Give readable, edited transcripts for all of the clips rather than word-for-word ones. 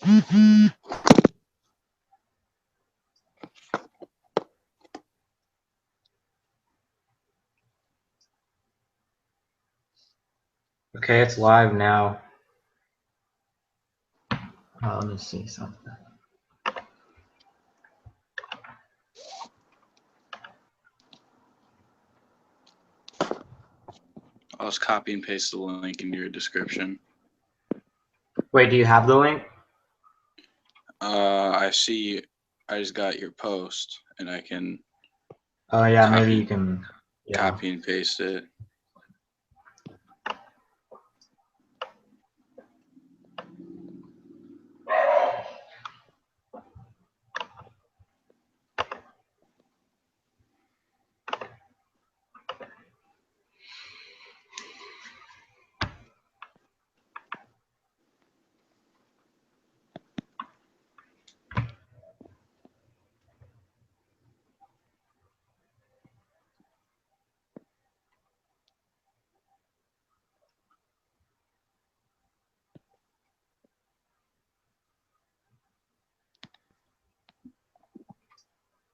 Okay, it's live now. Let me see something. I'll just copy and paste the link in your description. Wait, do you have the link? I see. I just got your post, and I can. Oh yeah, maybe you can. Yeah. Copy and paste it.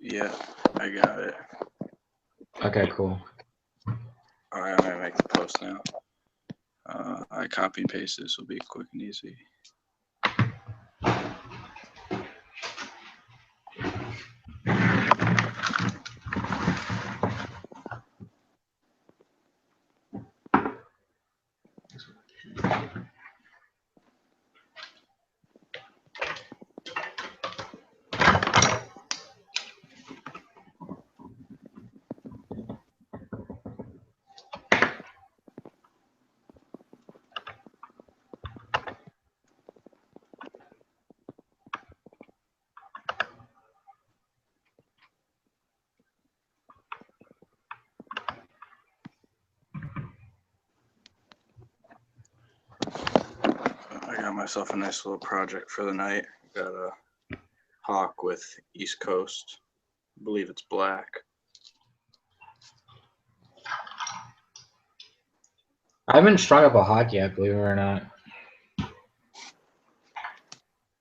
Yeah, I got it. Okay, cool. All right, I'm gonna make the post now. I copy and paste this will be quick and easy. I got myself a nice little project for the night. Got a hawk with East Coast. I believe it's black. I haven't strung up a hawk yet, believe it or not.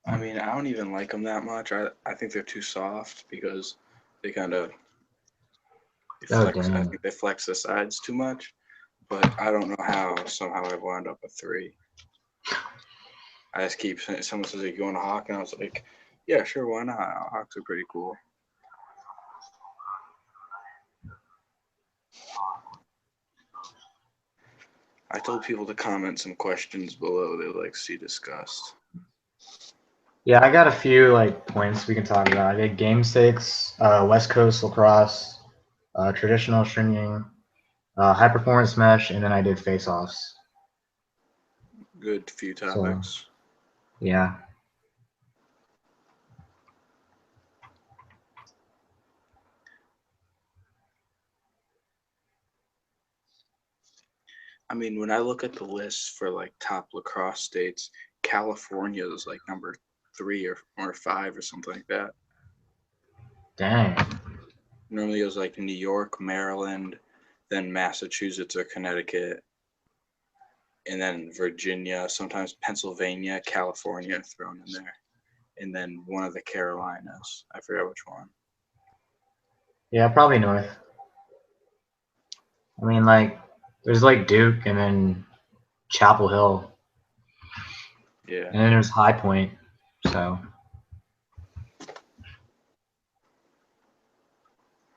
I mean, I don't even like them that much. I think they're too soft because they kind of flex. I think they flex the sides too much. But I don't know how. Somehow I wound up a 3. I just keep saying, someone says, like, you want a hawk? And I was like, yeah, sure, why not? Hawks are pretty cool. I told people to comment some questions below they'd like to see discussed. Yeah, I got a few like points we can talk about. I did game 6, West Coast lacrosse, traditional stringing, high performance mesh, and then I did face-offs. Good few topics. So, yeah. I mean, when I look at the list for like top lacrosse states, California is like number 3 or 5 or something like that. Dang. Normally it was like New York, Maryland, then Massachusetts or Connecticut, and then Virginia, sometimes Pennsylvania, California thrown in there, and then one of the Carolinas. I forget which one. Yeah, probably north. I mean, like, there's like Duke and then Chapel Hill. Yeah. And then there's High Point. So.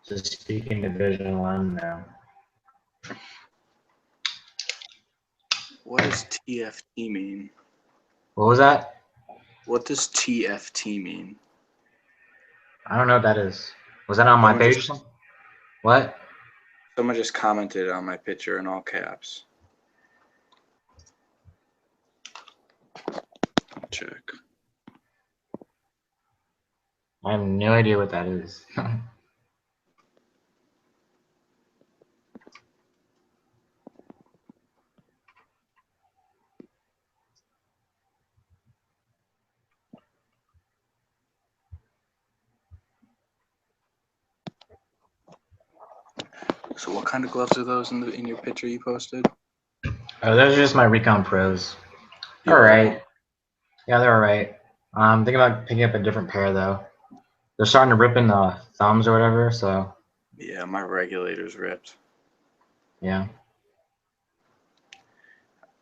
Just speaking Division 1 now. What does TFT mean? What was that? What does TFT mean? I don't know what that is. Was that on my page? What? Someone just commented on my picture in all caps. I'll check. I have no idea what that is. So what kind of gloves are those in your picture you posted? Oh, those are just my Recon Pros. They're alright. Yeah, they're alright. I'm thinking about picking up a different pair though. They're starting to rip in the thumbs or whatever, so Yeah, my regulator's ripped. yeah.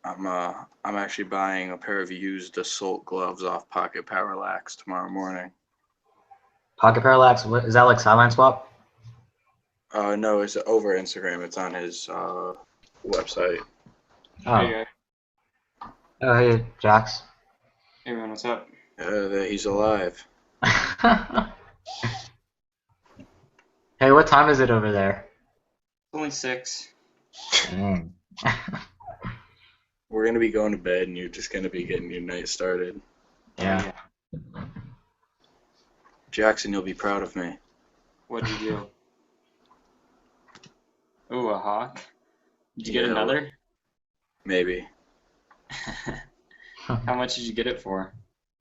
I'm actually buying a pair of used assault gloves off Pocket Power Lax tomorrow morning. Pocket Parallax, what is that like sideline swap? No, it's over Instagram. It's on his website. Hey Oh. guys. Oh hey, Jax. Hey man, what's up? That he's alive. Hey, what time is it over there? It's only 6. Dang. We're gonna be going to bed, and you're just gonna be getting your night started. Yeah. Jaxon, you'll be proud of me. What'd you do? Ooh, a hawk. Did you Yeah, get another? Maybe. How much did you get it for?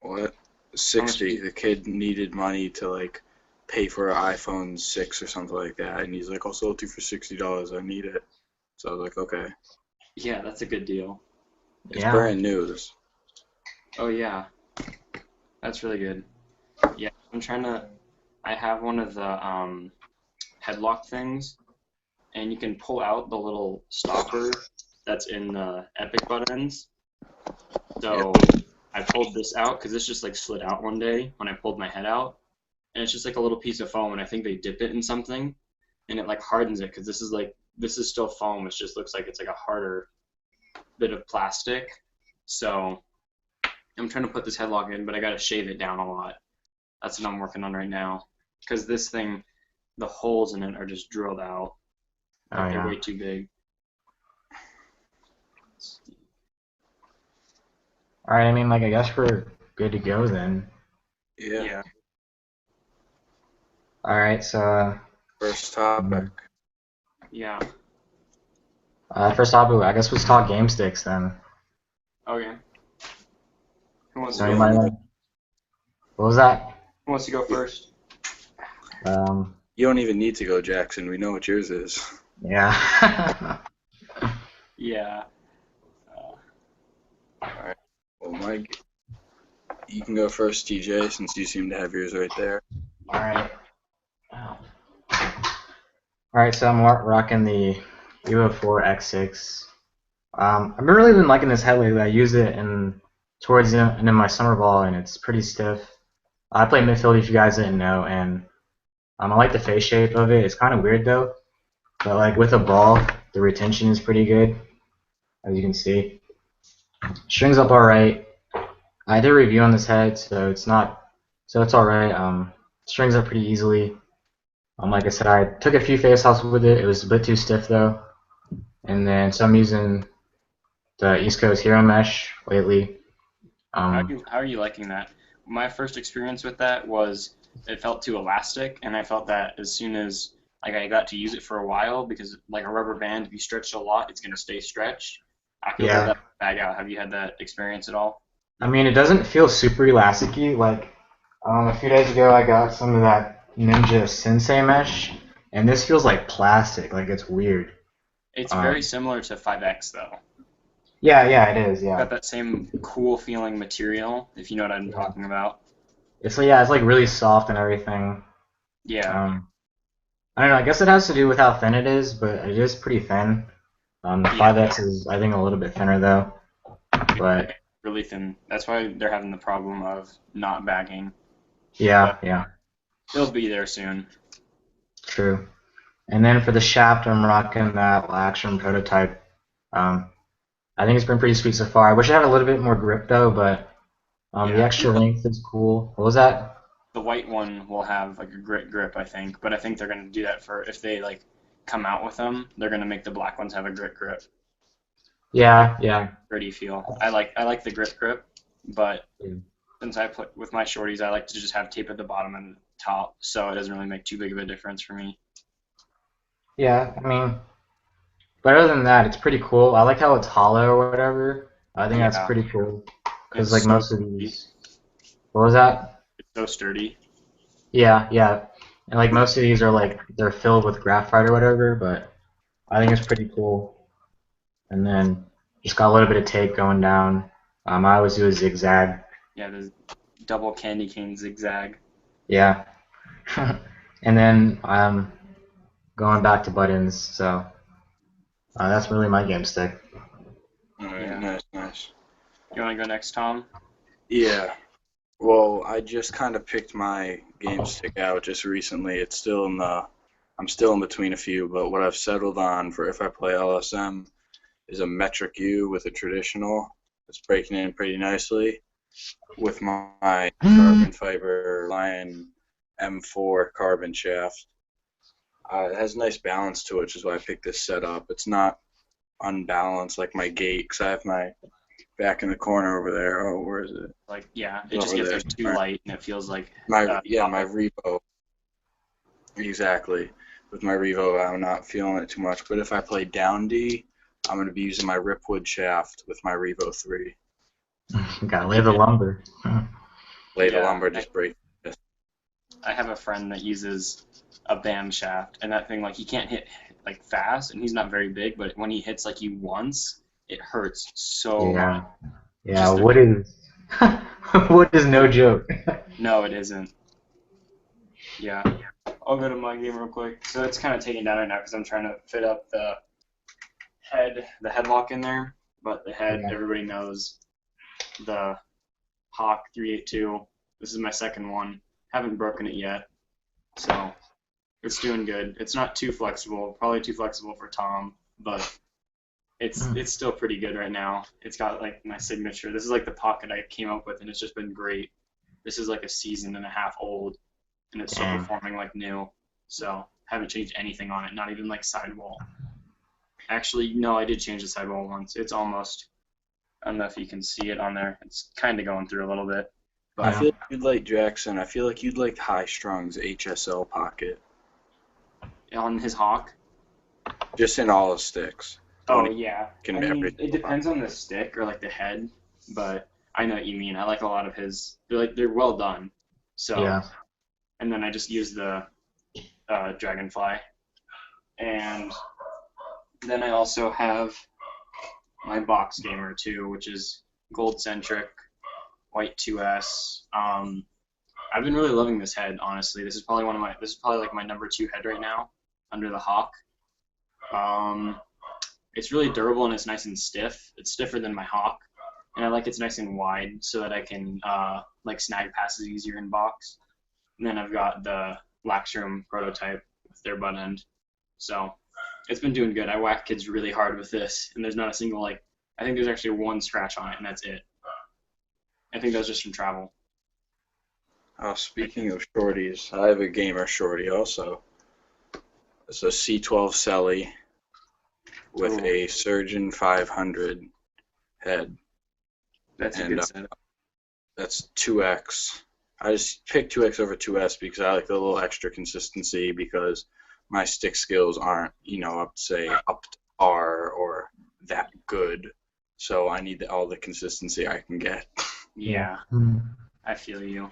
What? 60. The kid needed money to like pay for an iPhone 6 or something like that, and he's like, "I'll sell it to you for $60. I need it." So I was like, "Okay." Yeah, that's a good deal. It's Yeah. brand new. Oh yeah, that's really good. Yeah, I have one of the headlock things, and you can pull out the little stopper that's in the Epic buttons. So I pulled this out because this just like slid out one day when I pulled my head out, and it's just like a little piece of foam, and I think they dip it in something, and it like hardens it because this is still foam. It just looks like it's like a harder bit of plastic. So I'm trying to put this headlock in, but I gotta shave it down a lot. That's what I'm working on right now because this thing, the holes in it are just drilled out. Oh Like they're yeah. way too big. All right. I mean, like, I guess we're good to go then. Yeah. All right. So, First topic. Yeah. first topic, I guess let's talk game sticks then. Okay. Who wants So, to go? anybody like, what was that? Who wants to go first? Um, You don't even need to go, Jaxon. We know what yours is. yeah. Yeah. Alright. Well, you can go first, TJ, since you seem to have yours right there. All right. All right. So I'm rocking the Evo 4 X6. I've really been liking this head lately. I use it towards the end of my summer ball, and it's pretty stiff. I play midfield if you guys didn't know, and I like the face shape of it. It's kind of weird though, but like with a ball, the retention is pretty good, as you can see. Strings up all right. I did a review on this head, so it's all right. Strings up pretty easily. Like I said, I took a few face offs with it. It was a bit too stiff though, and then so I'm using the East Coast Hero Mesh lately. How are you liking that? My first experience with that was it felt too elastic, and I felt that as soon as like I got to use it for a while, because like a rubber band, if you stretch it a lot, it's gonna stay stretched. After Yeah. that bag out, have you had that experience at all? I mean, it doesn't feel super elasticy. Like a few days ago, I got some of that Ninja Sensei mesh, and this feels like plastic. Like it's weird. It's very similar to 5X though. Yeah, it is. Yeah. Got that same cool feeling material, if you know what I'm talking about. It's like really soft and everything. Yeah. I don't know. I guess it has to do with how thin it is, but it is pretty thin. The Yeah. 5X is, I think, a little bit thinner though. But Really thin. That's why they're having the problem of not bagging. yeah, It'll be there soon. true. And then for the shaft, I'm rocking that Laxon prototype. I think it's been pretty sweet so far. I wish it had a little bit more grip though, but the Yeah. extra length is cool. What was that? The white one will have like a great grip, I think, but I think they're gonna do that for if they like come out with them, they're gonna make the black ones have a grit grip. Yeah. Gritty feel. I like the grip, but since I put with my shorties, I like to just have tape at the bottom and the top, so it doesn't really make too big of a difference for me. Yeah, I mean, but other than that, it's pretty cool. I like how it's hollow or whatever. I think that's Yeah. pretty cool. Because It's like so most of sturdy. these, what was that? It's so sturdy. Yeah. And like most of these are like they're filled with graphite or whatever, but I think it's pretty cool. And then just got a little bit of tape going down. I always do a zigzag. Yeah, double candy cane zigzag. Yeah. And then I'm going back to buttons, so that's really my game stick. All right, Yeah. nice. You want to go next, Tom? Yeah. Well, I just kind of picked my game stick out just recently. I'm still in between a few, but what I've settled on for if I play LSM is a metric U with a traditional. It's breaking in pretty nicely with my carbon fiber Lion M4 carbon shaft. It has a nice balance to it, which is why I picked this setup. It's not unbalanced like my gate, because I have my back in the corner over there. Oh, where is it? Like, yeah, it It's just over gets there. us too light, and it feels like My top my of- Revo. Exactly. With my Revo, I'm not feeling it too much. But if I play down D, I'm going to be using my Ripwood shaft with my Revo 3. Gotta lay the lumber. Lay the Yeah, lumber, just break. I have a friend that uses a band shaft, and that thing, like, he can't hit like fast, and he's not very big, but when he hits like you once, it hurts so much. Yeah, Just wood is wood is no joke. No, it isn't. Yeah. I'll go to my game real quick. So it's kind of taken down right now because I'm trying to fit up the headlock in there. But the head, Yeah. everybody knows the Hawk 382. This is my second one. Haven't broken it yet, so it's doing good. It's not too flexible, probably too flexible for Tom, but it's still pretty good right now. It's got like my signature. This is like the pocket I came up with, and it's just been great. This is like a season and a half old, and it's still Damn. performing like new. So haven't changed anything on it, not even like sidewall. Actually, no, I did change the sidewall once. It's almost, I don't know if you can see it on there. It's kind of going through a little bit. I feel like you'd like Jaxon. I feel like you'd like High Strong's HSL pocket. On his Hawk? Just in all the sticks. Oh, yeah. I mean, every it depends on the stick or like the head, but I know what you mean. I like a lot of his. They're well done. So, Yeah. and then I just use the Dragonfly, and then I also have my box gamer too, which is gold centric, white 2S. I've been really loving this head, honestly. This is probably like my number 2 head right now, under the Hawk. It's really durable and it's nice and stiff. It's stiffer than my Hawk, and I like it's nice and wide so that I can like snag passes easier in box. And then I've got the Lax prototype with their butt end. So it's been doing good. I whack kids really hard with this, and there's not a single I think there's actually one scratch on it, and that's it. I think that was just from travel. Oh, speaking of shorties, I have a gamer shorty also. It's a C12 Selly with a Surgeon 500 head. That's a good setup. That's 2X. I just picked 2X over 2S because I like the little extra consistency because my stick skills aren't, up to par or that good. So I need all the consistency I can get. Yeah, I feel you.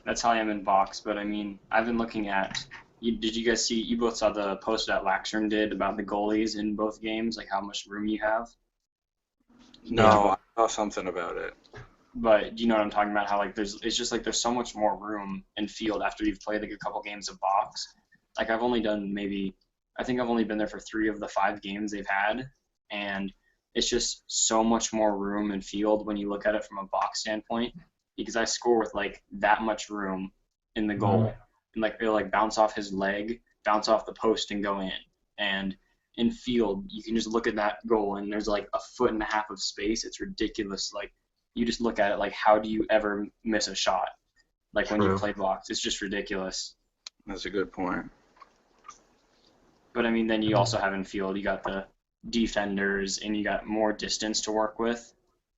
That's how I am in box, but I mean, I've been looking at. Did you guys see? You both saw the post that Laxroom did about the goalies in both games, like how much room you have. No, I saw something about it. But do you know what I'm talking about? How it's just like there's so much more room in field after you've played like a couple games of box. Like I've only done I think I've only been there for 3 of the 5 games they've had, and it's just so much more room in field when you look at it from a box standpoint. Because I score with like that much room in the goal, and like it'll like bounce off his leg, bounce off the post, and go in. And in field, you can just look at that goal, and there's like 1.5 feet of space. It's ridiculous. Like you just look at it like, how do you ever miss a shot? Like when you play box, it's just ridiculous. That's a good point. But I mean, then you also have in field, you got the defenders, and you got more distance to work with.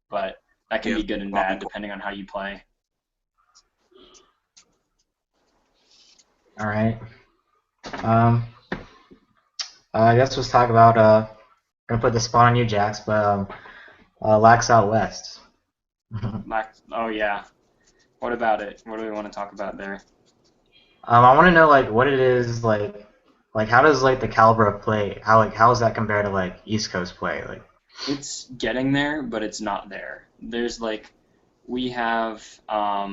But that can be good and bad depending on how you play. All right. I guess let's talk about. Gonna put the spot on you, Jax, but Lax out west. Oh yeah. What about it? What do we want to talk about there? I want to know like what it is like how does like the caliber of play how is that compared to like East Coast play like? It's getting there, but it's not there. There's like we have I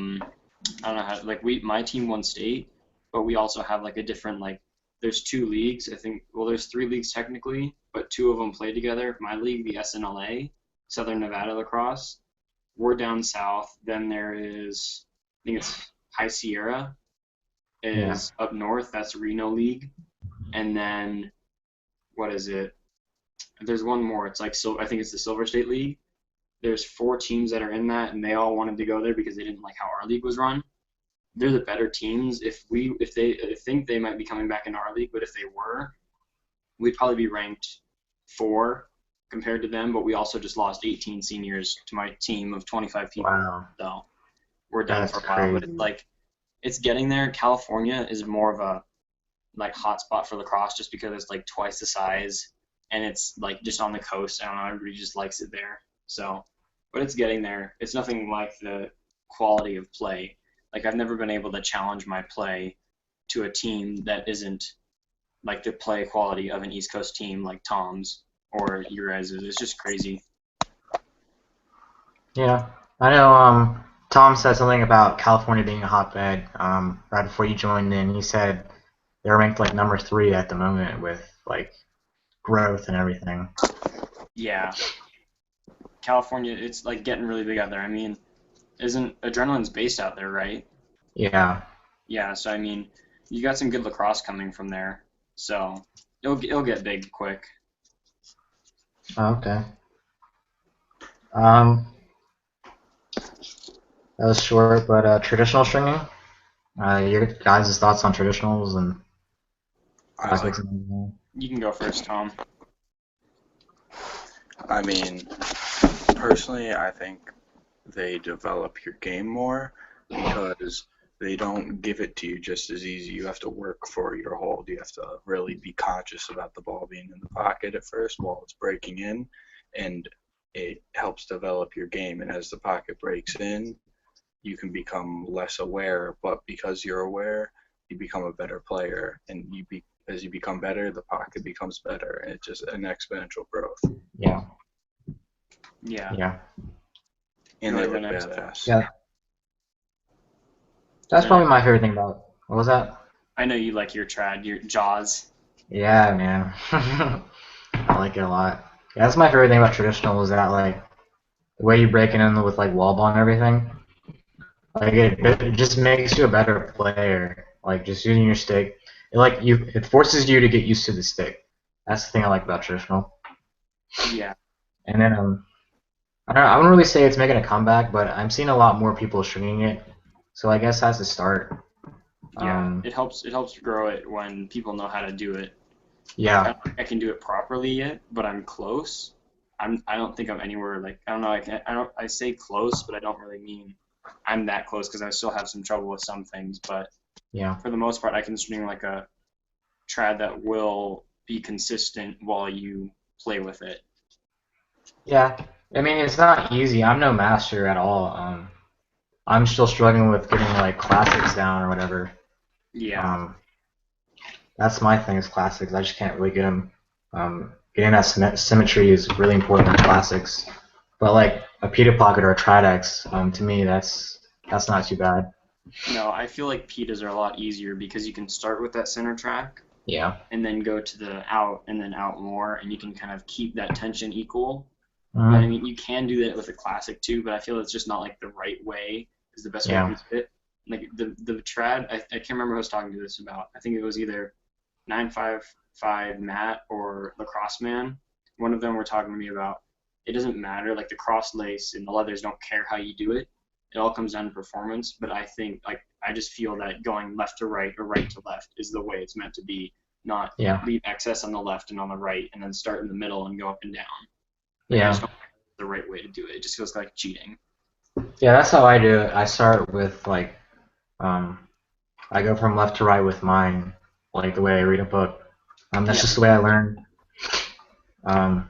don't know how like my team won state, but we also have like a different like there's two leagues. I think well there's three leagues technically, but two of them play together. My league, the SNLA, Southern Nevada Lacrosse. We're down south. Then there is I think it's High Sierra Yeah. is up north. That's Reno League, and then what is it? There's one more. It's like so I think it's the Silver State League. There's four teams that are in that, and they all wanted to go there because they didn't like how our league was run. They're the better teams. If they I think they might be coming back in our league, but if they were, we'd probably be ranked 4 compared to them. But we also just lost 18 seniors to my team of 25 people, Wow. so we're done That's for a while. But crazy. it's like it's getting there. California is more of a like hotspot for lacrosse just because it's like twice the size and it's like just on the coast. I don't know, everybody just likes it there. So, but it's getting there. It's nothing like the quality of play. Like I've never been able to challenge my play to a team that isn't like the play quality of an East Coast team like Tom's or your guys'. It's just crazy. Yeah. I know Tom said something about California being a hotbed right before you joined in. He said they're ranked like number 3 at the moment with like growth and everything. Yeah, California, it's like getting really big out there. I mean, isn't Adrenaline's based out there, right? Yeah. Yeah, so I mean, you got some good lacrosse coming from there, so it'll get big quick. Oh, okay. Um, that was short, but traditional stringing. Your guys' thoughts on traditionals and I like. tactics and everything? You can go first, Tom. I mean, personally, I think they develop your game more because they don't give it to you just as easy. You have to work for your hold. You have to really be conscious about the ball being in the pocket at first while it's breaking in, and it helps develop your game. And as the pocket breaks in, you can become less aware, but because you're aware, you become a better player, and as you become better, the pocket becomes better, and it's just an exponential growth. Yeah. Yeah. Yeah. And Go they to the look next badass. Yeah. That's probably my favorite thing about. What was that? I know you like your trad, your Jaws. Yeah, man. I like it a lot. Yeah, that's my favorite thing about traditional is that like the way you break it in with like wall ball and everything. Like it just makes you a better player. Like just using your stick, it forces you to get used to the stick. That's the thing I like about traditional. Yeah. And then I wouldn't really say it's making a comeback, but I'm seeing a lot more people stringing it. So I guess that's a start. Yeah, it helps grow it when people know how to do it. Like I Yeah, don't think I can do it properly yet, but I'm close. I don't think I'm anywhere like I don't know, I say close, but I don't really mean I'm that close because I still have some trouble with some things, but yeah, for the most part I can string like a trad that will be consistent while you play with it. yeah. I mean, it's not easy. I'm no master at all. I'm still struggling with getting like classics down or whatever. Yeah. Um, that's my thing is classics. I just can't really get them. Getting that symmetry is really important in classics. But like a pita pocket or a tridex, to me, that's not too bad. No, I feel like pitas are a lot easier because you can start with that center track Yeah. and then go to the out and then out more, and you can kind of keep that tension equal. But I Mm, mean, you can do that with a classic too, but I feel it's just not like the right way is the best way yeah. to do it. Like the trad, I can't remember who I was talking to this about. I think it was either 955 Matt or Lacrosse Man. One of them were talking to me about it doesn't matter, like the cross lace and the leathers don't care how you do it. It all comes down to performance. But I think like I just feel that going left to right or right to left is the way it's meant to be, not Yeah. leave excess on the left and on the right and then start in the middle and go up and down. Like I just Yeah. don't think it's the right way to do it. It just feels like cheating. Yeah, that's how I do it. I start with like um I go from left to right with mine, like the way I read a book. That's Yeah. just the way I learn. Um,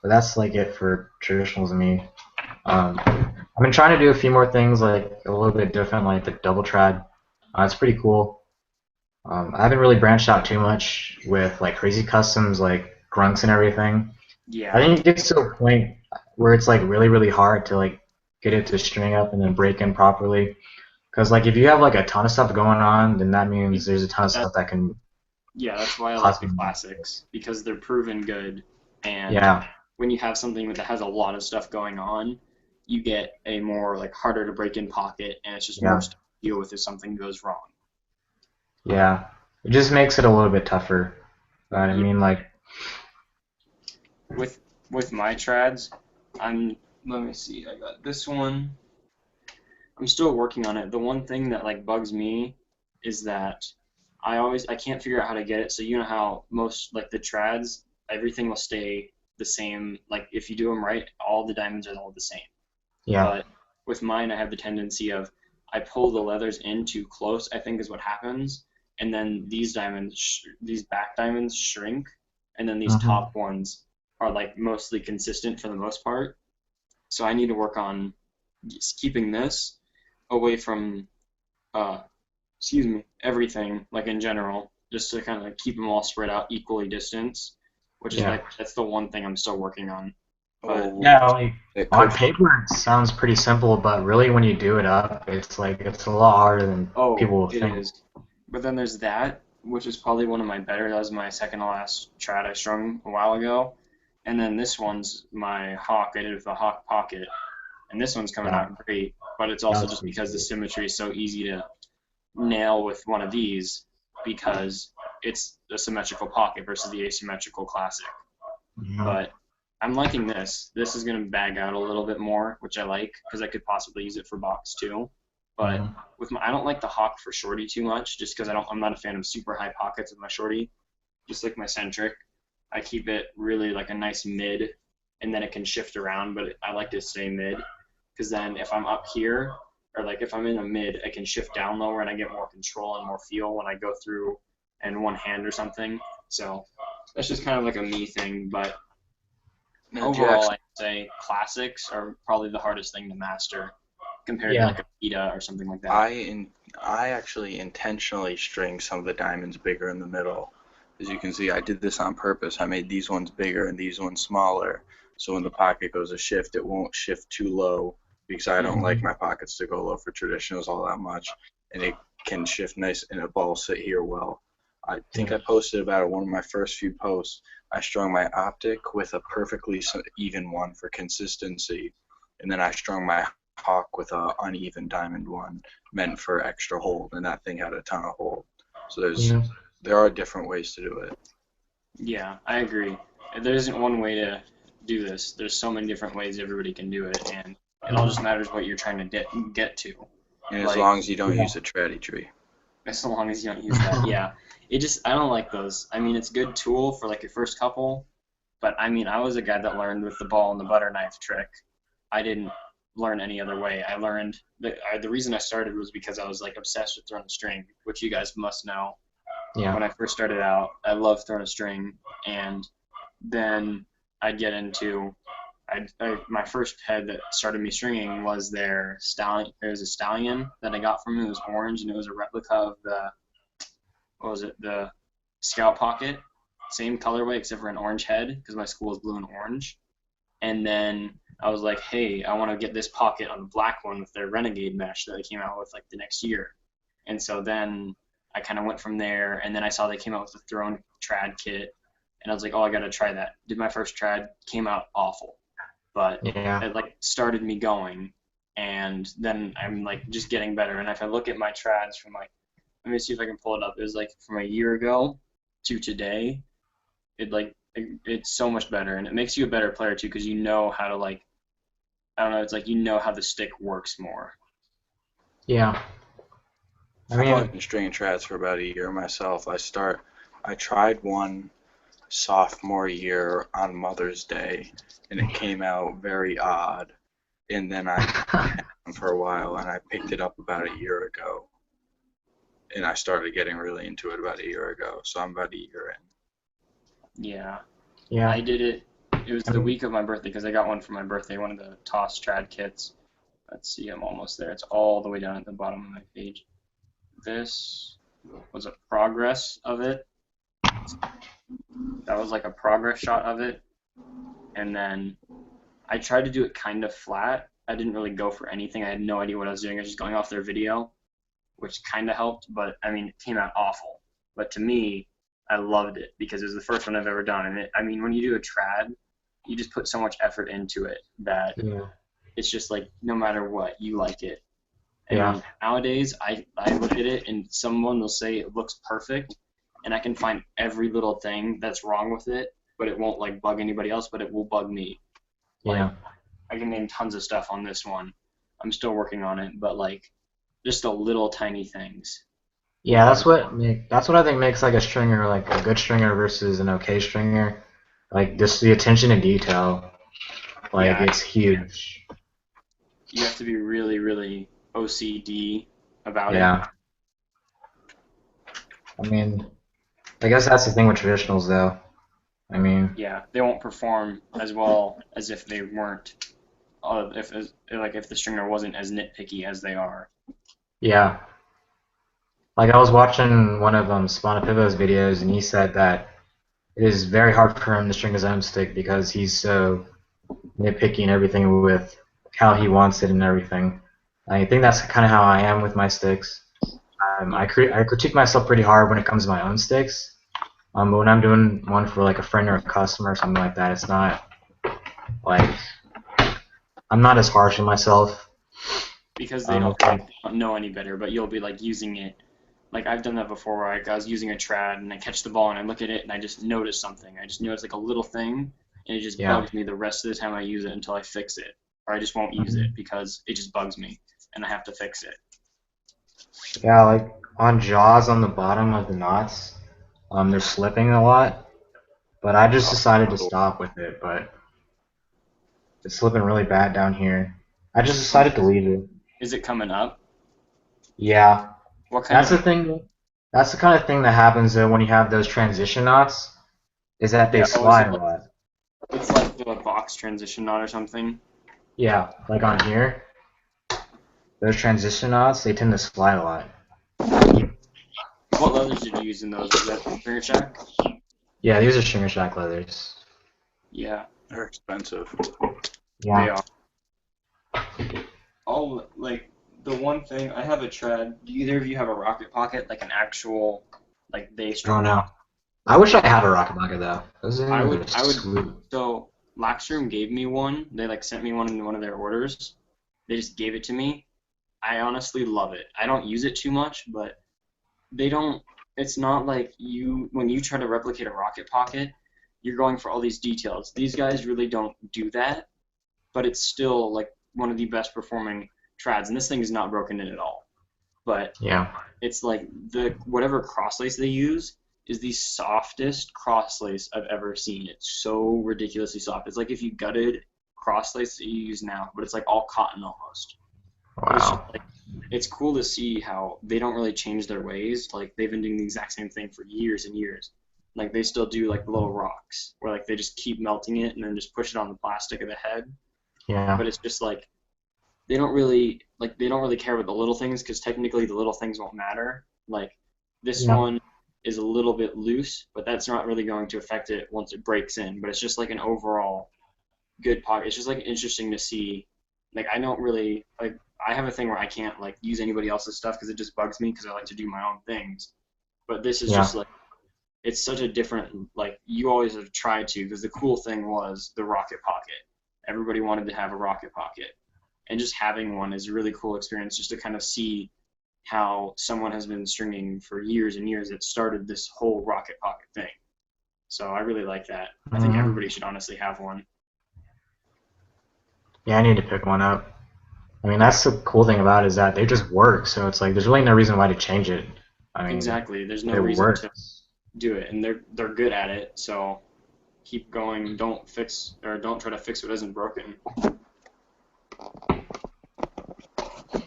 but that's like it for traditionals and me. I've been trying to do a few more things like a little bit different, like the double trad. It's pretty cool. I haven't really branched out too much with like crazy customs, like grunts and everything. I Yeah. think it gets to a point where it's like really, really hard to like get it to string up and then break in properly. Because like if you have like a ton of stuff going on, then that means there's a ton of That stuff that can Yeah, that's why I like the possibly. classics because they're proven good. And Yeah, when you have something that has a lot of stuff going on, you get a more like harder to break in pocket, and it's just more yeah, stuff to deal with if something goes wrong. yeah. It just makes it a little bit tougher. But I Yeah, mean, like, with my trads, I'm let me see. I got this one. I'm still working on it. The one thing that like bugs me is that I can't figure out how to get it. So you know how most like the trads, everything will stay the same. Like if you do them right, all the diamonds are all the same. yeah, But with mine, I have the tendency of I pull the leathers in too close, I think is what happens, and then these diamonds, these back diamonds shrink, and then these hmm top ones are like mostly consistent for the most part. So I need to work on just keeping this away from, uh, excuse me, everything like in general, just to kind of keep them all spread out equally distanced, which is yeah, like that's the one thing I'm still working on. But Oh, yeah. Like it on could. paper, it sounds pretty simple, but really when you do it up, it's like it's a lot harder than oh, people will it think. is. But then there's that, which is probably one of my better. That was my second to last trad I strung a while ago. And then this one's my hawk. I did it with the hawk pocket. And this one's coming Yeah, out great. But it's that also was just pretty because the sweet. symmetry is so easy to nail with one of these because it's a symmetrical pocket versus the asymmetrical classic. Hmm But I'm liking this. This is going to bag out a little bit more, which I like because I could possibly use it for box too. But hmm I don't like the hawk for shorty too much, just because I'm not a fan of super high pockets with my shorty. Just like my centric, I keep it really like a nice mid, and then it can shift around. But I like to stay mid because then if I'm up here or like if I'm in a mid, I can shift down lower and I get more control and more feel when I go through in one hand or something. So that's just kind of like a me thing, but Now, overall, Jackson, I'd say classics are probably the hardest thing to master compared to Yeah, like a PETA or something like that. I in, I actually intentionally string some of the diamonds bigger in the middle. As you can see, I did this on purpose. I made these ones bigger and these ones smaller, so when the pocket goes to shift, it won't shift too low because I don't like hmm my pockets to go low for traditionals all that much, and it can shift nice and a ball sit here well. I think yeah, I posted about it one of my first few posts. I strung my optic with a perfectly even one for consistency, and then I strung my hawk with a uneven diamond one meant for extra hold, and that thing had a ton of hold. So yeah. there are different ways to do it. Yeah, I agree. There isn't one way to do this. There's so many different ways everybody can do it, and it all just hmm matters what you're trying to get to. And as Like long as you don't Yeah. use a trady tree. as long as you don't use that. Yeah, it just I don't like those. I mean, it's a good tool for like your first couple, but I mean, I was a guy that learned with the ball and the butter knife trick. I didn't learn any other way. I learned the reason I started was because I was like obsessed with throwing a string, which you guys must know. Yeah. When I first started out, I loved throwing a string, and then I'd get into my first head that started me stringing was their stallion. There was a stallion that I got from him. It was orange, and it was a replica of the what was it? The Scout Pocket, same colorway except for an orange head because my school is blue and orange. And then I was like, hey, I want to get this pocket on the black one with their Renegade mesh that they came out with like the next year. And so then I kind of went from there, and then I saw they came out with the Throne Trad kit, and I was like, oh, I gotta try that. Did my first Trad, came out awful, but Yeah. it like started me going, and then I'm like just getting better. And if I look at my Trads from like, let me see if I can pull it up. It was like from a year ago to today. It's so much better, and it makes you a better player too because you know how to like I don't know. It's like you know how the stick works more. Yeah. I I've only mean, been stringing trads for about a year myself. I tried one sophomore year on Mother's Day, and it came out very odd. And then I had them for a while, and I picked it up about a year ago, and I started getting really into it about a year ago. So I'm about a year Yeah, yeah. I did it. It was I the mean, week of my birthday because I got one for my birthday. One of the Toss Trad kits. Let's see, I'm almost there. It's all the way down at the bottom of my page. This was a progress of it. That was like a progress shot of it, and then I tried to do it kind of flat, I didn't really go for anything. I had no idea what I was doing. I was just going off their video, which kind of helped, but I mean, it came out awful. But to me, I loved it because it was the first one I've ever done. And I mean, when you do a trad, you just put so much effort into it that Yeah. it's just like no matter what, you like it. I Yeah. mean, nowadays I look at it and someone will say it looks perfect, and I can find every little thing that's wrong with it, but it won't like bug anybody else, but it will bug me. Like Yeah. I can name tons of stuff on this one. I'm still working on it, but like just the little tiny things. Yeah, that's what I think makes like a stringer like a good stringer versus an okay stringer. Like just the attention to detail. Like Yeah, it's huge. you have to be really, really OCD about it. Yeah. I mean, I guess that's the thing with traditionals though. I mean, Yeah, they won't perform as well as if they weren't. If the stringer wasn't as nitpicky as they are. yeah. Like I was watching one of Spanapivo's videos and he said that it is very hard for him to string his own stick because he's so nitpicky and everything with how he wants it and everything. I think that's kind of how I am with my sticks. Yeah, I critique myself pretty hard when it comes to my own sticks. But when I'm doing one for like a friend or a customer or something like that, it's not like I'm not as harsh on myself. because they don't know any better, but you'll be like using it. Like I've done that before where I was using a trad and I catch the ball and I look at it and I just notice something. I just notice like a little thing and it just Yeah. bugs me the rest of the time I use it until I fix it. Or I just won't use it because it just bugs me and I have to fix it. Yeah, like on jaws on the bottom of the knots, they're slipping a lot. But I just decided to stop with it. But it's slipping really bad down here. I just decided to leave it. Is it coming up? Yeah, What kind that's of the thing. That's the kind of thing that happens though when you have those transition knots, is that they yeah, oh is slide it a like lot. it's like the box transition knot or something? Yeah, like on here, those transition knots, they tend to slide a lot. What leathers did you use in those? Was that Stringer Shack? Yeah, these are Stringer Shack leathers. Yeah, They're expensive. they Yeah. are. Oh, like the one thing I have a trad. Do either of you have a rocket pocket, like an actual, like they I string don't one? know. I wish I had a rocket pocket though. Those I things would, are I would. sweet. So Laxroom gave me one. They like sent me one in one of their orders. They just gave it to me. I honestly love it. I don't use it too much, but they don't. It's not like you when you try to replicate a rocket pocket, you're going for all these details. These guys really don't do that, but it's still like one of the best performing trads, and this thing is not broken in at all. But Yeah. it's like the whatever crosslace they use is the softest crosslace I've ever seen. It's so ridiculously soft. It's like if you gutted crosslace that you use now, but it's like all cotton almost. But it's just Wow. like it's cool to see how they don't really change their ways. Like they've been doing the exact same thing for years and years. Like they still do like the little rocks where like they just keep melting it and then just push it on the plastic of the head. Yeah. But it's just like they don't really care about the little things because technically the little things won't matter. Like this Yeah. one is a little bit loose, but that's not really going to affect it once it breaks in. But it's just like an overall good pocket. It's just like interesting to see. Like I don't really like. I have a thing where I can't like use anybody else's stuff because it just bugs me because I like to do my own things. But this is Yeah. just like it's such a different like you always have tried to because the cool thing was the rocket pocket. Everybody wanted to have a rocket pocket, and just having one is a really cool experience just to kind of see how someone has been stringing for years and years that started this whole rocket pocket thing. So I really like that. I think Mhm. everybody should honestly have one. Yeah, I need to pick one up. I mean, that's the cool thing about it is that they just work. So it's like there's really no reason why to change it. I mean, Exactly. There's no it reason to works. do it, and they're good at it. So keep going. Don't try to fix what isn't broken.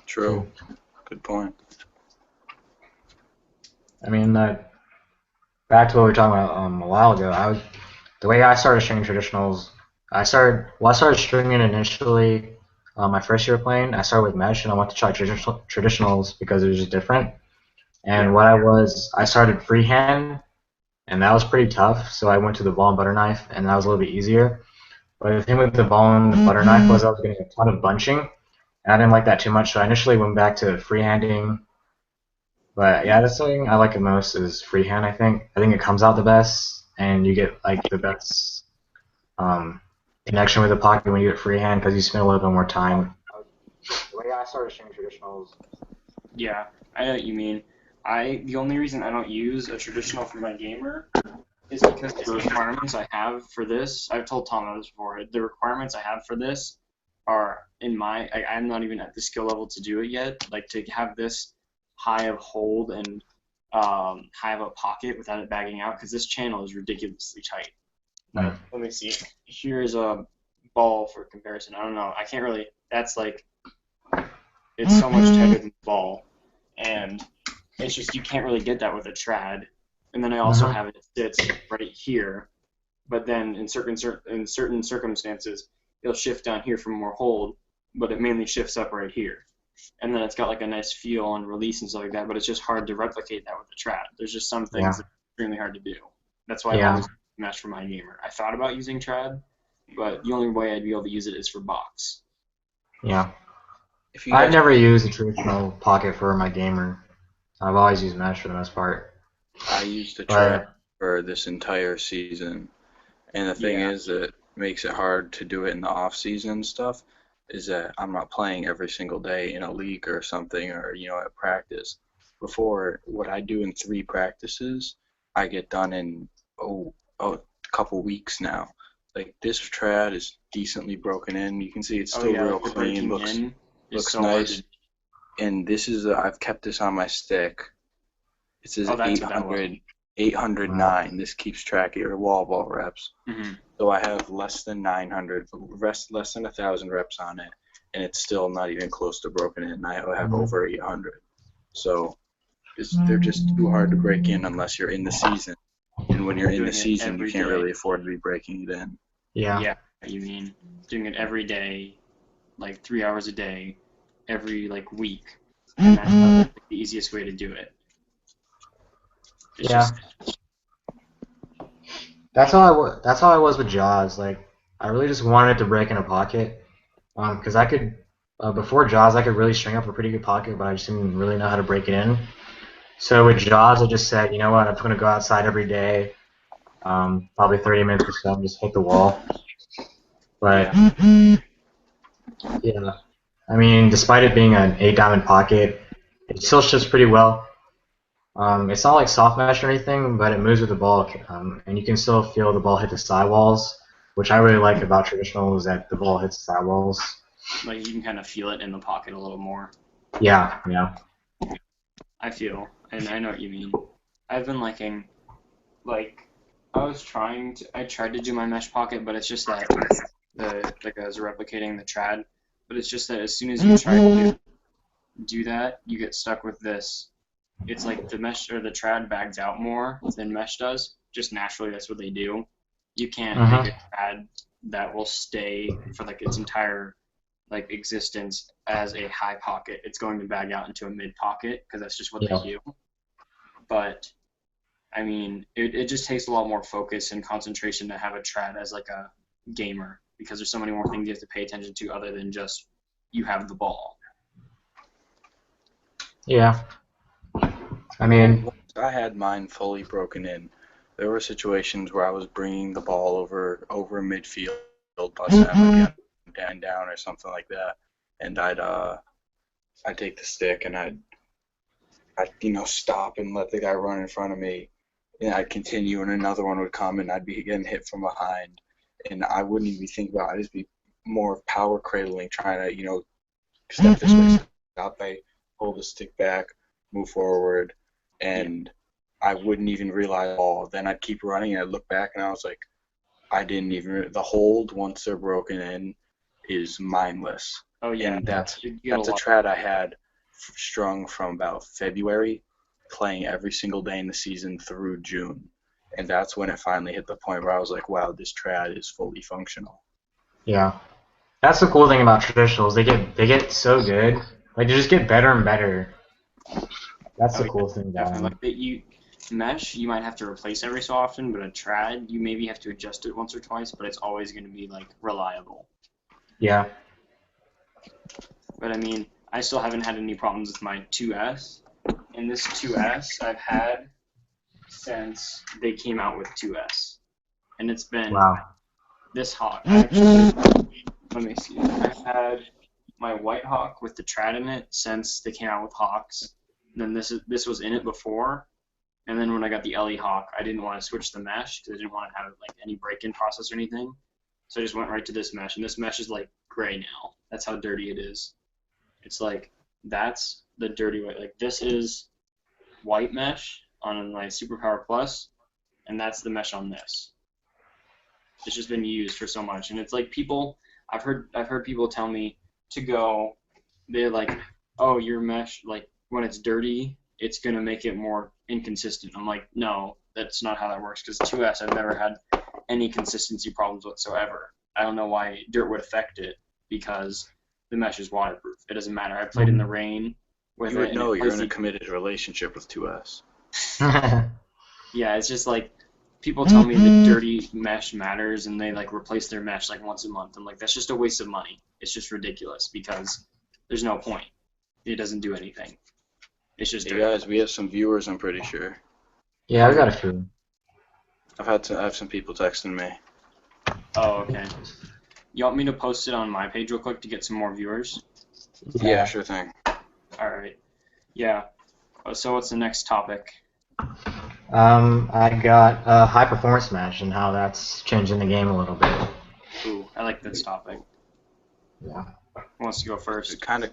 True. Good point. I mean, back to what we were talking about a while ago. The way I started stringing traditionals. I started stringing initially. My first year playing, I started with mesh, and I went to try traditionals because it was just different. And Yeah. I started freehand, and that was pretty tough. So I went to the ball and butter knife, and that was a little bit easier. But the thing with the ball and the butter knife was I was getting a ton of bunching, and I didn't like that too much. So I initially went back to freehanding. But yeah, the thing I like the most is freehand. I think it comes out the best, and you get like the best um, connection with the pocket when you get freehand because you spend a little bit more time. The way I started shooting traditionals. Yeah, I know what you mean. The only reason I don't use a traditional for my gamer is because the requirements I have for this, I've told Tom this before, the requirements I have for this are I'm not even at the skill level to do it yet. Like to have this high of hold and high of a pocket without it bagging out, because this channel is ridiculously tight. Like, let me see. Here's a ball for comparison. I don't know. I can't really. That's like, it's so much tighter than the ball, and it's just you can't really get that with a trad. And then I also have it sits right here, but then in certain circumstances, it'll shift down here for more hold, but it mainly shifts up right here. And then it's got like a nice feel and release and stuff like that, but it's just hard to replicate that with a trad. There's just some things that are extremely hard to do. That's why I always mesh for my gamer. I thought about using trad, but the only way I'd be able to use it is for box. Yeah. I've never used a traditional pocket for my gamer. I've always used mesh for the most part. I used the trad for this entire season, and the thing is that makes it hard to do it in the off season stuff is that I'm not playing every single day in a league or something, or at practice. Before, what I do in 3 practices, I get done in a couple weeks now. Like this trad is decently broken in. You can see it's still real clean, looks so nice. And this is I've kept this on my stick. It says 809. This keeps track of your wall ball reps. So I have less than 900, less than 1,000 reps on it, and it's still not even close to broken in. I have over 800. So they're just too hard to break in unless you're in the season. And when you're in the season, you can't really afford to be breaking it in. Yeah, you mean doing it every day, like 3 hours a day, every like week, and that's the easiest way to do it. That's how I was with Jaws. Like I really just wanted to break in a pocket, because I could before Jaws I could really string up a pretty good pocket, but I just didn't really know how to break it in. So with Jaws, I just said, you know what, I'm just gonna go outside every day, probably 30 minutes or so, and just hit the wall. But yeah, I mean, despite it being an 8-diamond pocket, it still shifts pretty well. It's not like soft mesh or anything, but it moves with the ball, and you can still feel the ball hit the sidewalls, which I really like about traditional is that the ball hits the sidewalls. Like you can kind of feel it in the pocket a little more. Yeah. I feel, and I know what you mean. I've been liking, like, I tried to do my mesh pocket, but it's just that like I was replicating the trad, but it's just that as soon as you try to do that, you get stuck with this. It's like the mesh or the trad bags out more than mesh does. Just naturally, that's what they do. You can't make a trad that will stay for like its entire like existence as a high pocket. It's going to bag out into a mid pocket because that's just what they do. But I mean, it just takes a lot more focus and concentration to have a trad as like a gamer because there's so many more things you have to pay attention to other than just you have the ball. Yeah. I mean, once I had mine fully broken in, there were situations where I was bringing the ball over midfield, down or something like that, and I'd take the stick and I'd stop and let the guy run in front of me, and I'd continue, and another one would come, and I'd be getting hit from behind, and I wouldn't even think about it. I'd just be more power cradling, trying to step this way, stop, hold the stick back, move forward, and I wouldn't even realize all. Then I'd keep running, and I'd look back, and I was like, I didn't even. The hold once they're broken in is mindless. Oh yeah, and that's a trad I had strung from about February, playing every single day in the season through June, and that's when it finally hit the point where I was like, wow, this trad is fully functional. Yeah, that's the cool thing about traditionals. They get so good. Like they just get better and better. That's the cool thing about them. Like mesh, you might have to replace every so often, but a trad, you maybe have to adjust it once or twice, but it's always going to be like reliable. Yeah. But I mean, I still haven't had any problems with my 2S, and this 2S I've had since they came out with 2S, and it's been this hot. Actually, let me see. I've had my White Hawk with the trad in it since they came out with Hawks. And then this was in it before, and then when I got the LE Hawk, I didn't want to switch the mesh because I didn't want to have like any break-in process or anything. So I just went right to this mesh, and this mesh is like gray now. That's how dirty it is. It's like that's the dirty way. Like this is white mesh on my Superpower Plus, and that's the mesh on this. It's just been used for so much, and it's like people. I've heard people tell me to go. They're like, oh, your mesh, like when it's dirty, it's gonna make it more inconsistent. I'm like, no, that's not how that works. Because 2S, I've never had any consistency problems whatsoever. I don't know why dirt would affect it because the mesh is waterproof. It doesn't matter. I played in the rain with it. You would know you're in a committed relationship with 2S. Yeah, it's just like people tell me the dirty mesh matters and they like replace their mesh like once a month. I'm like, that's just a waste of money. It's just ridiculous because there's no point. It doesn't do anything. It's just Hey guys, we have some viewers, I'm pretty sure. Yeah, I got a few. I have some people texting me. Oh, okay. You want me to post it on my page real quick to get some more viewers? Yeah, sure thing. All right. Yeah. So what's the next topic? I got high performance match and how that's changing the game a little bit. Ooh, I like this topic. Yeah. Who wants to go first? It kind of.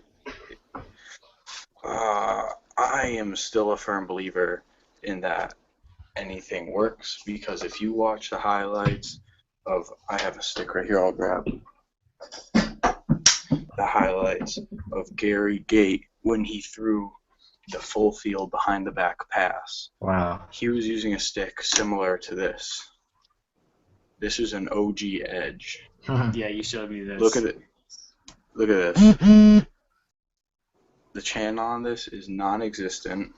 I am still a firm believer in that anything works because if you watch the highlights of, I have a stick right here, I'll grab the highlights of Gary Gate when he threw the full field behind the back pass. Wow. He was using a stick similar to this. This is an OG edge. Yeah, you showed me this. Look at it. Look at this. The channel on this is non-existent.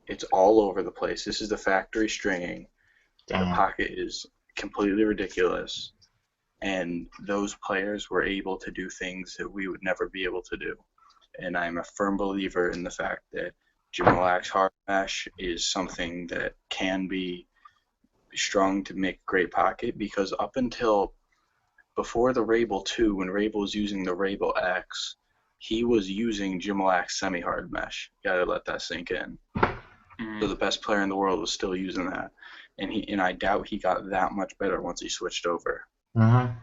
It's all over the place. This is the factory stringing. Damn. The pocket is completely ridiculous. And those players were able to do things that we would never be able to do. And I'm a firm believer in the fact that Lax hard mesh is something that can be strung to make great pocket because up until before the Rabel 2, when Rabel was using the Rabel X, he was using Lax semi-hard mesh. You gotta let that sink in. So the best player in the world was still using that. And I doubt he got that much better once he switched over. That's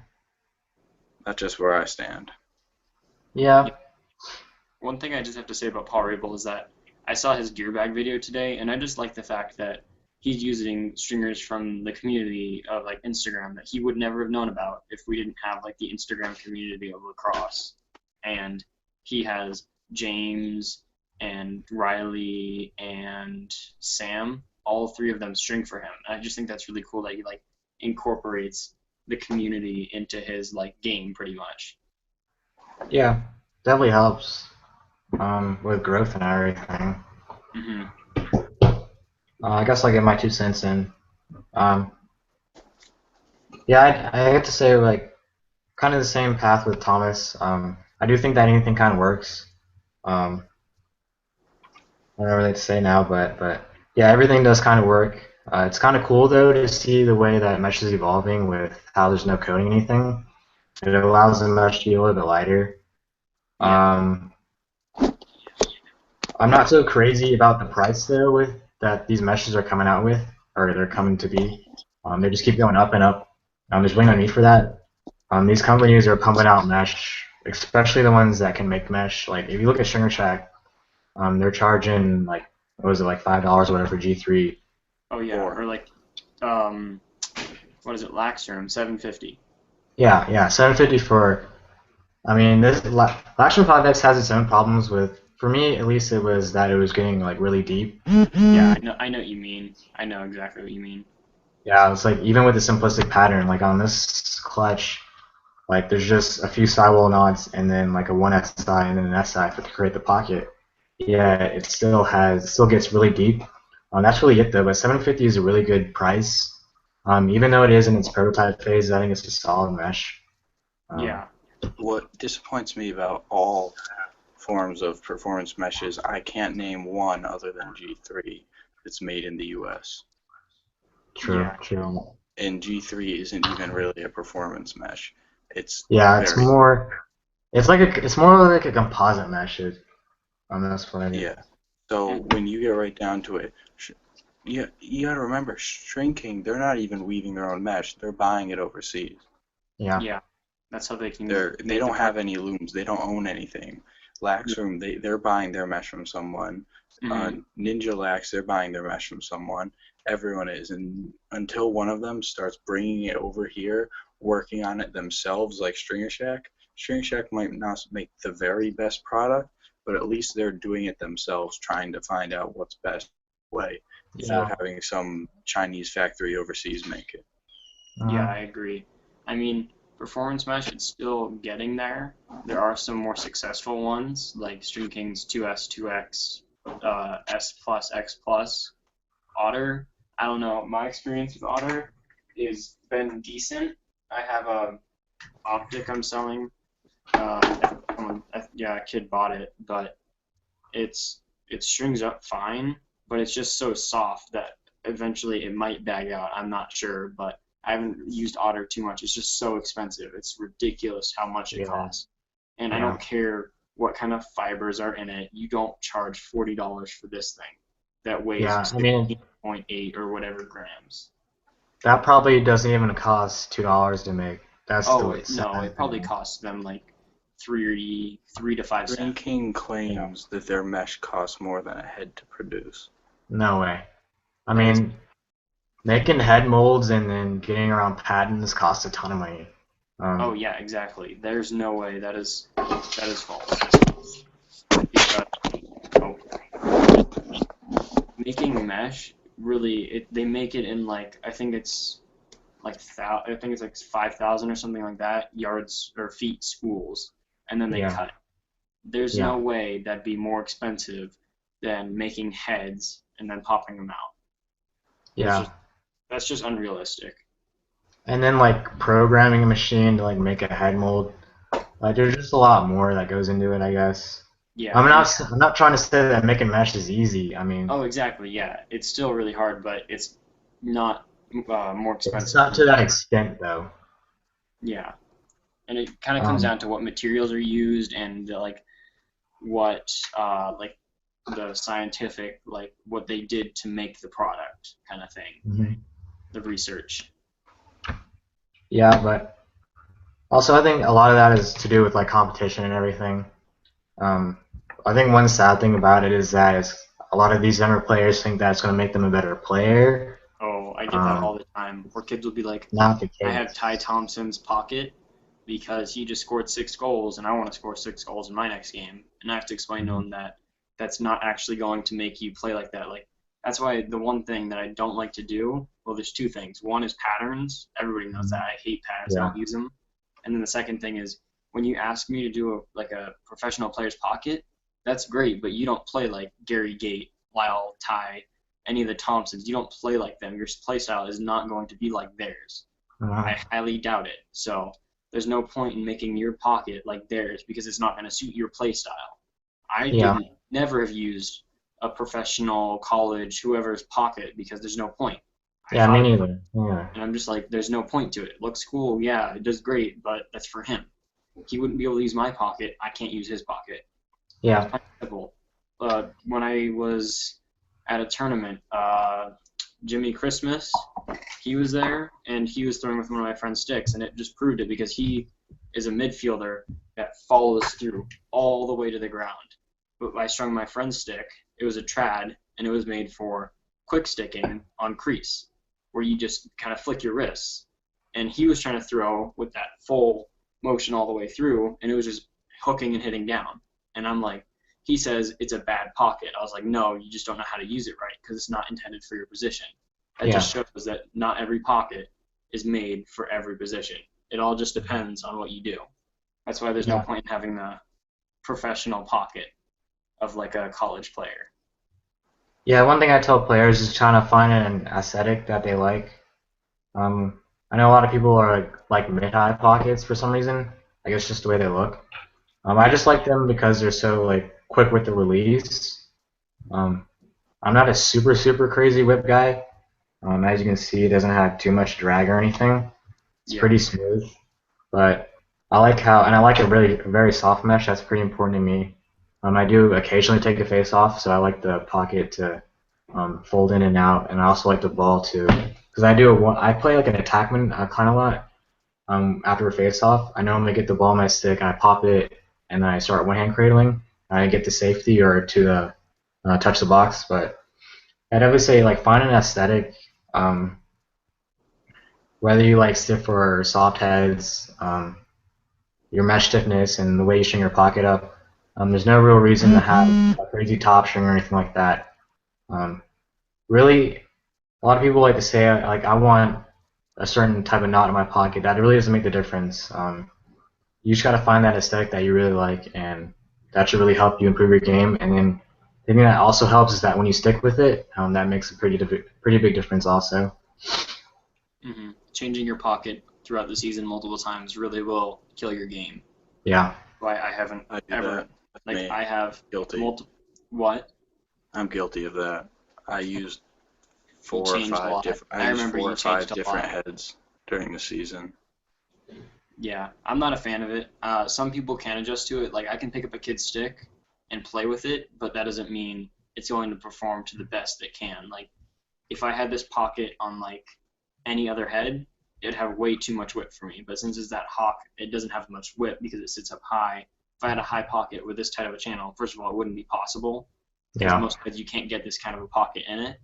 just where I stand. Yeah. One thing I just have to say about Paul Rabel is that I saw his gear bag video today, and I just like the fact that he's using stringers from the community of like Instagram that he would never have known about if we didn't have like the Instagram community of lacrosse. And he has James and Riley and Sam, all three of them string for him. And I just think that's really cool that he like incorporates the community into his like game pretty much. Yeah, definitely helps with growth and everything. I guess I'll get my 2 cents in. Yeah, I get to say like kind of the same path with Thomas. I do think that anything kind of works. I don't know really to say now, but yeah, everything does kind of work. It's kind of cool though to see the way that mesh is evolving with how there's no coating anything. It allows the mesh to be a little bit lighter. I'm not so crazy about the price though with that these meshes are coming out with, or they're coming to be. They just keep going up and up. There's really no need for that. These companies are pumping out mesh, especially the ones that can make mesh. Like if you look at Stringer Shack, they're charging like what was it like $5 or whatever for G3. Oh yeah, or like what is it, Lax Room, $750. Yeah, $750 for. I mean, this Lax Room 5X has its own problems with. For me, at least, it was that it was getting like really deep. Yeah, I know what you mean. I know exactly what you mean. Yeah, it's like even with the simplistic pattern, like on this clutch, like there's just a few sidewall nods and then like a 1 SI and then an SI to create the pocket. Yeah, it still gets really deep. That's really it though. But 750 is a really good price. Even though it is in its prototype phase, I think it's a solid mesh. Um, Yeah. What disappoints me about all forms of performance meshes, I can't name one other than G3 that's made in the US. true, Yeah. true. And G3 isn't even really a performance mesh. It's Yeah, very, it's more like a composite mesh. That's what I mean. yeah. So when you get right down to it, you gotta remember, shrinking, they're not even weaving their own mesh. They're buying it overseas. Yeah, Yeah. That's how they can They make the don't price. have any looms. They don't own anything. Lax Room, they're buying their mesh from someone. Hmm. Ninja Lax, they're buying their mesh from someone. Everyone is, and until one of them starts bringing it over here, working on it themselves, like Stringer Shack might not make the very best product, but at least they're doing it themselves, trying to find out what's best way, instead of yeah. having some Chinese factory overseas make it. Yeah, Uh, I agree. I mean, Performance Mesh, it's still getting there. There are some more successful ones, like Stream Kings 2S, 2X, S plus, X plus. Otter, I don't know. My experience with Otter is been decent. I have a optic I'm selling. Yeah, a kid bought it, but it's it strings up fine, but it's just so soft that eventually it might bag out. I'm not sure, but I haven't used Otter too much. It's just so expensive. It's ridiculous how much it yeah, costs. And I yeah, don't care what kind of fibers are in it. You don't charge $40 for this thing that weighs yeah. I mean, 16.8 or whatever grams. that probably doesn't even cost $2 to make. That's Oh, the no, sad it probably thing. costs them like 3 to 5 cents. Drinking Yeah. claims that their mesh costs more than a head to produce. No way. I That is mean, making head molds and then getting around patents costs a ton of money. Oh Um, yeah, exactly. There's no way that is false. Because oh, making mesh really they make it in like I think it's like I think it's like 5,000 or something like that yards or feet spools, and then they yeah, cut it. There's yeah, no way that'd be more expensive than making heads and then popping them out. There's yeah. just That's just unrealistic. And then like programming a machine to like make a head mold. Like there's just a lot more that goes into it, I guess. Yeah, and I'm not trying to say that making mesh is easy. I mean, oh, exactly. Yeah, it's still really hard, but it's not more it's expensive. not to that extent though. Yeah, and it kind of comes Um, down to what materials are used and like what like the scientific like what they did to make the product kind of thing. mhm. The research. Yeah, but also I think a lot of that is to do with like competition and everything. Um, I think one sad thing about it is that a lot of these younger players think that it's going to make them a better player. Oh, I get that Um, all the time. Where kids will be like, Not the "I have Ty case. Thompson's pocket because he just scored 6 goals, and I want to score 6 goals in my next game." And I have to explain to Mhm. him that that's not actually going to make you play like that. Like that's why the one thing that I don't like to do. Well, there's two things. One is patterns. Everybody knows that Mhm. I hate patterns. I Yeah, don't use them. And then the second thing is when you ask me to do a professional player's pocket, that's great, but you don't play like Gary Gate, Lyle, Ty, any of the Thompsons. You don't play like them. Your play style is not going to be like theirs. uh, I highly doubt it. So there's no point in making your pocket like theirs because it's not going to suit your play style. I yeah, didn't never have used a professional college whoever's pocket because there's no point. I yeah. Me thought about neither. Yeah, it and I'm just like, there's no point to it. It looks cool, yeah, it does great, but that's for him. He wouldn't be able to use my pocket. I can't use his pocket. It's yeah. kind of simple. When I was at a tournament, Jimmy Christmas, he was there and he was throwing with one of my friend's sticks, and it just proved it because he is a midfielder that follows through all the way to the ground. But I strung my friend's stick. It was a trad, and it was made for quick sticking on crease, where you just kind of flick your wrists. And he was trying to throw with that full motion all the way through, and it was just hooking and hitting down. And I'm like, he says it's a bad pocket. I was like, no, you just don't know how to use it right because it's not intended for your position. That Yeah, just shows that not every pocket is made for every position. It all just depends on what you do. That's why there's no yeah, point in having the professional pocket. of like a college player. Yeah, one thing I tell players is trying to find an aesthetic that they like. I know a lot of people are like mid-high pockets for some reason. I guess just the way they look. I Yeah. just like them because they're so like quick with the release. Um, I'm not a super crazy whip guy. As you can see, it doesn't have too much drag or anything. It's Yeah. pretty smooth, but I like a really very soft mesh. That's pretty important to me. I do occasionally take the face off, so I like the pocket to fold in and out, and I also like the ball too, because I play like an attackman kind of lot. After a face off, I normally get the ball in my stick and I pop it, and then I start one hand cradling. And I get the safety or to touch the box, but I'd always say like find an aesthetic. Um, Whether you like stiff or soft heads, your mesh stiffness and the way you string your pocket up. There's no real reason to have a crazy top string or anything like that. Um, Really, a lot of people like to say like I want a certain type of knot in my pocket. That really doesn't make the difference. You just gotta find that aesthetic that you really like, and that should really help you improve your game. And then the thing that also helps is that when you stick with it, that makes a pretty big difference also. Changing your pocket throughout the season multiple times really will kill your game. Yeah. Why I haven't I do ever that. like Me. I have Guilty. multiple. What? I'm guilty of that. I used You four or changed a five lot. different. I I used remember 4 you or 5 changed a different lot. heads during the season. Yeah, I'm not a fan of it. Some people can adjust to it. Like I can pick up a kid's stick and play with it, but that doesn't mean it's going to perform to the best it can. Like if I had this pocket on like any other head, it'd have way too much whip for me. But since it's that hawk, it doesn't have much whip because it sits up high. If I had a high pocket with this tight of a channel, first of all, it wouldn't be possible because Yeah. most heads you can't get this kind of a pocket in it.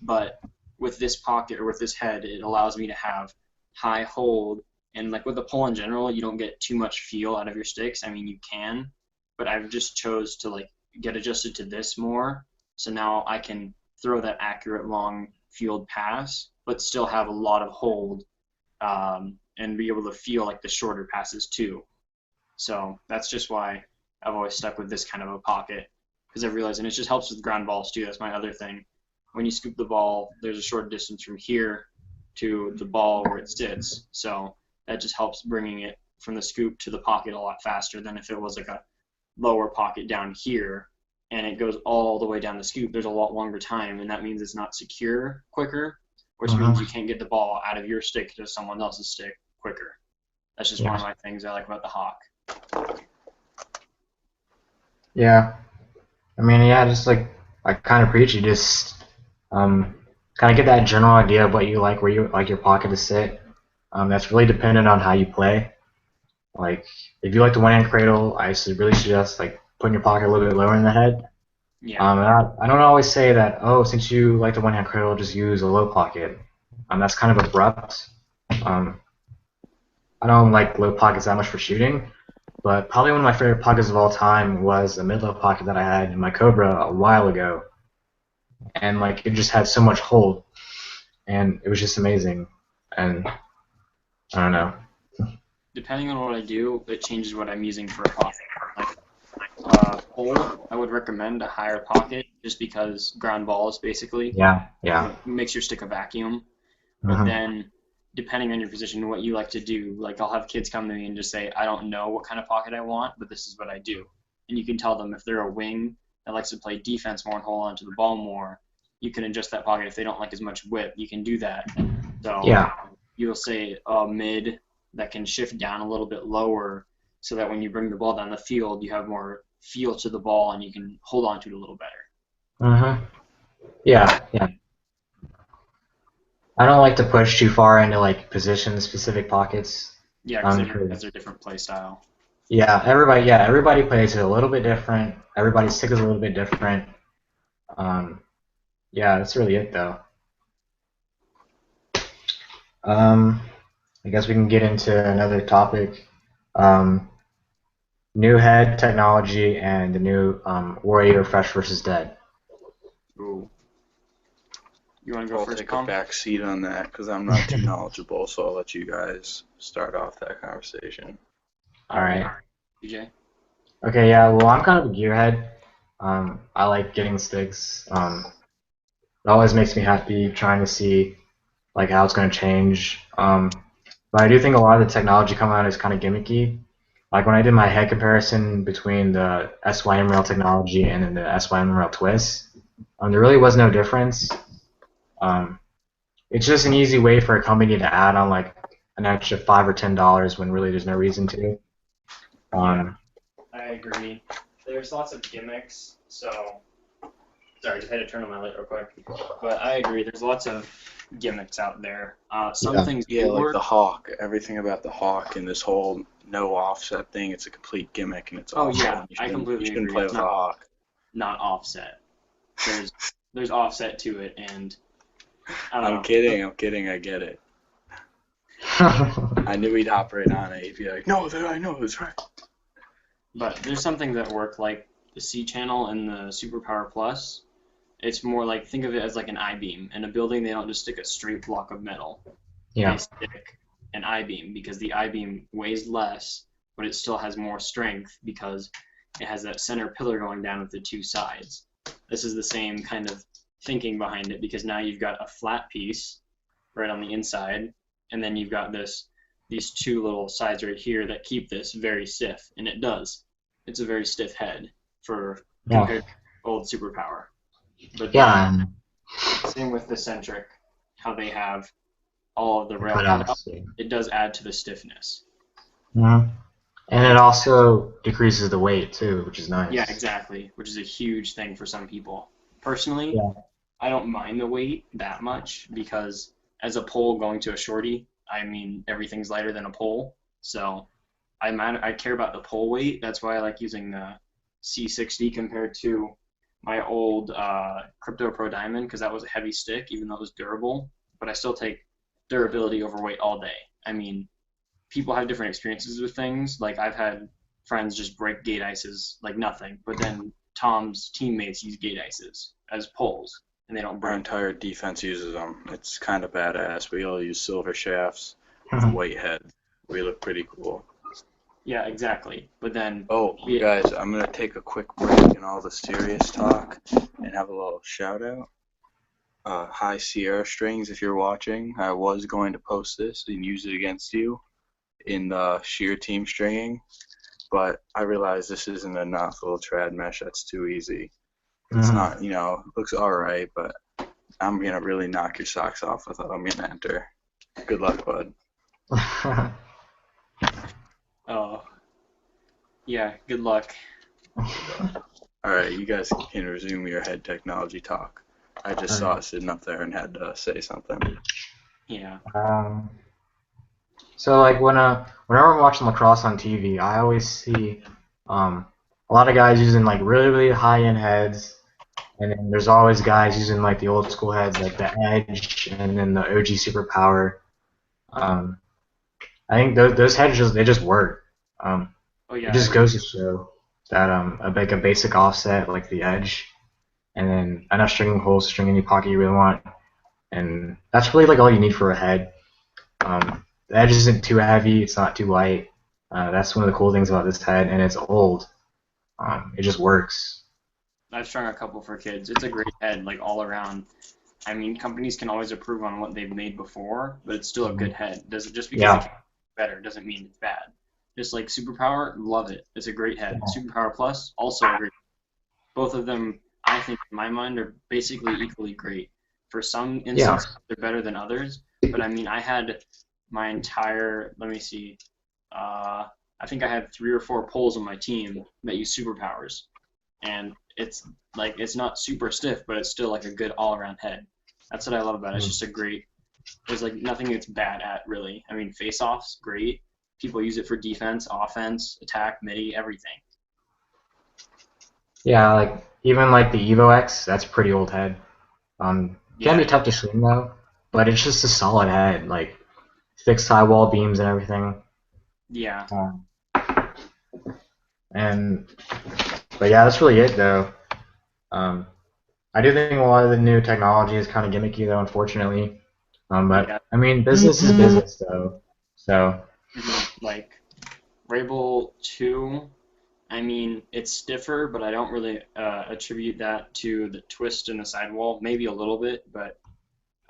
But with this pocket or with this head, it allows me to have high hold. And like with the pull in general, you don't get too much feel out of your sticks. I mean, you can, but I've just chose to like get adjusted to this more. So now I can throw that accurate long field pass, but still have a lot of hold and be able to feel like the shorter passes too. So that's just why I've always stuck with this kind of a pocket because I've realized, and it just helps with ground balls too. That's my other thing. When you scoop the ball, there's a short distance from here to the ball where it sits. So that just helps bringing it from the scoop to the pocket a lot faster than if it was like a lower pocket down here and it goes all the way down the scoop. There's a lot longer time, and that means it's not secure quicker, which means you can't get the ball out of your stick to someone else's stick quicker. That's just one of my things I like about the Hawk. Yeah. I mean, yeah, just like I kind of preach, you just kind of get that general idea of what you like, where you like your pocket to sit. That's really dependent on how you play. Like, if you like the one-hand cradle, really suggest like putting your pocket a little bit lower in the head. Yeah. I don't always say that, oh, since you like the one-hand cradle, just use a low pocket. That's kind of abrupt. I don't like low pockets that much for shooting, but probably one of my favorite pockets of all time was a mid-low pocket that I had in my Cobra a while ago, and like it just had so much hold, and it was just amazing. And I don't know. Depending on what I do, it changes what I'm using for a pocket. Like pull, I would recommend a higher pocket just because ground balls basically. Yeah. It makes your stick a vacuum. But then, depending on your position, what you like to do, like I'll have kids come to me and just say, I don't know what kind of pocket I want, but this is what I do. And you can tell them if they're a wing that likes to play defense more and hold on to the ball more, you can adjust that pocket. If they don't like as much whip, you can do that. So you'll say a mid that can shift down a little bit lower so that when you bring the ball down the field, you have more feel to the ball and you can hold on to it a little better. Yeah. I don't like to push too far into like position-specific pockets. Yeah, because everyone has their different play style. Everybody plays it a little bit different. Everybody's stick is a little bit different. Yeah, that's really it though. I guess we can get into another topic. New head technology and the new Warrior Fresh versus Dead. Ooh. You want to go I'll first, take Tom? a back seat on that because I'm not too knowledgeable, so I'll let you guys start off that conversation. All right. DJ? Okay, yeah, well, I'm kind of a gearhead. I like getting sticks. It always makes me happy trying to see like how it's going to change. But I do think a lot of the technology coming out is kind of gimmicky. Like when I did my head comparison between the SYM rail technology and then the SYM rail twist, there really was no difference. Um, it's just an easy way for a company to add on like an extra $5 or $10 when really there's no reason to. Yeah, Um, I agree. There's lots of gimmicks, so sorry, just had to turn on my light real quick. But I agree. There's lots of gimmicks out there. Some yeah, things Yeah, do like work. the hawk. Everything about the hawk and this whole no offset thing, it's a complete gimmick and it's Oh awful. yeah, You I you completely shouldn't agree. play It's with a hawk. not offset. There's there's offset to it, and I don't I'm know. kidding, I get it. I knew he'd hop right on it. He'd be like, no, I know, it's right. But there's some things that work, like the C channel and the Superpower Plus. It's more like, think of it as like an I-beam. In a building, they don't just stick a straight block of metal. They yeah, stick an I-beam because the I-beam weighs less, but it still has more strength because it has that center pillar going down with the two sides. This is the same kind of thinking behind it because now you've got a flat piece right on the inside, and then you've got these two little sides right here that keep this very stiff, and it does. It's a very stiff head for yeah, compared to old Superpower. But then yeah, and same with the centric, how they have all of the rail cut out. cutouts. Yeah. It does add to the stiffness. Mhm. And it That's also decreases the weight too, which is Yeah, nice. exactly, which is a huge thing for some people. Personally, Yeah, I don't mind the weight that much because as a pole going to a shorty, I mean everything's lighter than a pole, so I care about the pole weight. That's why I like using the C60 compared to my old Crypto Pro Diamond because that was a heavy stick, even though it was durable. But I still take durability over weight all day. I mean, people have different experiences with things. Like I've had friends just break gate ices like nothing, but then Tom's teammates use gate ices as poles and they don't Our break. entire defense uses them. It's kind of badass. We all use silver shafts with Mhm. white heads. We look pretty cool. Yeah, exactly. But then Oh, we guys, I'm going to take a quick break in all the serious talk and have a little shout out. Hi, Sierra Strings, if you're watching. I was going to post this and use it against you in the sheer team stringing, but I realized this isn't enough. A little trad mesh, that's too easy. It's Mhm. not, looks alright, but I'm going to really knock your socks off with what I'm going to enter. Good luck, bud. oh yeah, good luck. Alright, you guys can resume your head technology talk. I just saw it sitting up there and had to say something. Yeah. um, so like whenever I'm watching lacrosse on TV, I always see um, a lot of guys using like really really high end heads, and then there's always guys using like the old school heads like the Edge and then the OG Superpower. Um, I think those heads just work. Um, Oh it yeah, I just agree. goes to show that like a basic offset like the Edge, and then enough stringing holes to string any pocket you really want, and that's really like all you need for a head. The edge isn't too heavy, it's not too light. That's one of the cool things about this head, and it's old. It just works. I've strung a couple for kids. It's a great head, like all around. I mean, companies can always improve on what they've made before, but it's still a good head. Does it just because it Yeah, can be better doesn't mean it's bad. Just like Superpower, love it. It's a great head. Superpower Plus, also a great. Both of them, I think, in my mind, are basically equally great. For some yeah. instances, they're better than others. But I mean, I had my entire. Let me see. I think I had 3 or 4 poles on my team that use superpowers, and it's like it's not super stiff, but it's still like a good all-around head. That's what I love about it. It's just a great. There's like nothing it's bad at really. I mean, face-offs great. People use it for defense, offense, attack, midi, everything. Yeah, like even like the Evo X, that's a pretty old head. Can Yeah, be tough to swing though, but it's just a solid head, like fixed sidewall beams and everything. yeah, Um, and but yeah, that's really it though. Um, I do think a lot of the new technology is kind of gimmicky though, unfortunately. But yeah. I mean, business is business though. So Like Rabel 2 I mean, it's stiffer, but I don't really attribute that to the twist in the sidewall. Maybe a little bit, but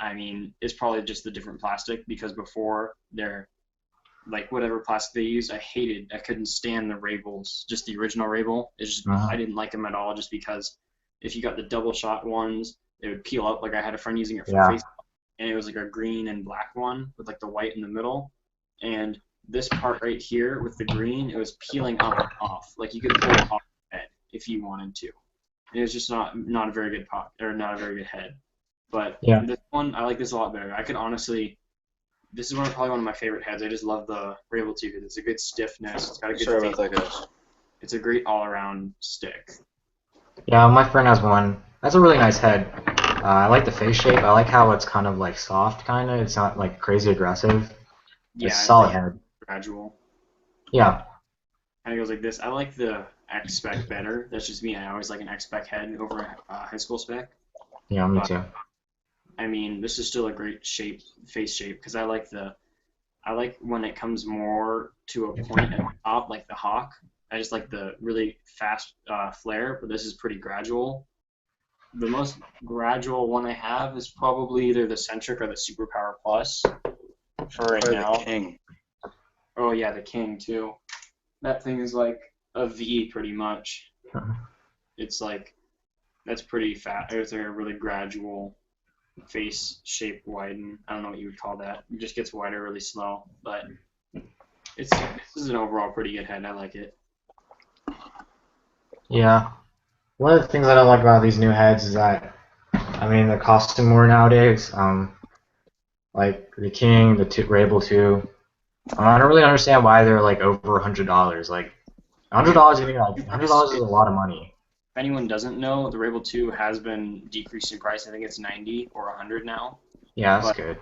I mean, it's probably just the different plastic because before they're like whatever plastic they use, I couldn't stand the Rabels, just the original Rabel. It's just, I Uh-huh. didn't like them at all just because if you got the double shot ones, they would peel up. Like I had a friend using it for Yeah. face, and it was like a green and black one with like the white in the middle. And this part right here with the green, it was peeling up and off. Like you could pull it off the head if you wanted to. And it was just not a very good pop or not a very good head. But Yeah. this one, I like this a lot better. I could honestly, this is probably one of my favorite heads. I just love the Rebel 2 because it's a good stiffness. It's got a good Sorry face. about that, guys. It's a great all-around stick. Yeah, my friend has one. That's a really nice head. I like the face shape. I like how it's kind of like soft, kind of. It's not like crazy aggressive. It's Yeah, solid head. gradual. Yeah. Kind of goes like this. I like the X spec better. That's just me. I always like an X spec head over a high school spec. Yeah, me But too. I mean, this is still a great face shape, because I like when it comes more to a point at the top, like the Hawk. I just like the really fast flare, but this is pretty gradual. The most gradual one I have is probably either the Centric or the Superpower Plus for right Probably now. the King. Oh yeah, the King too. That thing is like a V pretty much. Uh-huh. It's like that's pretty fast. It's like a really gradual face shape widen. I don't know what you would call that. It just gets wider really slow, but this is an overall pretty good head. I like it. Yeah. One of the things I don't like about these new heads is that, I mean, they're costing more nowadays. Like the King, the Rabel 2. I don't really understand why they're like over $100. Like $100, $100 is a lot of money. If anyone doesn't know, the Rebel 2 has been decreased in price. I think it's 90 or 100 now, Yeah, that's but good.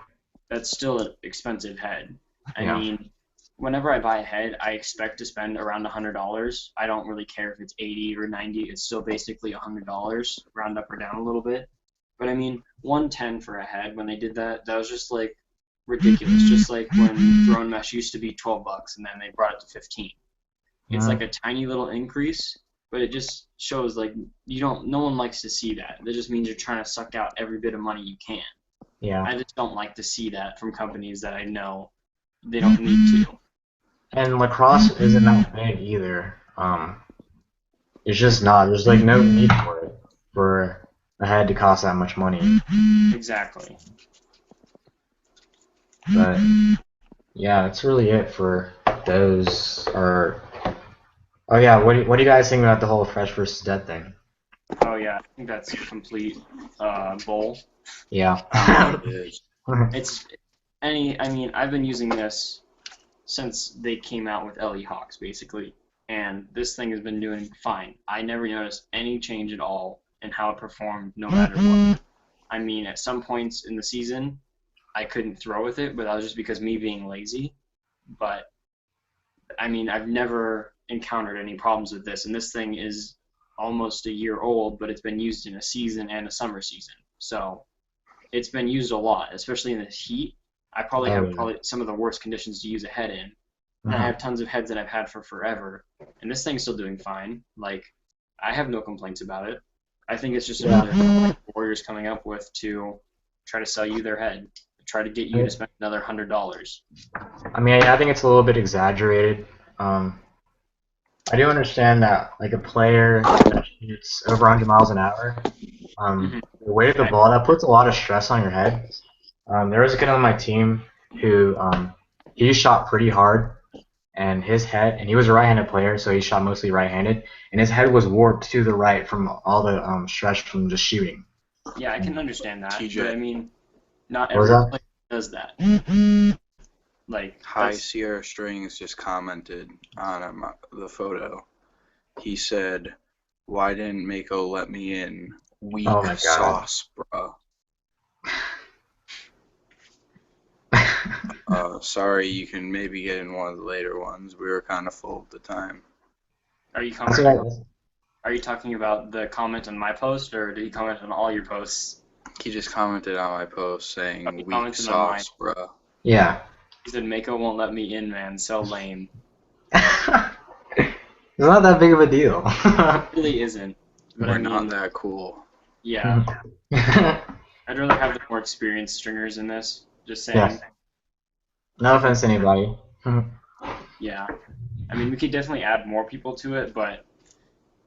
that's still an expensive head. I Yeah. mean, whenever I buy a head, I expect to spend around $100. I don't really care if it's 80 or 90. It's still basically $100, round up or down a little bit. But I mean, 110 for a head when they did that, that was just like ridiculous. Just like when drone mesh used to be 12 bucks and then they brought it to 15. It's like a tiny little increase, but it just shows like no one likes to see that. That just means you're trying to suck out every bit of money you can. Yeah. I just don't like to see that from companies that I know they don't need to. And lacrosse isn't that big either. It's just not. There's like no need for it for a head to cost that much money. Exactly. But yeah, that's really it for those. Or oh yeah, what do you guys think about the whole fresh versus dead thing? Oh yeah, I think that's complete bull. Yeah. It is. I mean, I've been using this since they came out with LE Hawks basically, and this thing has been doing fine. I never noticed any change at all in how it performed, no matter what. I mean, at some points in the season, I couldn't throw with it, but that was just because me being lazy. But I mean, I've never encountered any problems with this, and this thing is almost a year old, but it's been used in a season and a summer season. So it's been used a lot, especially in the heat. I probably have some of the worst conditions to use a head in. And I have tons of heads that I've had for forever, and this thing's still doing fine. Like, I have no complaints about it. I think it's just another Warriors coming up with to try to sell you their head, try to get you to spend another $100. I mean, I think it's a little bit exaggerated. I do understand that, like a player that shoots over 100 miles an hour, the weight of the ball, that puts a lot of stress on your head. There was a kid on my team who he shot pretty hard, and his head, and he was a right-handed player, so he shot mostly right-handed, and his head was warped to the right from all the stress from just shooting. Yeah, I can understand that, TJ. but I mean, not What was every that? player does that. Like, High Sierra Strings just commented on the photo. He said, "Why didn't Mako let me in? Weak Oh my God. sauce, bro." Sorry, you can maybe get in one of the later ones. We were kind of full at the time. are you That's commenting? what Are you talking about the comment on my post, or did he comment on all your posts? He just commented on my post saying, He "Weak commented on mine. sauce, bro." Yeah. He said, Mako won't let me in, man. So lame. It's not that big of a deal. It really isn't. But We're I not mean, that cool. yeah, I'd rather have the more experienced stringers in this. Just Yes. saying. No offense to anybody. Yeah. I mean, we could definitely add more people to it, but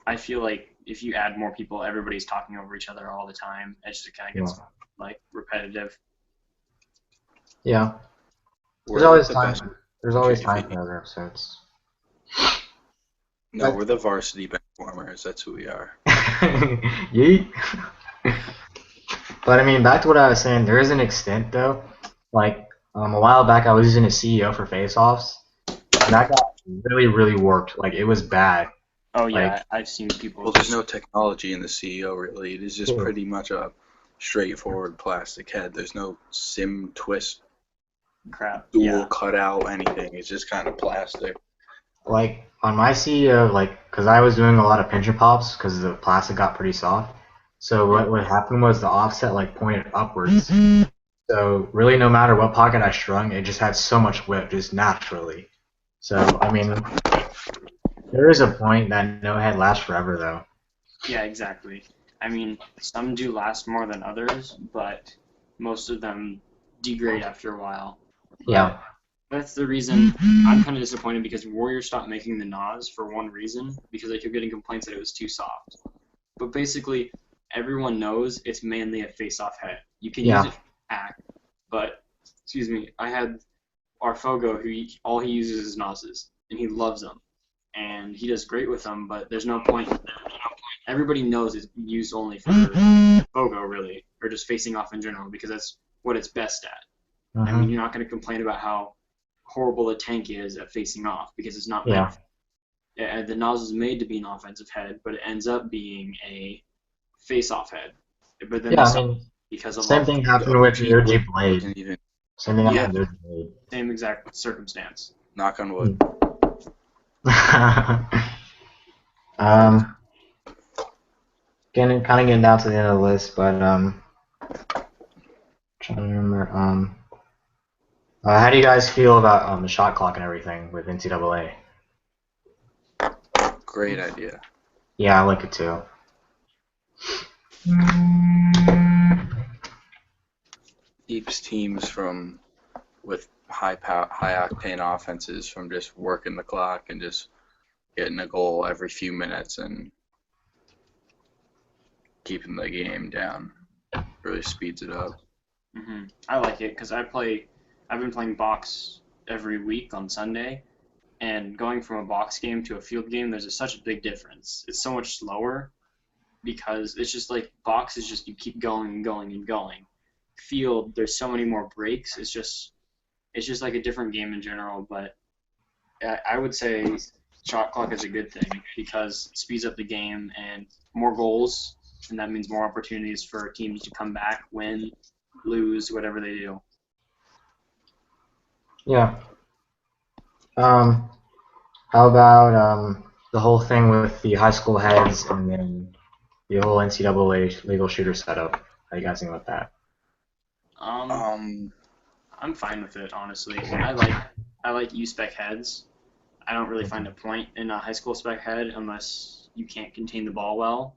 I feel like if you add more people, everybody's talking over each other all the time. It just kind of Yeah. gets like repetitive. Yeah. There's We're like always the time. best There's always time JV. for other episodes. No, we're the varsity benchwarmers. That's who we are. Yeet. But I mean, back to what I was saying. There is an extent though. Like a while back, I was using a CEO for face-offs, and that got really, really warped. Like it was bad. Oh Like yeah, I've seen people. Well, there's no technology in the CEO really. It is just pretty much a straightforward plastic head. There's no sim twist, crap. dual Yeah. cutout, anything. It's just kind of plastic. like on my CEO, like because I was doing a lot of pinch and pops because the plastic got pretty soft. So what happened was the offset like pointed upwards. So really, no matter what pocket I strung, it just had so much whip just naturally. So I mean, there is a point that no head lasts forever though. Yeah, exactly. I mean, some do last more than others, but most of them degrade after a while. Yeah. But that's the reason I'm kind of disappointed because Warrior stopped making the Nas for one reason, because they kept getting complaints that it was too soft. But basically, everyone knows it's mainly a face-off head. You can use Yeah. it for attack, but excuse me, I had our Fogo who all he uses is Nas's, and he loves them, and he does great with them. But there's no point. Everybody knows it's used only for Fogo, really, or just facing off in general, because that's what it's best at. I mean, Hmm. you're not going to complain about how horrible a tank is at facing off because it's not Yeah. meant. The Nas is made to be an offensive head, but it ends up being a face-off head. But then they Yeah. I stop mean, because of same all thing The happened with OG the OG Blade. wasn't even. Same thing yeah, happened with the OG same exact circumstance. Knock on wood. Blade. um, getting down to the end of the list, but trying to remember. How do you guys feel about the shot clock and everything with NCAA? Great idea. Yeah, I like it too. Keeps teams from with high octane offenses from just working the clock and just getting a goal every few minutes and keeping the game down. Really speeds it up. I like it because I've been playing box every week on Sunday, and going from a box game to a field game, there's such a big difference. It's so much slower because it's just like box is just you keep going and going and going. Field, there's so many more breaks. It's just like a different game in general. But I would say shot clock is a good thing because it speeds up the game and more goals, and that means more opportunities for teams to come back, win, lose, whatever they do. Yeah. How about the whole thing with the high school heads and then the whole NCAA legal shooter setup? How you guys think about that? Um, Um, I'm fine with it, honestly. I like U spec heads. I don't really find a point in a high school spec head unless you can't contain the ball well.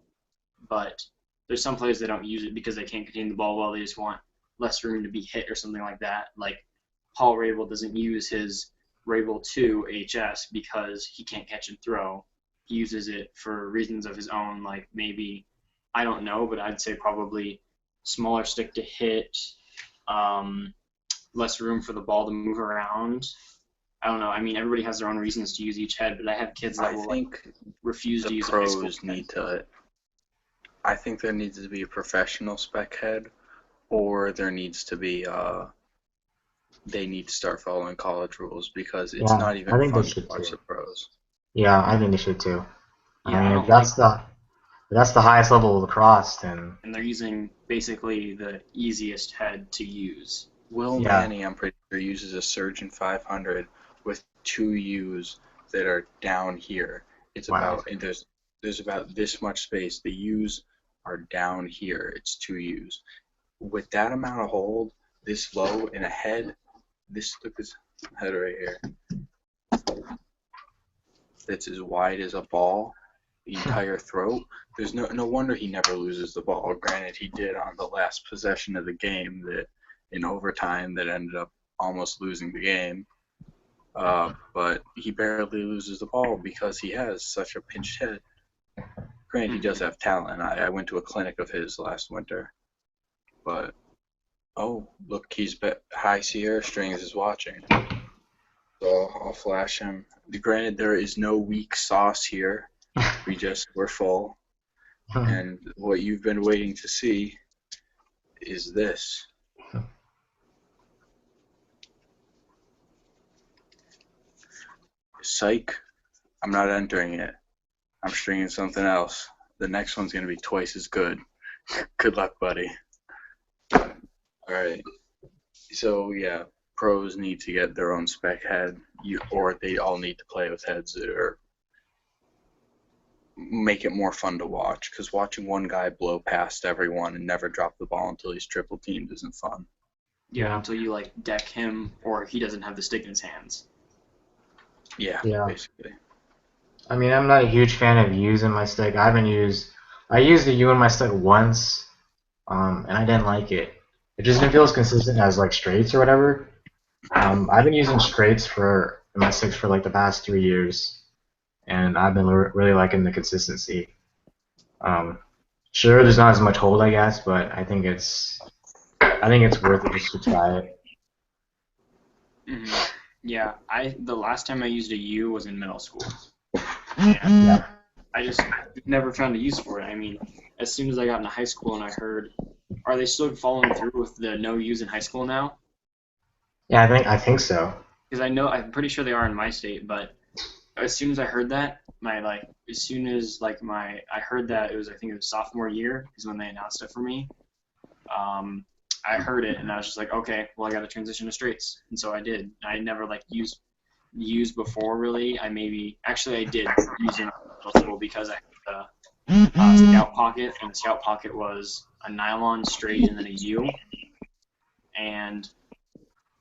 But there's some players that don't use it because they can't contain the ball well. They just want less room to be hit or something like that. Like Paul Rabel doesn't use his Rabel 2 HS because he can't catch and throw. He uses it for reasons of his own, like maybe, I don't know, but I'd say probably smaller stick to hit, um, less room for the ball to move around. I don't know. I mean, everybody has their own reasons to use each head, but I have kids that I will like think refuse to the use a high school pros head. need to. I think there needs to be a professional spec head, or there needs to be they need to start following college rules because it's Yeah, not I even think they fun to should watch too. the pros. Yeah, I think they should too. I Yeah, I mean, don't like, if that's the highest level of lacrosse, then and they're using basically the easiest head to use. Will yeah, Manny, I'm pretty sure, uses a Surgeon 500 with two U's that are down here. It's wow. about and there's about this much space. The U's are down here. It's two U's. With that amount of hold, this low in a head, this look this head right here. that's as wide as a ball, the entire throat. There's no wonder he never loses the ball. Granted, he did on the last possession of the game that in overtime that ended up almost losing the game. But he barely loses the ball because he has such a pinched head. Granted, he does have talent. I went to a clinic of his last winter. But, oh, look, High Sierra Strings is watching. So I'll flash him. Granted, there is no weak sauce here. We're full. And what you've been waiting to see is this. Psych, I'm not entering it. I'm stringing something else. The next one's going to be twice as good. Good luck, buddy. Alright. So, yeah, pros need to get their own spec head, or they all need to play with heads that are make it more fun to watch, because watching one guy blow past everyone and never drop the ball until he's triple teamed isn't fun. Yeah, until you like deck him or he doesn't have the stick in his hands. Yeah, basically. I mean, I'm not a huge fan of U's in my stick. I used the U in my stick once, and I didn't like it. It just didn't feel as consistent as like straights or whatever. I've been using straights in my sticks for like the past 3 years, and I've been really liking the consistency. Sure, there's not as much hold, I guess, but I think it's worth it just to try it. Mm-hmm. Yeah, the last time I used a U was in middle school. Yeah. I just never found a use for it. I mean, as soon as I got into high school and I heard, are they still following through with the no U's in high school now? Yeah, I think so. Because I'm pretty sure they are in my state, but as soon as I heard that, I heard that I think it was sophomore year is when they announced it for me. I heard it and I was just like, okay, well I got to transition to straights, and so I did. I never used before really. I did use in middle school because I had the scout pocket, and the scout pocket was a nylon straight and then a U, and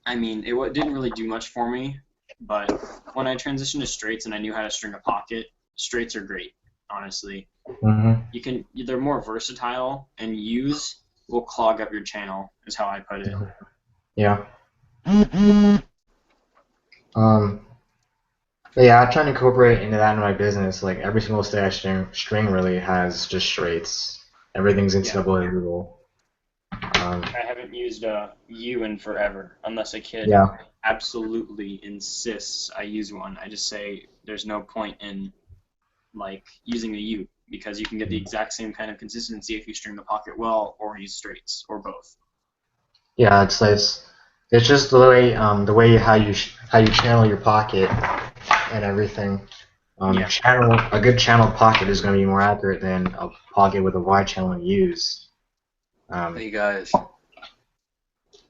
I mean it didn't really do much for me. But when I transitioned to straights and I knew how to string a pocket, straights are great, honestly. Mm-hmm. They're more versatile, and U's will clog up your channel, is how I put it. Yeah. But yeah, I try to incorporate into that in my business. Like every single stick I string really has just straights. Everything's NCAA rule. I haven't used a U in forever, unless a kid absolutely insists I use one. I just say there's no point in like using a U, because you can get the exact same kind of consistency if you string the pocket well or use straights or both. Yeah, it's just the way how you channel your pocket and everything. A good channeled pocket is going to be more accurate than a pocket with a wide channel and U's. Hey guys,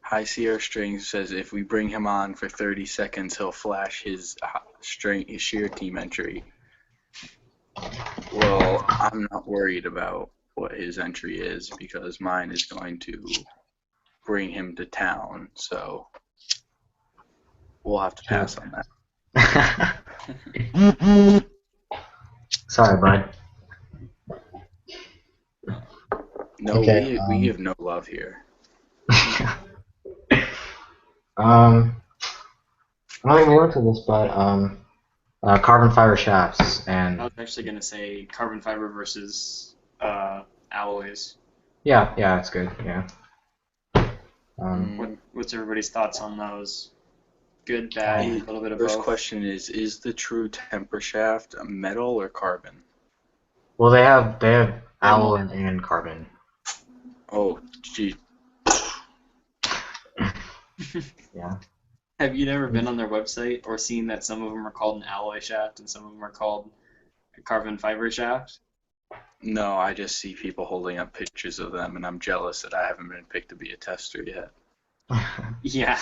High Sierra Strings says if we bring him on for 30 seconds, he'll flash his shear team entry. Well, I'm not worried about what his entry is because mine is going to bring him to town, so we'll have to pass on that. Sorry, bud. No, okay, we give no love here. I don't think we went to this, but carbon fiber shafts and. I was actually gonna say carbon fiber versus alloys. Yeah, that's good. Yeah. What's everybody's thoughts on those? Good, bad, a little bit of both. First question is the true temper shaft metal or carbon? Well, they have alloy and carbon. Oh, gee. Yeah. Have you never been on their website or seen that some of them are called an alloy shaft and some of them are called a carbon fiber shaft? No, I just see people holding up pictures of them, and I'm jealous that I haven't been picked to be a tester yet. Yeah.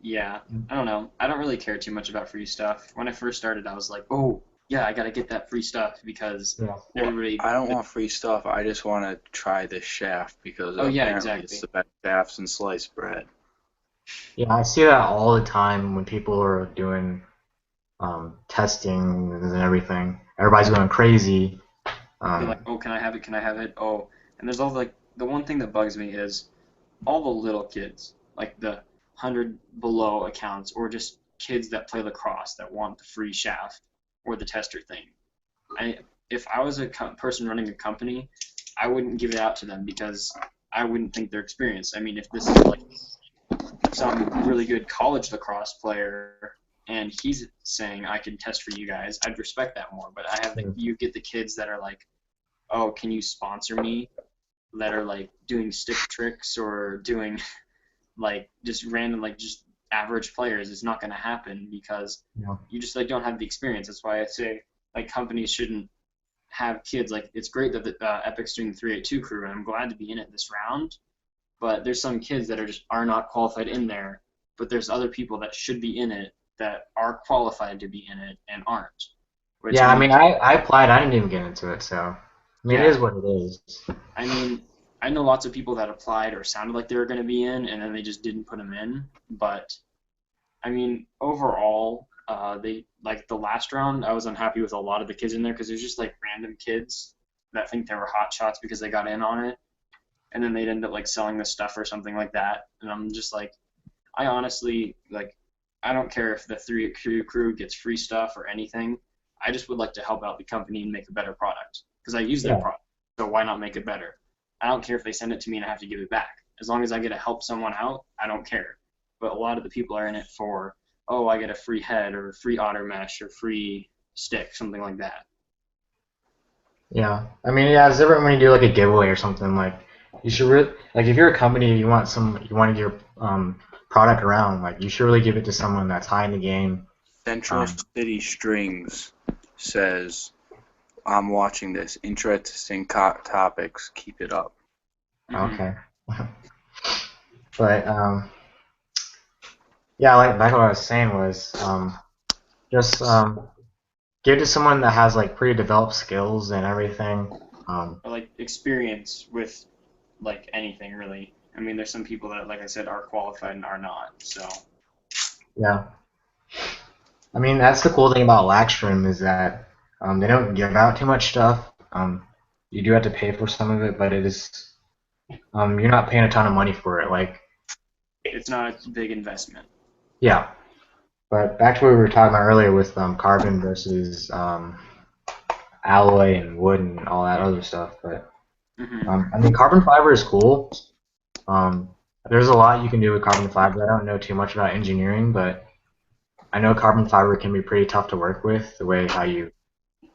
Yeah. I don't know. I don't really care too much about free stuff. When I first started, I was like, oh, yeah, I got to get that free stuff because everybody... I don't want free stuff. I just want to try this shaft because apparently it's the best shafts in sliced bread. Yeah, I see that all the time when people are doing testing and everything. Everybody's going crazy. They're like, oh, can I have it? Can I have it? Oh, and there's all like the one thing that bugs me is all the little kids, like the 100 below accounts, or just kids that play lacrosse that want the free shaft or the tester thing. If I was a person running a company, I wouldn't give it out to them because I wouldn't think they're experienced. I mean, if this is like some really good college lacrosse player and he's saying I can test for you guys, I'd respect that more. But you get the kids that are like, oh, can you sponsor me? That are like doing stick tricks or doing like just random like just average players. It's not going to happen because you just like don't have the experience. That's why I say like companies shouldn't have kids. Like it's great that the Epic's doing the 382 crew, and I'm glad to be in it this round. But there's some kids that are not qualified in there, but there's other people that should be in it that are qualified to be in it and aren't. Which, Yeah, I mean, I applied. I didn't even get into it, so I mean, it is what it is. I mean, I know lots of people that applied or sounded like they were going to be in, and then they just didn't put them in. But I mean, overall, they like the last round. I was unhappy with a lot of the kids in there because there's just like random kids that think they were hot shots because they got in on it, and then they'd end up like selling the stuff or something like that. And I'm just like, I honestly like, I don't care if the 3 crew gets free stuff or anything. I just would like to help out the company and make a better product because I use their product. So why not make it better? I don't care if they send it to me and I have to give it back. As long as I get to help someone out, I don't care. But a lot of the people are in it for, oh, I get a free head or free otter mesh or free stick, something like that. Yeah, I mean, yeah, it's different when you do like a giveaway or something. Like, you should really like if you're a company, you want your product around. Like, you should really give it to someone that's high in the game. Central City Strings says, I'm watching this. Interesting topics. Keep it up. Okay. But yeah, like what I was saying was just give it to someone that has like pretty developed skills and everything. Or like experience with like anything really. I mean, there's some people that, like I said, are qualified and are not. So. Yeah. I mean, that's the cool thing about Laxstream is that they don't give out too much stuff. You do have to pay for some of it, but it is you're not paying a ton of money for it. Like, it's not a big investment. Yeah, but back to what we were talking about earlier with carbon versus alloy and wood and all that other stuff. But I mean, carbon fiber is cool. There's a lot you can do with carbon fiber. I don't know too much about engineering, but I know carbon fiber can be pretty tough to work with, the way how you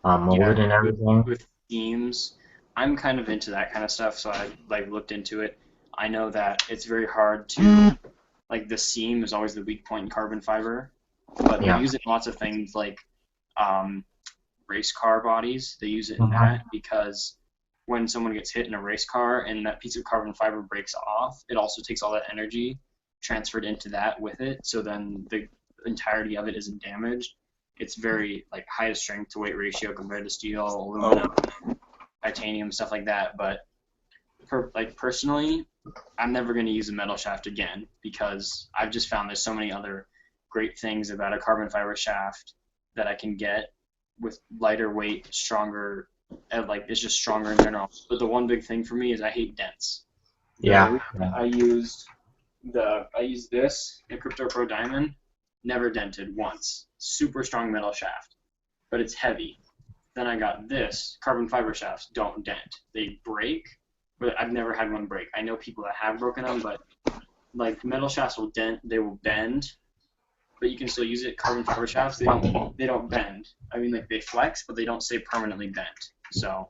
mold it and everything. With themes, I'm kind of into that kind of stuff, so I like looked into it. I know that it's very hard to, like the seam is always the weak point in carbon fiber, but they use it in lots of things like race car bodies. They use it in that because when someone gets hit in a race car and that piece of carbon fiber breaks off, it also takes all that energy transferred into that with it, so then the entirety of it isn't damaged. It's very like high strength to weight ratio compared to steel, aluminum, titanium, stuff like that. But personally, I'm never going to use a metal shaft again because I've just found there's so many other great things about a carbon fiber shaft that I can get with lighter weight, stronger, like it's just stronger in general. But the one big thing for me is I hate dents. I used this, the Crypto Pro Diamond, never dented once. Super strong metal shaft, but it's heavy. Then I got this, carbon fiber shafts don't dent. They break, but I've never had one break. I know people that have broken them, but like metal shafts will dent, they will bend, but you can still use it. Carbon fiber shafts, they don't bend. I mean, like they flex, but they don't stay permanently bent. So.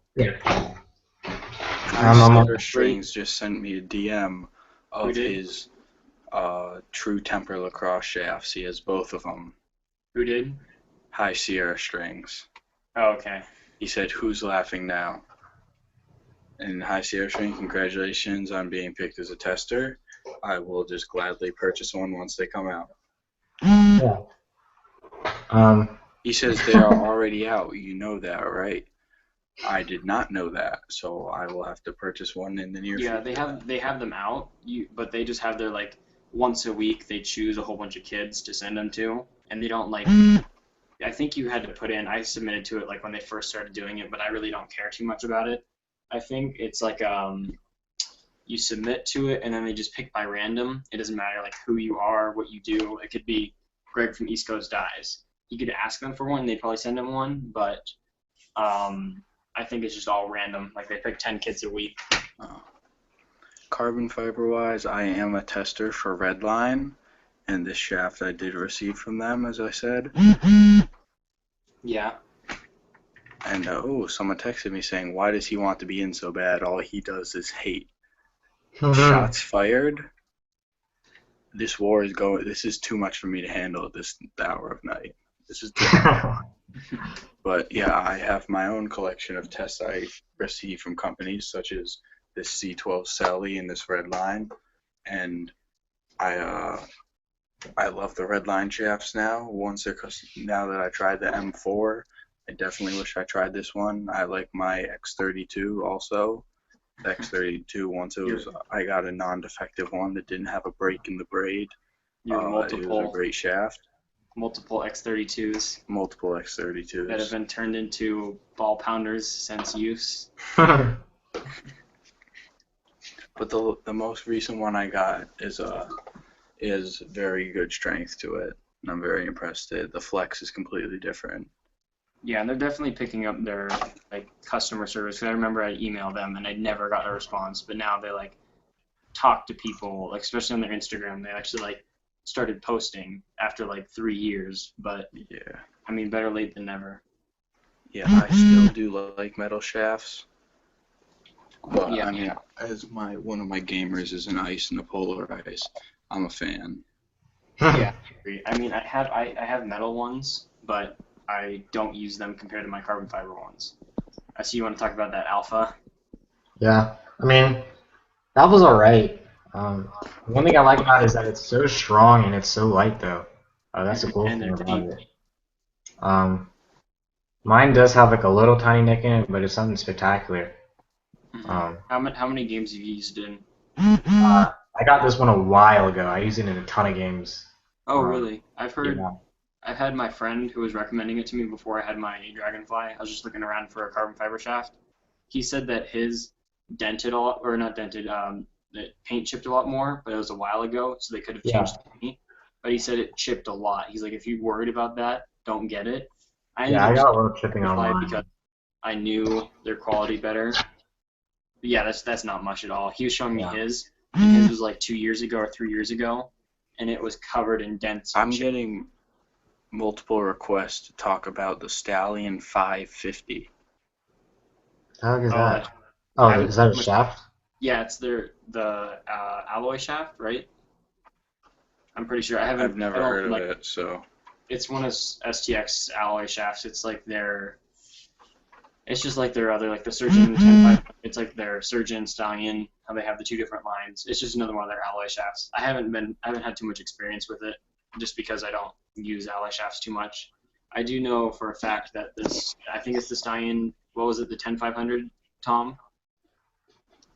Strings just sent me a DM of his True Temper lacrosse shafts. He has both of them. Who did? High Sierra Strings. Oh, okay. He said, "Who's laughing now?" And High Sierra Strings, congratulations on being picked as a tester. I will just gladly purchase one once they come out. Yeah. He says they are already out. You know that, right? I did not know that, so I will have to purchase one in the near future. Yeah, they have them out, but they just have their like once a week they choose a whole bunch of kids to send them to, and they don't like I think you had to put in. I submitted to it like when they first started doing it, but I really don't care too much about it. I think it's like you submit to it and then they just pick by random. It doesn't matter like who you are, what you do. It could be Greg from East Coast Dies. You could ask them for one, they'd probably send him one, but I think it's just all random. Like they pick 10 kids a week. Carbon fiber wise, I am a tester for Redline, and this shaft I did receive from them, as I said. Yeah. And someone texted me saying, "Why does he want to be in so bad? All he does is hate." Shots fired. This war is going. This is too much for me to handle at this hour of night. This is difficult. But yeah, I have my own collection of tests I receive from companies such as this C12 Sally and this Redline, and I love the Redline shafts now. Now that I tried the M4, I definitely wish I tried this one. I like my X32 also. The X32 once I got a non-defective one that didn't have a break in the braid. It was a great shaft. Multiple X32s. Multiple X32s. That have been turned into ball pounders since use. But the most recent one I got is very good strength to it, and I'm very impressed. The flex is completely different. Yeah, and they're definitely picking up their like customer service. Because I remember I emailed them and I never got a response, but now they like talk to people, like especially on their Instagram. They actually like started posting after like 3 years. But yeah, I mean, better late than never. Yeah, I still do like metal shafts. But yeah, I mean, as one of my gamers is an ice and a polar ice, I'm a fan. Yeah, I agree. I mean, I have metal ones, but I don't use them compared to my carbon fiber ones. I see you want to talk about that alpha. Yeah, I mean, alpha's alright. One thing I like about it is that it's so strong and it's so light, though. That's the cool And thing they're about deep. it. Mine does have like a little tiny nick in it, but it's something spectacular. How many games have you used it in? I got this one a while ago. I used it in a ton of games. Oh, really? I've heard. Yeah. I've had my friend who was recommending it to me before I had my Dragonfly. I was just looking around for a carbon fiber shaft. He said that his dented a lot, or not dented, the paint chipped a lot more, but it was a while ago, so they could have changed the paint. But he said it chipped a lot. He's like, if you're worried about that, don't get it. I ended Yeah, I up got a just little chipping on mine. because I knew their quality better. But yeah, that's not much at all. He was showing me his, and his was like 2 years ago or 3 years ago, and it was covered in dents. I'm getting multiple requests to talk about the Stallion 550. How is that? Oh, is that a shaft? Yeah, it's the alloy shaft, right? I'm pretty sure. I've never heard of it, so. It's one of STX alloy shafts. It's like it's just like their other, like the Surgeon 10.5. It's like their Surgeon Stallion, how they have the two different lines. It's just another one of their alloy shafts. I haven't had too much experience with it, just because I don't use alloy shafts too much. I do know for a fact that I think it's the Stallion, what was it, the 10500, Tom?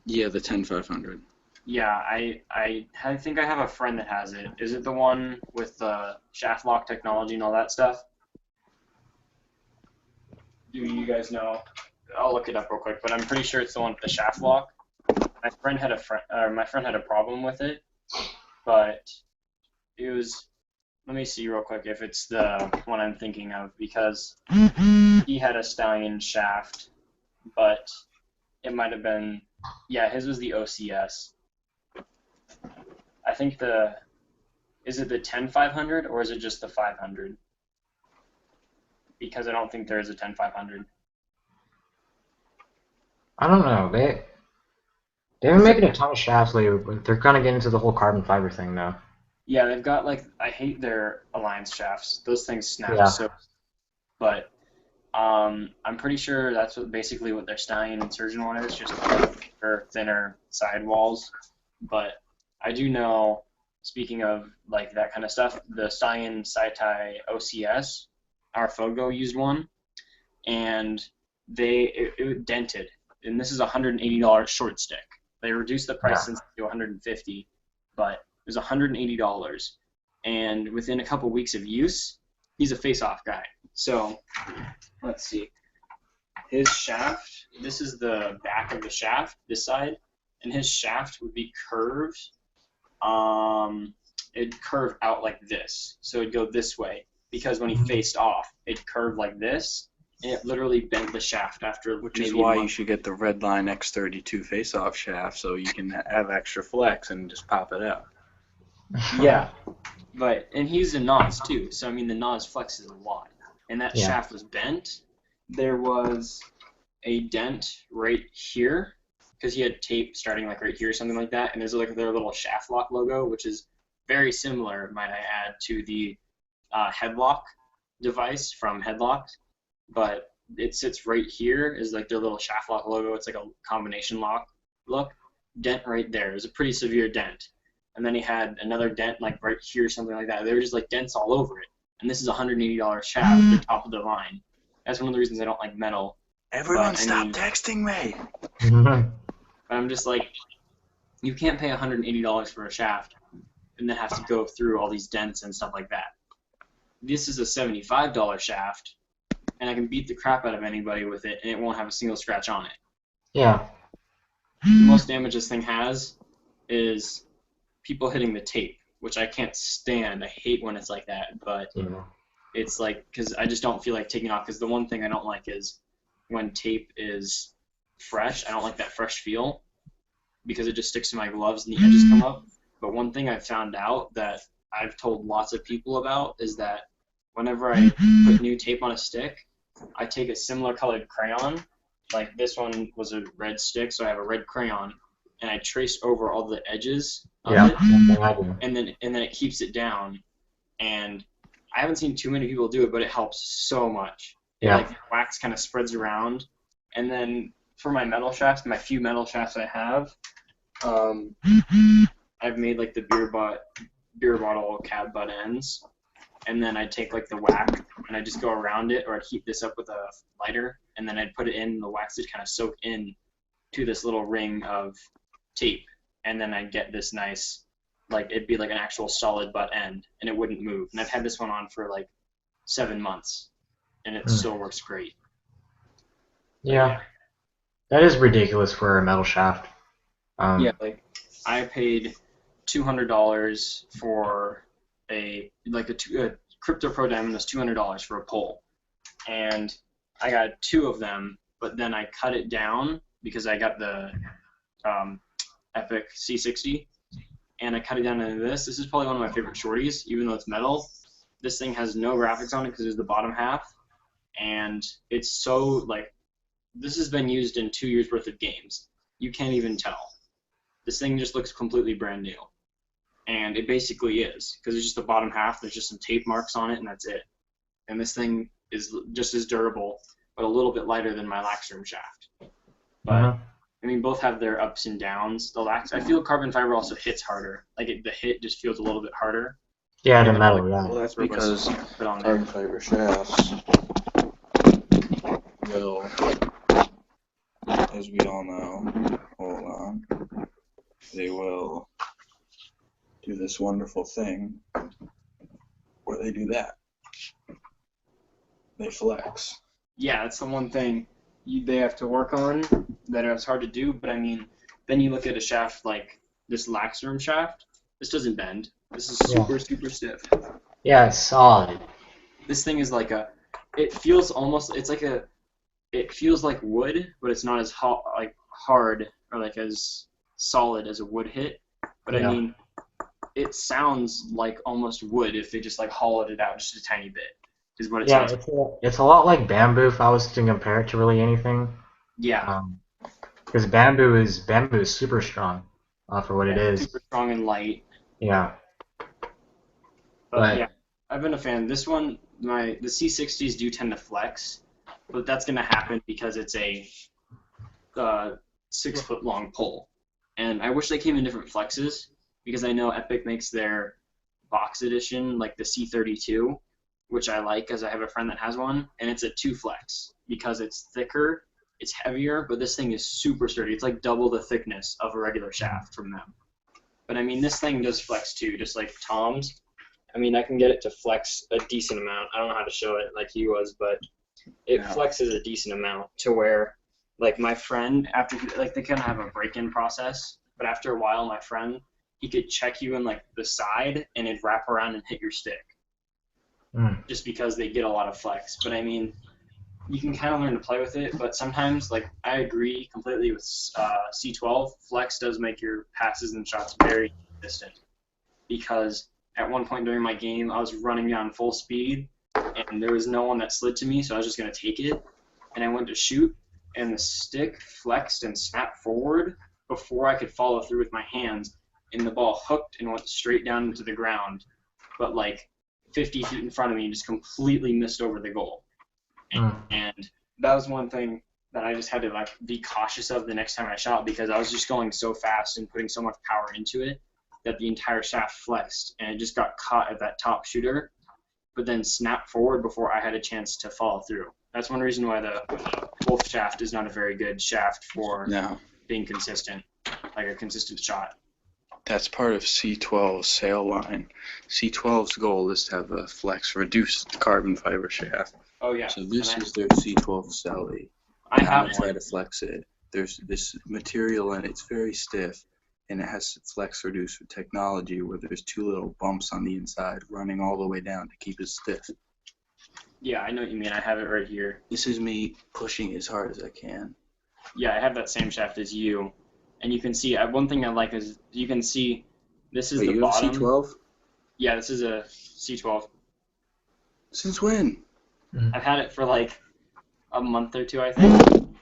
Yeah, the 10500. Yeah, I think I have a friend that has it. Is it the one with the shaft lock technology and all that stuff? Do you guys know? I'll look it up real quick, but I'm pretty sure it's the one with the shaft lock. My friend had a problem with it, but it was. Let me see real quick if it's the one I'm thinking of, because he had a Stallion shaft, but it might have been. Yeah, his was the OCS. I think is it the 10500 or is it just the 500? Because I don't think there is a 10500. I don't know. They've been making a ton of shafts lately, but they're kind of getting into the whole carbon fiber thing now. Yeah, they've got I hate their Alliance shafts. Those things snap. Yeah. But I'm pretty sure that's basically what their Stallion and Surgeon one is, just thinner sidewalls. But I do know, speaking of like that kind of stuff, the Stallion Saitai OCS, our Fogo used one, and it dented, and this is $180 short stick. They reduced the price since to $150, but it was $180, and within a couple weeks of use, he's a face-off guy. So let's see. His shaft, this is the back of the shaft, this side, and his shaft would be curved. It'd curve out like this. So it'd go this way because when he faced off, it curved like this, and it literally bent the shaft after Which maybe is a why month. you should get the Redline X32 face-off shaft so you can have extra flex and just pop it out. Yeah, and he used a NOS too, so I mean the NOS flexes a lot, and that Yeah. shaft was bent. There was a dent right here because he had tape starting like right here or something like that, and there's like their little shaft lock logo, which is very similar, might I add, to the headlock device from Headlock, but it sits right here is like their little shaft lock logo. It's like a combination lock look. Dent right there. It was a pretty severe dent. And then he had another dent like right here, something like that. They were just like dents all over it. And this is a $180 shaft, the top of the line. That's one of the reasons I don't like metal. Everyone But, I stop mean- texting me! But I'm just like, you can't pay $180 for a shaft and then have to go through all these dents and stuff like that. This is a $75 shaft, and I can beat the crap out of anybody with it, and it won't have a single scratch on it. Yeah. The most damage this thing has is people hitting the tape, which I can't stand. I hate when it's like that, but Yeah. it's like, because I just don't feel like taking off, because the one thing I don't like is when tape is fresh. I don't like that fresh feel because it just sticks to my gloves and the edges come up. But one thing I've found out that I've told lots of people about is that whenever I put new tape on a stick, I take a similar colored crayon. Like this one was a red stick, so I have a red crayon, and I trace over all the edges of Yeah. it, Same thing I do. and then it keeps it down. And I haven't seen too many people do it, but it helps so much. Yeah. Like wax kind of spreads around, and then for my metal shafts, my few metal shafts I have, I've made like the beer bottle cap butt ends, and then I'd take like the wax and I'd just go around it, or I'd heat this up with a lighter, and then I'd put it in, and the wax would kind of soak in to this little ring of tape, and then I'd get this nice, like it'd be like an actual solid butt end, and it wouldn't move. And I've had this one on for like 7 months, and it still works great. Yeah. That is ridiculous for a metal shaft. Yeah, like I paid $200 for a Crypto Pro Diamond was $200 for a pole, and I got 2 of them, but then I cut it down because I got the Epic C60, and I cut it down into this. This is probably one of my favorite shorties, even though it's metal. This thing has no graphics on it because it's the bottom half, and it's so like this has been used in 2 years worth of games. You can't even tell. This thing just looks completely brand new. And it basically is, because it's just the bottom half, there's just some tape marks on it, and that's it. And this thing is just as durable, but a little bit lighter than my Lax Room shaft. But, I mean, both have their ups and downs. The Lax, I feel carbon fiber also hits harder. Like, the hit just feels a little bit harder. Yeah, the metal, Well, yeah. that's because Put on there. carbon fiber shafts will, as we all know, hold on, they will do this wonderful thing where they do that. They flex. Yeah, that's the one thing they have to work on that it's hard to do. But, I mean, then you look at a shaft like this Lax Room shaft. This doesn't bend. This is super, super stiff. Yeah, it's solid. This thing is like it feels almost, it feels like wood, but it's not as hard or like as solid as a wood hit. But Yeah. I mean, it sounds like almost wood if they just like hollowed it out just a tiny bit, is what it Yeah, sounds like. it's a lot like bamboo if I was to compare it to really anything. Yeah. Because bamboo is super strong for what it is. Super strong and light. Yeah. But yeah, I've been a fan. This one, the C60s do tend to flex, but that's going to happen because it's a 6 foot long pole. And I wish they came in different flexes because I know Epic makes their box edition, like the C32, which I like because I have a friend that has one, and it's a 2 flex because it's thicker, it's heavier, but this thing is super sturdy. It's like double the thickness of a regular shaft from them. But I mean, this thing does flex too, just like Tom's. I mean, I can get it to flex a decent amount. I don't know how to show it like he was, but it flexes a decent amount to where, like, my friend, after, like, they kind of have a break-in process, but after a while, my friend, he could check you in, like, the side, and it'd wrap around and hit your stick. Just because they get a lot of flex. But, I mean, you can kind of learn to play with it, but sometimes, like, I agree completely with C12. Flex does make your passes and shots very consistent. Because at one point during my game, I was running on full speed, and there was no one that slid to me, so I was just going to take it. And I went to shoot, and the stick flexed and snapped forward before I could follow through with my hands, and the ball hooked and went straight down into the ground. But, like, 50 feet in front of me, just completely missed over the goal. And that was one thing that I just had to, like, be cautious of the next time I shot, because I was just going so fast and putting so much power into it that the entire shaft flexed, and it just got caught at that top shooter, but then snapped forward before I had a chance to follow through. That's one reason why the Wolf shaft is not a very good shaft for being consistent, like a consistent shot. That's part of C12's sail line. C12's goal is to have a flex reduced carbon fiber shaft. Oh, yeah. So this is their C12 Selly. I have try to flex it. There's this material and it's very stiff, and it has flex reducer technology where there's two little bumps on the inside running all the way down to keep it stiff. Yeah, I know what you mean. I have it right here. This is me pushing as hard as I can. Yeah, I have that same shaft as you. And you can see, one thing I like is you can see this is the bottom. You have a C12? Yeah, this is a C12. Since when? I've had it for like a month or two, I think.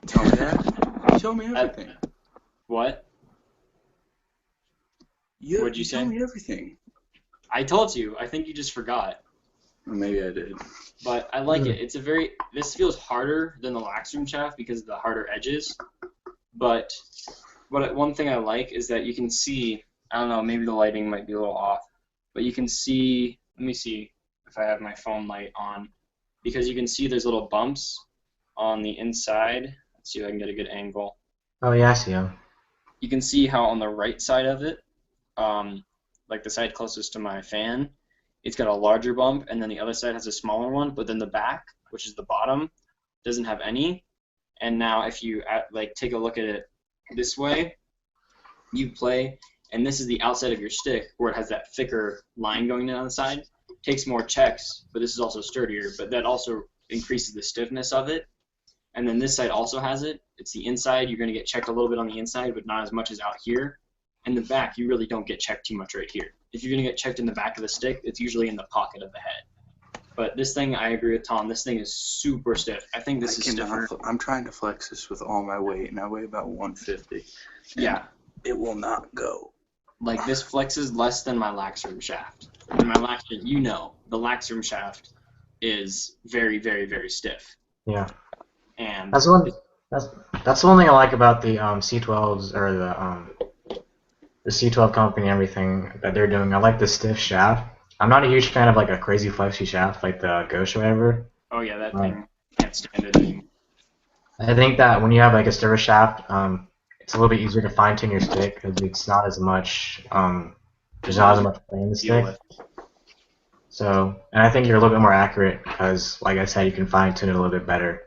Tell me that. Tell me everything. What? What'd you say? Tell me everything. I told you. I think you just forgot. Well, maybe I did. But I like it. This feels harder than the Lax shaft because of the harder edges. But one thing I like is that you can see, I don't know, maybe the lighting might be a little off, but you can see, let me see if I have my phone light on, because you can see there's little bumps on the inside. Let's see if I can get a good angle. Oh, yeah, I see them. You can see how on the right side of it, like the side closest to my fan, it's got a larger bump, and then the other side has a smaller one, but then the back, which is the bottom, doesn't have any. And now if you take a look at it this way, you play, and this is the outside of your stick where it has that thicker line going down the side. It takes more checks, but this is also sturdier, but that also increases the stiffness of it. And then this side also has it. It's the inside. You're going to get checked a little bit on the inside, but not as much as out here. And the back, you really don't get checked too much right here. If you're going to get checked in the back of the stick, it's usually in the pocket of the head. But this thing, I agree with Tom, this thing is super stiff. I think this is stiffer. I'm trying to flex this with all my weight, and I weigh about 150. Yeah. It will not go. Like, this flexes less than my Laxroom shaft. And my Laxroom, the Laxroom shaft is very, very, very stiff. Yeah. And that's the one thing I like about the C12s or the C12 company and everything that they're doing. I like the stiff shaft. I'm not a huge fan of like a crazy flexy shaft like the Ghost or whatever. Oh yeah, that thing can't stand it anymore. I think that when you have like a stiffer shaft, it's a little bit easier to fine tune your stick because it's not as much. There's not as much play in the stick. So, and I think you're a little bit more accurate because, like I said, you can fine tune it a little bit better.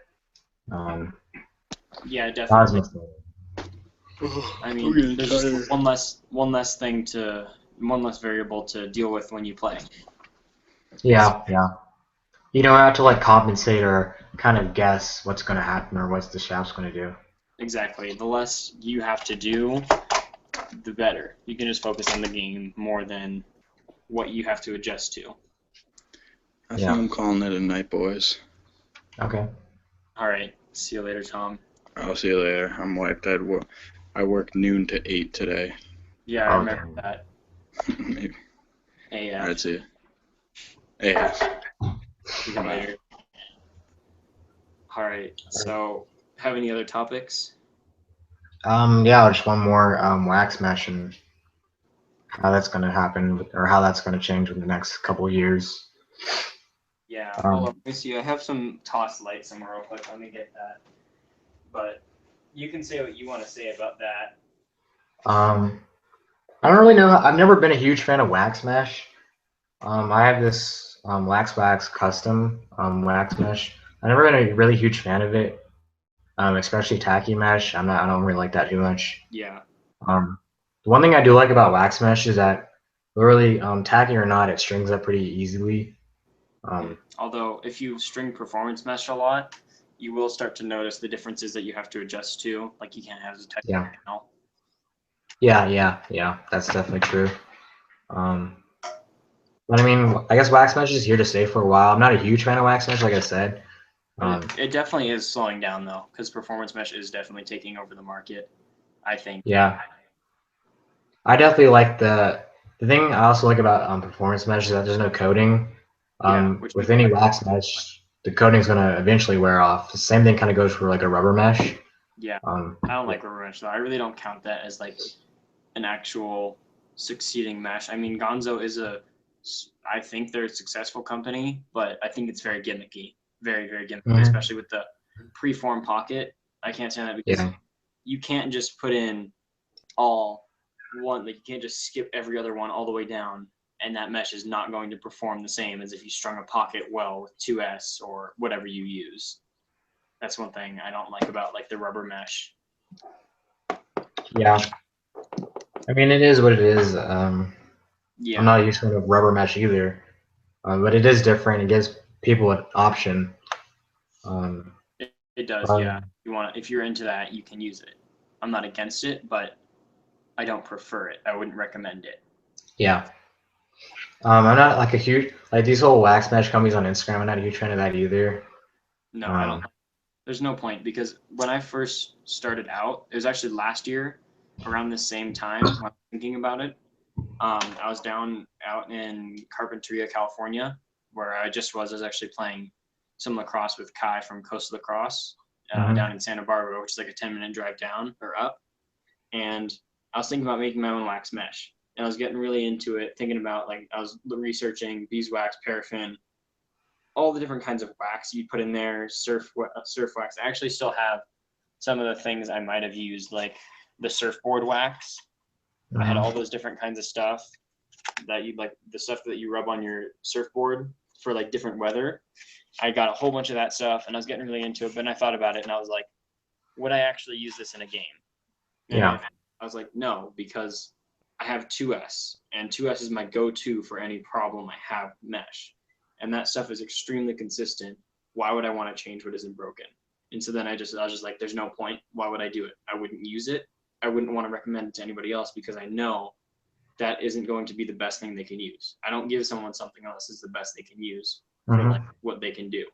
Yeah, definitely. I mean, there's just one less variable to deal with when you play. Yeah, yeah. You don't have to like compensate or kind of guess what's going to happen or what the shaft's going to do. Exactly. The less you have to do, the better. You can just focus on the game more than what you have to adjust to. I think I'm calling it a night, boys. Okay. All right. See you later, Tom. I'll see you later. I'm wiped. I worked noon to 8 today. Yeah, I remember that. Maybe. AF. All right, see you. AF. See you later. All right. So, have any other topics? Yeah, just one more wax mesh and how that's going to happen or how that's going to change in the next couple of years. Yeah. Hold on. Let me see. I have some toss light somewhere real quick. Let me get that. But you can say what you want to say about that. I don't really know. I've never been a huge fan of wax mesh. I have this Lax Wax custom wax mesh. I've never been a really huge fan of it, especially tacky mesh. I don't really like that too much. Yeah. Um, the one thing I do like about wax mesh is that really tacky or not, it strings up pretty easily. Although if you string performance mesh a lot, you will start to notice the differences that you have to adjust to. Like you can't have as tight Yeah, panel. yeah. That's definitely true. Um, but I mean, I guess wax mesh is here to stay for a while. I'm not a huge fan of wax mesh, like I said. It definitely is slowing down though, because performance mesh is definitely taking over the market, I think. Yeah, I definitely like the thing I also like about performance mesh is that there's no coating. Yeah, which With people any like. wax mesh, the coating's gonna eventually wear off. The same thing kind of goes for like a rubber mesh. Yeah, Um, I don't like rubber mesh though. I really don't count that as like an actual succeeding mesh. I mean, Gonzo is I think they're a successful company, but I think it's very gimmicky, very gimmicky, mhm, especially with the preform pocket. I can't stand that because yeah, you can't just put in all one, like you can't just skip every other one all the way down, and that mesh is not going to perform the same as if you strung a pocket well with 2S or whatever you use. That's one thing I don't like about like the rubber mesh. yeah. I mean, it is what it is. I'm Yeah, not a huge fan of rubber mesh either, but it is different. It gives people an option. Um, it does. but, Yeah, you want if you're into that, you can use it. I'm not against it, but I don't prefer it. I wouldn't recommend it. yeah. I'm not like a huge like these whole wax mesh companies on Instagram. I'm not a huge fan of that either. No, I don't. Um, There's no point because when I first started out, it was actually last year around the same time when I was thinking about it. I was down out in Carpinteria, California, where I was actually playing some lacrosse with Kai from Coastal Lacrosse down mhm, in Santa Barbara, which is like a 10-minute drive down or up. And I was thinking about making my own wax mesh. And I was getting really into it, thinking about like I was researching beeswax, paraffin, all the different kinds of wax you put in there, surf wax. I actually still have some of the things I might have used, like the surfboard wax. I had mhm. all those different kinds of stuff that you like, the stuff that you rub on your surfboard for like different weather. I got a whole bunch of that stuff and I was getting really into it. But then I thought about it and I was like, would I actually use this in a game? And Yeah, I was like, no, because I have 2S and 2S is my go-to for any problem I have mesh. And that stuff is extremely consistent. Why would I want to change what isn't broken? And so then I was just like, there's no point. Why would I do it? I wouldn't use it. I wouldn't want to recommend it to anybody else because I know that isn't going to be the best thing they can use. I don't give someone something else is the best they can use for like mhm, what they can do.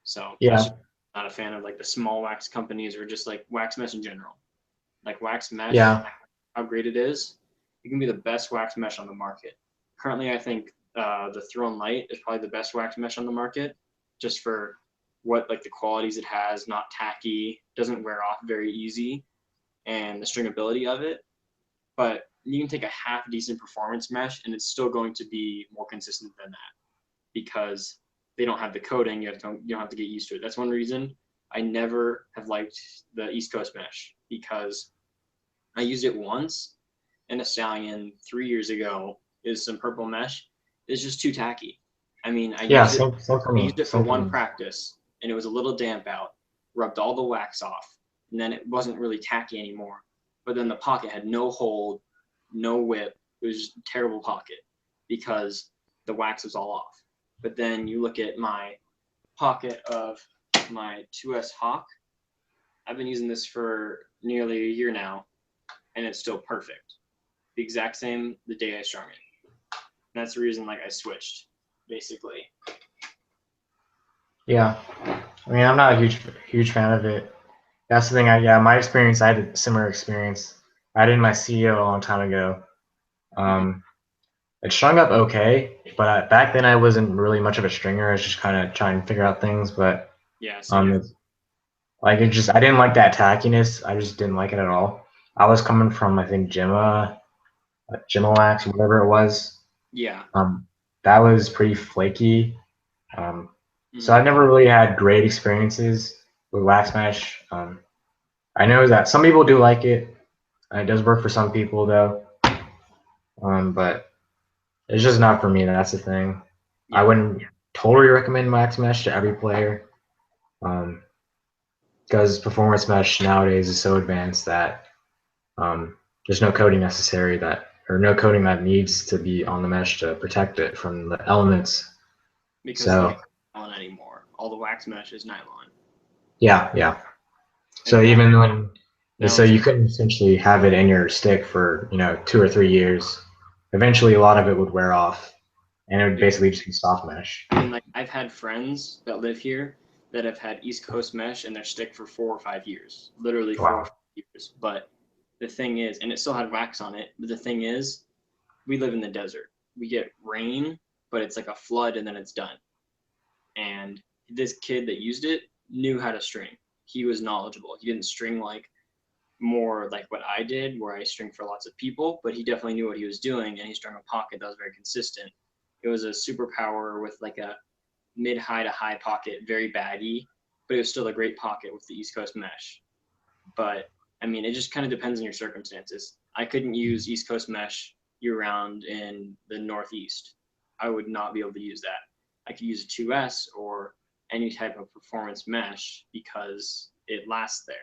So that's yeah, just not a fan of like the small wax companies or just like wax mesh in general. Like wax mesh, yeah, how great it is, it can be the best wax mesh on the market. Currently, I think the Throne Light is probably the best wax mesh on the market, just for what like the qualities it has, not tacky, doesn't wear off very easy, and the stringability of it. But you can take a half decent performance mesh, and it's still going to be more consistent than that because they don't have the coating. You don't have to get used to it. That's one reason I never have liked the East Coast mesh because I used it once in a Stallion 3 years ago. Is some purple mesh. It's just too tacky. I mean, yeah. Same for I me. used it for Same for one me. practice, and it was a little damp out. Rubbed all the wax off, and then it wasn't really tacky anymore. But then the pocket had no hold, no whip. It was just a terrible pocket because the wax was all off. But then you look at my pocket of my 2S Hawk. I've been using this for nearly a year now, and it's still perfect. The exact same the day I strung it. And that's the reason like I switched, basically. Yeah, I mean, I'm not a huge fan of it. That's the thing. My experience. I had a similar experience. I did my CEO a long time ago. Mm-hmm. Um, it strung up okay, but back then I wasn't really much of a stringer. I was just kind of trying to figure out things. But Yeah, same. um, like it just I didn't like that tackiness. I just didn't like it at all. I was coming from I think Gemma whatever it was. Yeah. Um, that was pretty flaky. So Mm-hmm. I've never really had great experiences with wax mesh. I know that some people do like it. It does work for some people though. But It's just not for me. That's the thing. I Yeah. wouldn't totally recommend wax mesh to every player, because performance mesh nowadays is so advanced that there's no coating necessary or no coating that needs to be on the mesh to protect it from the elements. Because So nylon anymore. All the wax mesh is nylon. yeah. So And even when so nylon's you couldn't essentially have it in your stick for 2 or 3 years. Eventually, a lot of it would wear off, and it would basically just be soft mesh. I mean, like, I've had friends that live here that have had East Coast mesh in their stick for 4 or 5 years, literally 4 or Wow. 5 years. But the thing is, and it still had wax on it, but the thing is, we live in the desert. We get rain, but it's like a flood and then it's done. And this kid that used it knew how to string. He was knowledgeable. He didn't string like more like what I did, where I string for lots of people, but he definitely knew what he was doing, and he strung a pocket that was very consistent. It was a superpower with like a mid-high to high pocket, very baggy, but it was still a great pocket with the East Coast mesh. But I mean, it just kind of depends on your circumstances. I couldn't use East Coast mesh year-round in the Northeast. I would not be able to use that. I could use a 2S or any type of performance mesh because it lasts there.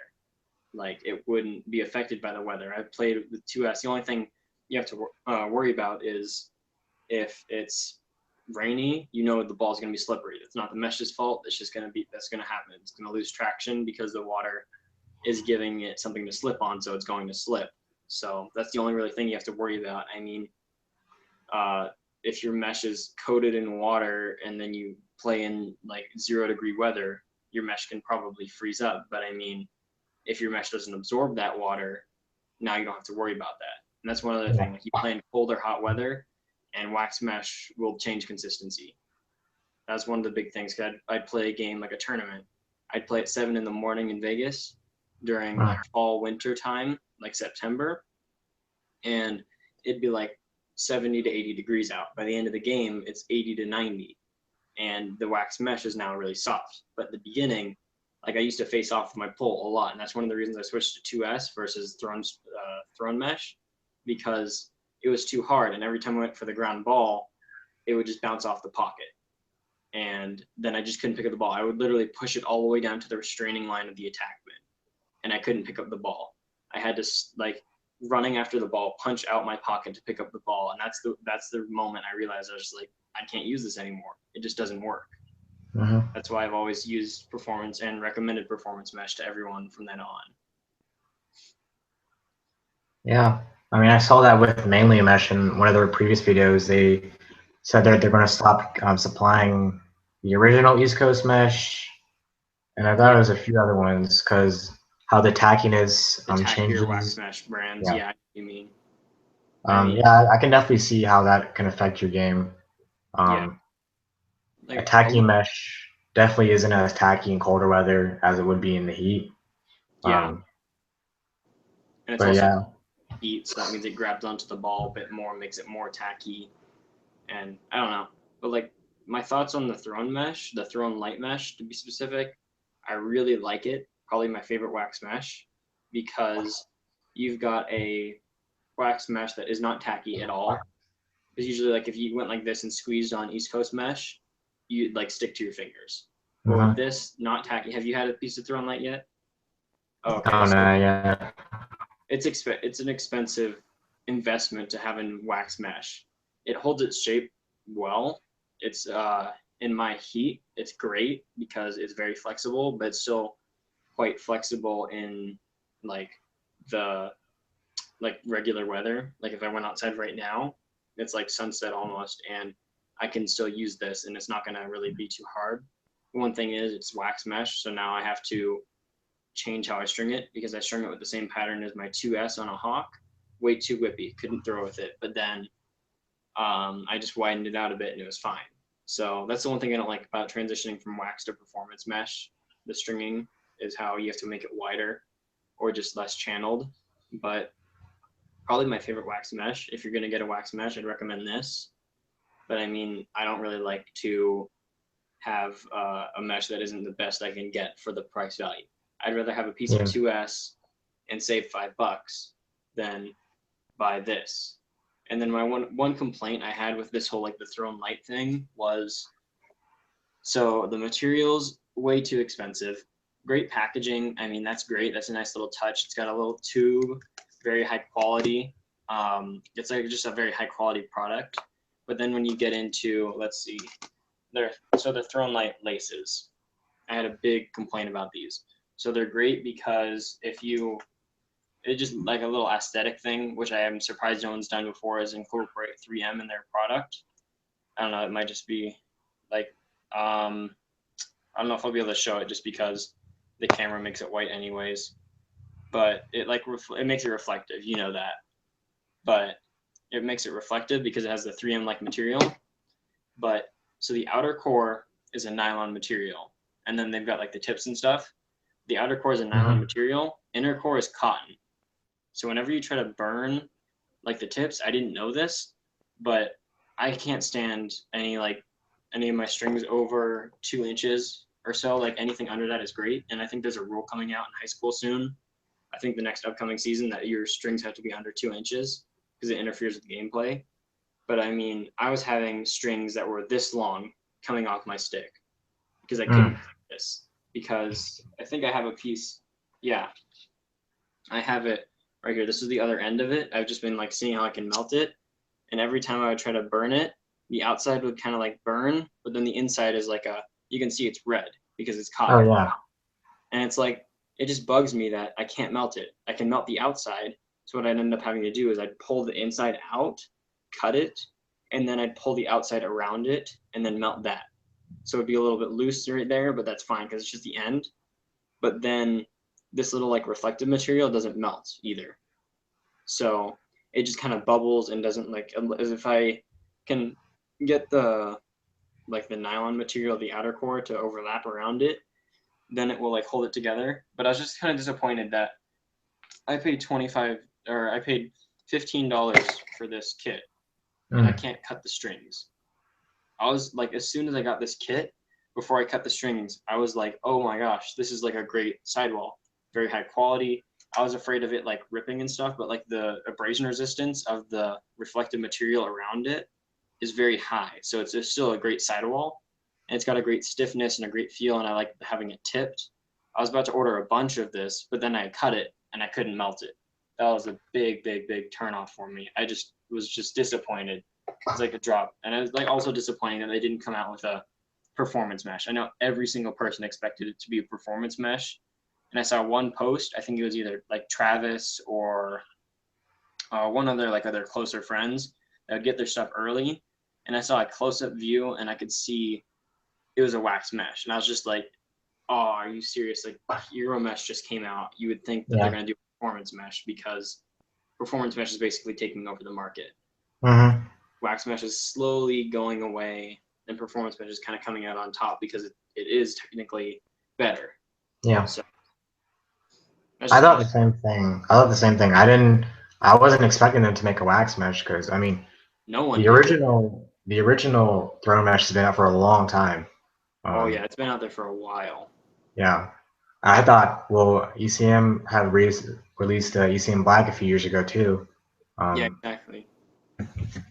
Like, it wouldn't be affected by the weather. I've played with 2S. The only thing you have to worry about is if it's rainy, the ball's going to be slippery. It's not the mesh's fault. It's just that's going to happen. It's going to lose traction because the water is giving it something to slip on, so it's going to slip. So that's the only really thing you have to worry about. I mean, if your mesh is coated in water and then you play in like 0-degree weather, your mesh can probably freeze up. But I mean, if your mesh doesn't absorb that water, now you don't have to worry about that. And that's one other thing. Like, you play in cold or hot weather, and wax mesh will change consistency. That's one of the big things. I'd play a game like a tournament. I'd play at 7 in the morning in Vegas during like fall winter time, like September, and it'd be like 70 to 80 degrees out. By the end of the game, it's 80 to 90, and the wax mesh is now really soft. But at the beginning, like, I used to face off with my pole a lot, and that's one of the reasons I switched to 2S versus thrown mesh, because it was too hard, and every time I went for the ground ball, it would just bounce off the pocket, and then I just couldn't pick up the ball. I would literally push it all the way down to the restraining line of the attackman, and I couldn't pick up the ball. I had to, like, running after the ball, punch out my pocket to pick up the ball, and that's the moment I realized I was just like, I can't use this anymore. It just doesn't work. That's why I've always used performance and recommended performance mesh to everyone from then on. Yeah, I mean, I saw that with mainly mesh in one of their previous videos. They said they're going to stop supplying the original East Coast mesh, and I thought it was a few other ones because how the tackiness The tackier changes. wax mesh brands, yeah, you mean. Yeah, I can definitely see how that can affect your game. Like, a tacky mesh definitely isn't as tacky in colder weather as it would be in the heat. And it's but also heat, so that means it grabs onto the ball a bit more, makes it more tacky. And I don't know, but like, my thoughts on the thrown mesh, the thrown light mesh to be specific, I really like it. Probably my favorite wax mesh, because you've got a wax mesh that is not tacky at all. Because usually, like, if you went like this and squeezed on East Coast mesh, you'd like stick to your fingers. But with this, not tacky. Have you had a piece of thrown light yet? Okay. Oh, no, yeah. It's an expensive investment to have in wax mesh. It holds its shape well. It's in my heat, it's great because it's very flexible, but it's still quite flexible in like the regular weather. Like, if I went outside right now, it's like sunset almost, and I can still use this, and it's not going to really be too hard. One thing is, it's wax mesh, so now I have to change how I string it, because I string it with the same pattern as my 2S on a hawk. Way too whippy, couldn't throw with it. But then I just widened it out a bit and it was fine. So that's the one thing I don't like about transitioning from wax to performance mesh. The stringing is how you have to make it wider or just less channeled. But probably my favorite wax mesh, if you're going to get a wax mesh, I'd recommend this. But I mean, I don't really like to have a mesh that isn't the best I can get for the price value. I'd rather have a piece of 2S and save $5 than buy this And then my one complaint I had with this whole like the thrown light thing was, so the material's way too expensive. Great packaging. I mean, that's great. That's a nice little touch. It's got a little tube, very high quality. It's like just a very high quality product. But then when you get into, let's see, they're thrown light laces. I had a big complaint about these. So they're great because it's just like a little aesthetic thing, which I am surprised no one's done before, is incorporate 3M in their product. I don't know, it might just be like, I don't know if I'll be able to show it just because the camera makes it white anyways, but it like it makes it reflective, you know that. But it makes it reflective because it has the 3M like material. But so the outer core is a nylon material, and then they've got like the tips and stuff. The outer core is a nylon material, inner core is cotton. So whenever you try to burn like the tips, I didn't know this, but I can't stand any of my strings over 2 inches or so. Like anything under that is great. And I think there's a rule coming out in high school soon. I think the next upcoming season that your strings have to be under 2 inches because it interferes with gameplay. But I mean, I was having strings that were this long coming off my stick because I couldn't do this, because I think I have a piece. Yeah, I have it right here. This is the other end of it. I've just been like seeing how I can melt it. And every time I would try to burn it, the outside would kind of like burn, but then the inside is like you can see it's red because it's cotton. Oh yeah. And it's like, it just bugs me that I can't melt it. I can melt the outside. So what I'd end up having to do is I'd pull the inside out, cut it, and then I'd pull the outside around it and then melt that. So it'd be a little bit loose right there, but that's fine because it's just the end. But then this little like reflective material doesn't melt either. So it just kind of bubbles and doesn't like, as if I can get the nylon material, the outer core, to overlap around it, then it will like hold it together. But I was just kind of disappointed that I paid $15 for this kit and I can't cut the strings. I was like, as soon as I got this kit, before I cut the strings, I was like, oh my gosh, this is like a great sidewall, very high quality. I was afraid of it like ripping and stuff, but like the abrasion resistance of the reflective material around it is very high. So it's still a great sidewall, and it's got a great stiffness and a great feel, and I like having it tipped. I was about to order a bunch of this, but then I cut it and I couldn't melt it. That was a big, big, big turnoff for me. I just was disappointed. It's like a drop. And it was like also disappointing that they didn't come out with a performance mesh. I know every single person expected it to be a performance mesh. And I saw one post, I think it was either like Travis or one other like other closer friends that would get their stuff early. And I saw a close-up view and I could see it was a wax mesh. And I was just like, oh, are you serious? Like Euro mesh just came out. You would think that they're going to do performance mesh because performance mesh is basically taking over the market. Wax mesh is slowly going away and performance mesh is kind of coming out on top because it is technically better. Yeah. So, I thought the same thing. I wasn't expecting them to make a wax mesh because I mean, the original throw mesh has been out for a long time. Oh yeah, it's been out there for a while. Yeah, I thought, well, ECM had released ECM Black a few years ago too. Yeah, exactly.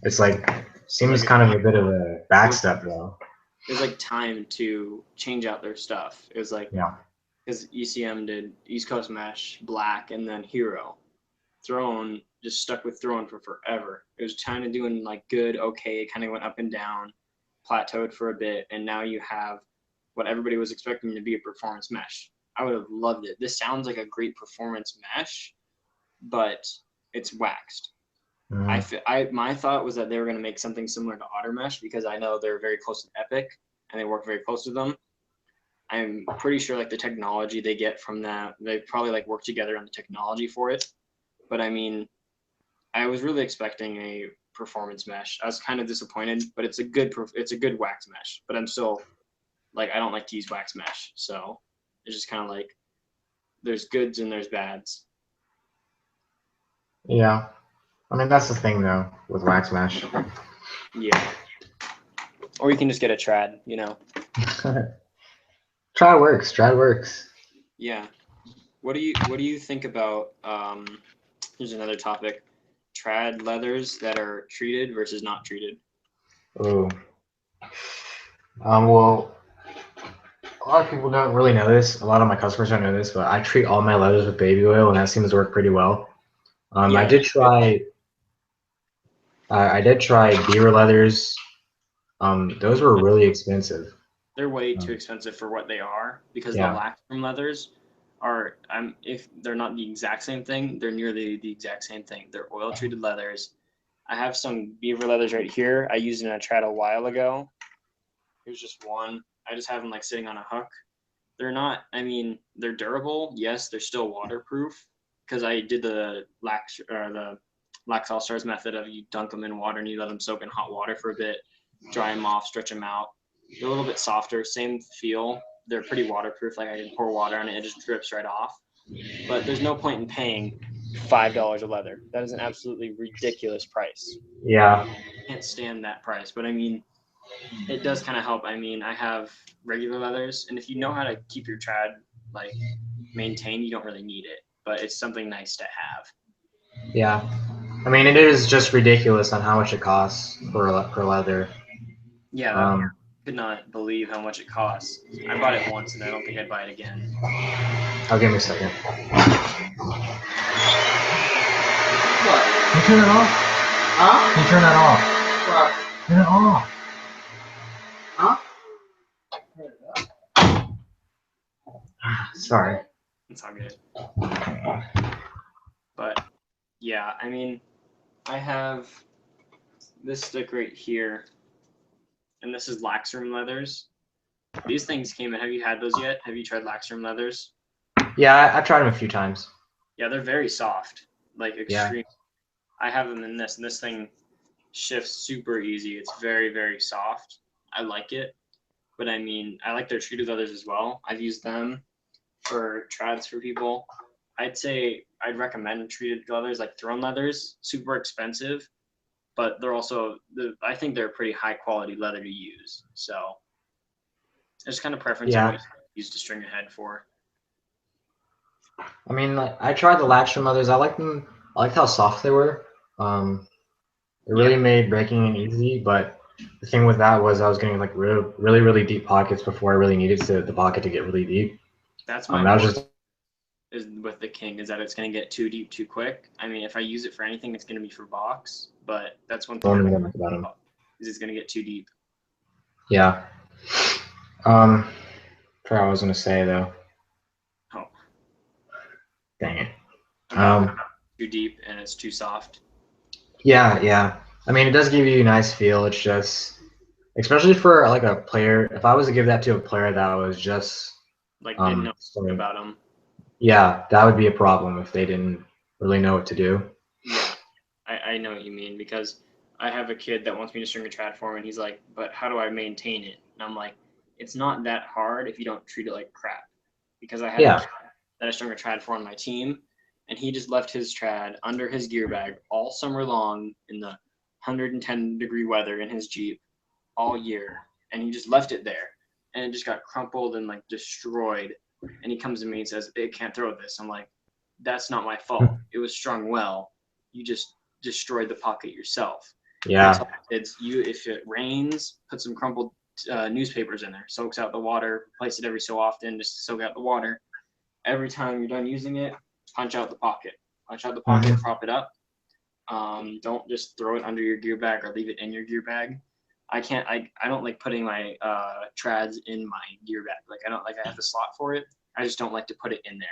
It's like seems like kind of a bit of a backstep though. It was like time to change out their stuff. It was like, because ECM did East Coast Mesh, Black, and then Hero. Throne just stuck with Throne for forever. It was kind of doing like good, okay. It kind of went up and down, plateaued for a bit, and now you have what everybody was expecting to be a performance mesh. I would have loved it. This sounds like a great performance mesh, but it's waxed. My thought was that they were going to make something similar to Otter Mesh because I know they're very close to Epic and they work very close to them. I'm pretty sure like the technology they get from that, they probably like work together on the technology for it. But I mean, I was really expecting a performance mesh. I was kind of disappointed, but it's a good wax mesh. But I'm still like, I don't like to use wax mesh, so it's just kind of like there's goods and there's bads. Yeah, I mean that's the thing though with wax mesh. Yeah, or you can just get a trad, you know. Trad works. Yeah. What do you think about? Here's another topic. trad leathers that are treated versus not treated? Ooh. Well, a lot of people don't really know this. A lot of my customers don't know this, but I treat all my leathers with baby oil, and that seems to work pretty well. Yeah, I did try. I did try beaver leathers. Those were really expensive. they're way too expensive for what they are because the Yeah. Laxchat leathers are if they're not the exact same thing, they're nearly the exact same thing. They're oil treated leathers. I have some beaver leathers right here. I used in a trad a while ago. Here's just one. I just have them like sitting on a hook. They're not. I mean, they're durable. Yes, they're still waterproof because I did the Lax All Stars method of you dunk them in water and you let them soak in hot water for a bit, dry them off, stretch them out. They're a little bit softer, same feel. They're pretty waterproof. Like I can pour water on it, it just drips right off. But there's no point in paying $5 a leather. That is an absolutely ridiculous price. Yeah. I can't stand that price. But I mean, it does kind of help. I mean, I have regular leathers, and if you know how to keep your trad like maintained, you don't really need it. But it's something nice to have. Yeah. I mean, it is just ridiculous on how much it costs for leather. Yeah, I could not believe how much it costs. I bought it once, and I don't think I'd buy it again. I'll give me a second. What? Can you turn it off? Huh? Can you turn that off? What? Turn it off. Huh? Sorry. It's all good. But yeah, I mean, I have this stick right here, and this is Laxroom leathers. These things came in. Have you had those yet? Have you tried Laxroom leathers? Yeah, I've tried them a few times. Yeah, they're very soft, like extreme. Yeah. I have them in this, and this thing shifts super easy. It's very, very soft. I like it, but I mean, I like their treated leathers as well. I've used them for trads for people. I'd say I'd recommend treated leathers like throne leathers. Super expensive, but they're also I think they're a pretty high quality leather to use. So it's kind of preference of what you use to string a head for. I mean, like, I tried the Laxton leathers. I liked them. I liked how soft they were. It really made breaking it easy, but the thing with that was I was getting like really, really deep pockets before I really needed the pocket to get really deep. That's my that was just is with the King is that it's going to get too deep too quick. I mean, if I use it for anything, it's going to be for box, but that's one thing I like about them. Is it's going to get too deep. Yeah. Forgot what I was gonna say though. Oh. Dang it. Too deep and it's too soft. Yeah. I mean, it does give you a nice feel. It's just, especially for like a player. If I was to give that to a player that was just like didn't know about them. Yeah, that would be a problem if they didn't really know what to do. Yeah, I know what you mean because I have a kid that wants me to string a trad for him, and he's like, "But how do I maintain it?" And I'm like, "It's not that hard if you don't treat it like crap." Because I had a kid that I strung a trad for on my team, and he just left his trad under his gear bag all summer long in the 110-degree weather in his Jeep all year, and he just left it there, and it just got crumpled and like destroyed. And he comes to me and says, "It can't throw this." I'm like, "That's not my fault. It was strung well. You just destroyed the pocket yourself." Yeah. It's you. If it rains, put some crumpled newspapers in there. Soaks out the water. Replace it every so often just to soak out the water. Every time you're done using it, punch out the pocket. Punch out the pocket. Prop it up. Don't just throw it under your gear bag or leave it in your gear bag. I don't like putting my trads in my gear bag. Like I have the slot for it. I just don't like to put it in there.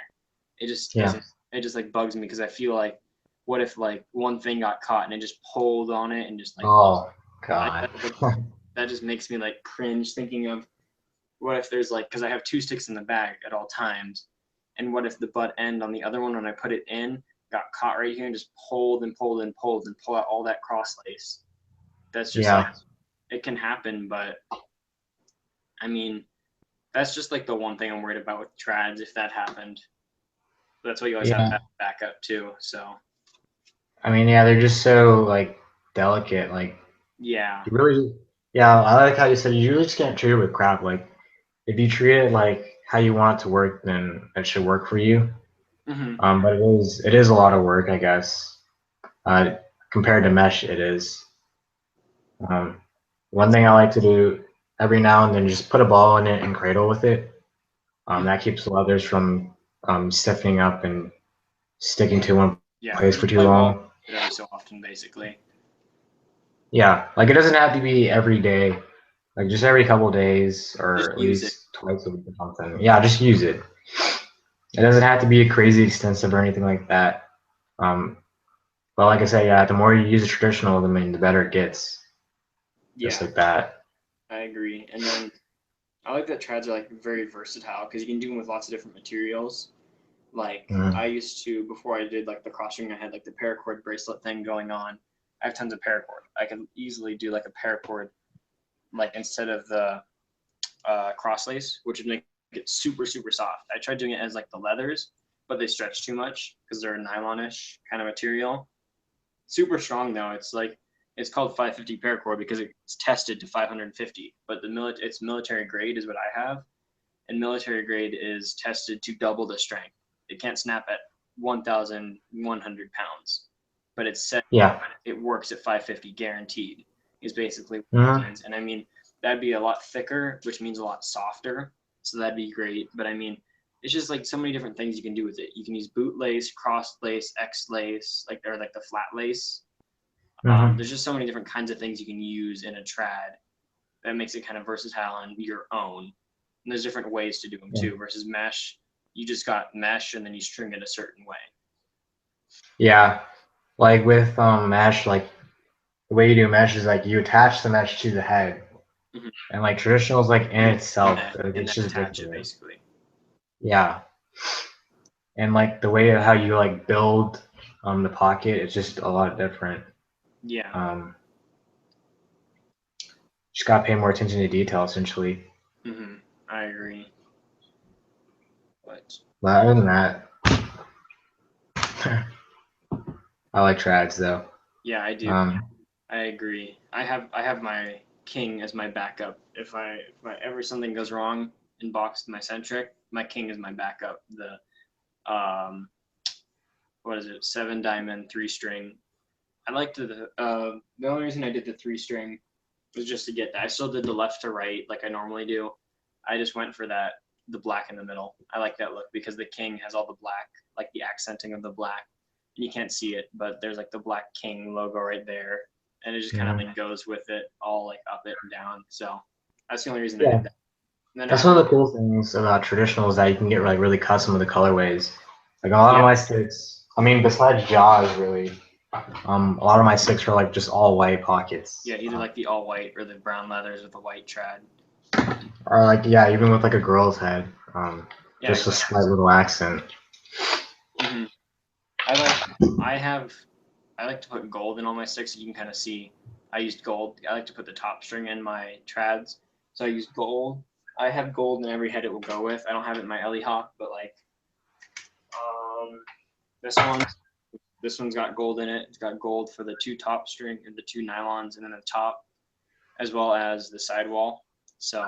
It just doesn't. It just like bugs me because I feel like, what if like one thing got caught and it just pulled on it and just like. Oh God. That just makes me like cringe thinking of what if there's like, because I have two sticks in the bag at all times, and what if the butt end on the other one when I put it in got caught right here and just pulled and pulled and pulled and pull out all that cross lace. That's just like, it can happen, but I mean, that's just like the one thing I'm worried about with trads if that happened. That's why you always have that backup too. So. I mean, they're just so like delicate. Like. Yeah. You really. Yeah, I like how you said you really just can't treat it with crap. Like, if you treat it like how you want it to work, then it should work for you. But it is a lot of work, I guess. compared to mesh, it is. One thing I like to do every now and then, just put a ball in it and cradle with it. That keeps the leathers from stiffening up and sticking to one place for too long. Every so often, basically. Yeah, like it doesn't have to be every day, like just every couple days or Just at use least twice a week or something. Yeah, just use it. It doesn't have to be crazy extensive or anything like that. But like I said, yeah, the more you use a traditional, the better it gets. Just Yeah, like that. I agree. And then I like that trads are like very versatile because you can do them with lots of different materials. Like I used to, before I did like the crossing, I had like the paracord bracelet thing going on. I have tons of paracord. I can easily do like a paracord, like instead of the cross lace, which would make it super, super soft. I tried doing it as like the leathers, but they stretch too much because they're a nylonish kind of material. Super strong though. It's called 550 paracord because it's tested to 550, but it's military grade is what I have, and military grade is tested to double the strength. It can't snap at 1,100 pounds, but it's said it works at 550 guaranteed. Is basically what it means. And I mean that'd be a lot thicker, which means a lot softer. So that'd be great. But I mean, it's just like so many different things you can do with it. You can use boot lace, cross lace, X lace, like or like the flat lace. There's just so many different kinds of things you can use in a trad that makes it kind of versatile on your own. And there's different ways to do them too. Versus mesh, you just got mesh and then you string it a certain way. Yeah, like with mesh, like the way you do mesh is like you attach the mesh to the head, and like traditional is like in itself. It's just attach different. it basically. Yeah, and like the way of how you like build the pocket, it's just a lot different. Yeah. Just gotta pay more attention to detail, essentially. I agree. But other than that, I like trads though. Yeah, I do. I agree. I have my king as my backup. If ever something goes wrong in box with my centric, my king is my backup. The what is it? 7 diamond 3 string. I liked the only reason I did the 3 string was just to get that. I still did the left to right like I normally do. I just went for the black in the middle. I like that look because the king has all the black, like the accenting of the black. You can't see it, but there's like the black king logo right there, and it just kind of like goes with it, all like up it and down. So that's the only reason I did that. That's one of the cool things about traditional is that you can get like really custom with the colorways. Like a lot of my sticks, I mean, besides Jaws, really, a lot of my sticks are like just all white pockets. Yeah, either like the all white or the brown leathers with the white trad. Or like even with like a girl's head, just a slight little accent. I like to put gold in all my sticks so you can kind of see. I used gold. I like to put the top string in my trads, so I used gold. I have gold in every head it will go with. I don't have it in my Ellie Hawk, but like this one's got gold in it. It's got gold for the 2 top string and the 2 nylons, and then the top, as well as the sidewall. So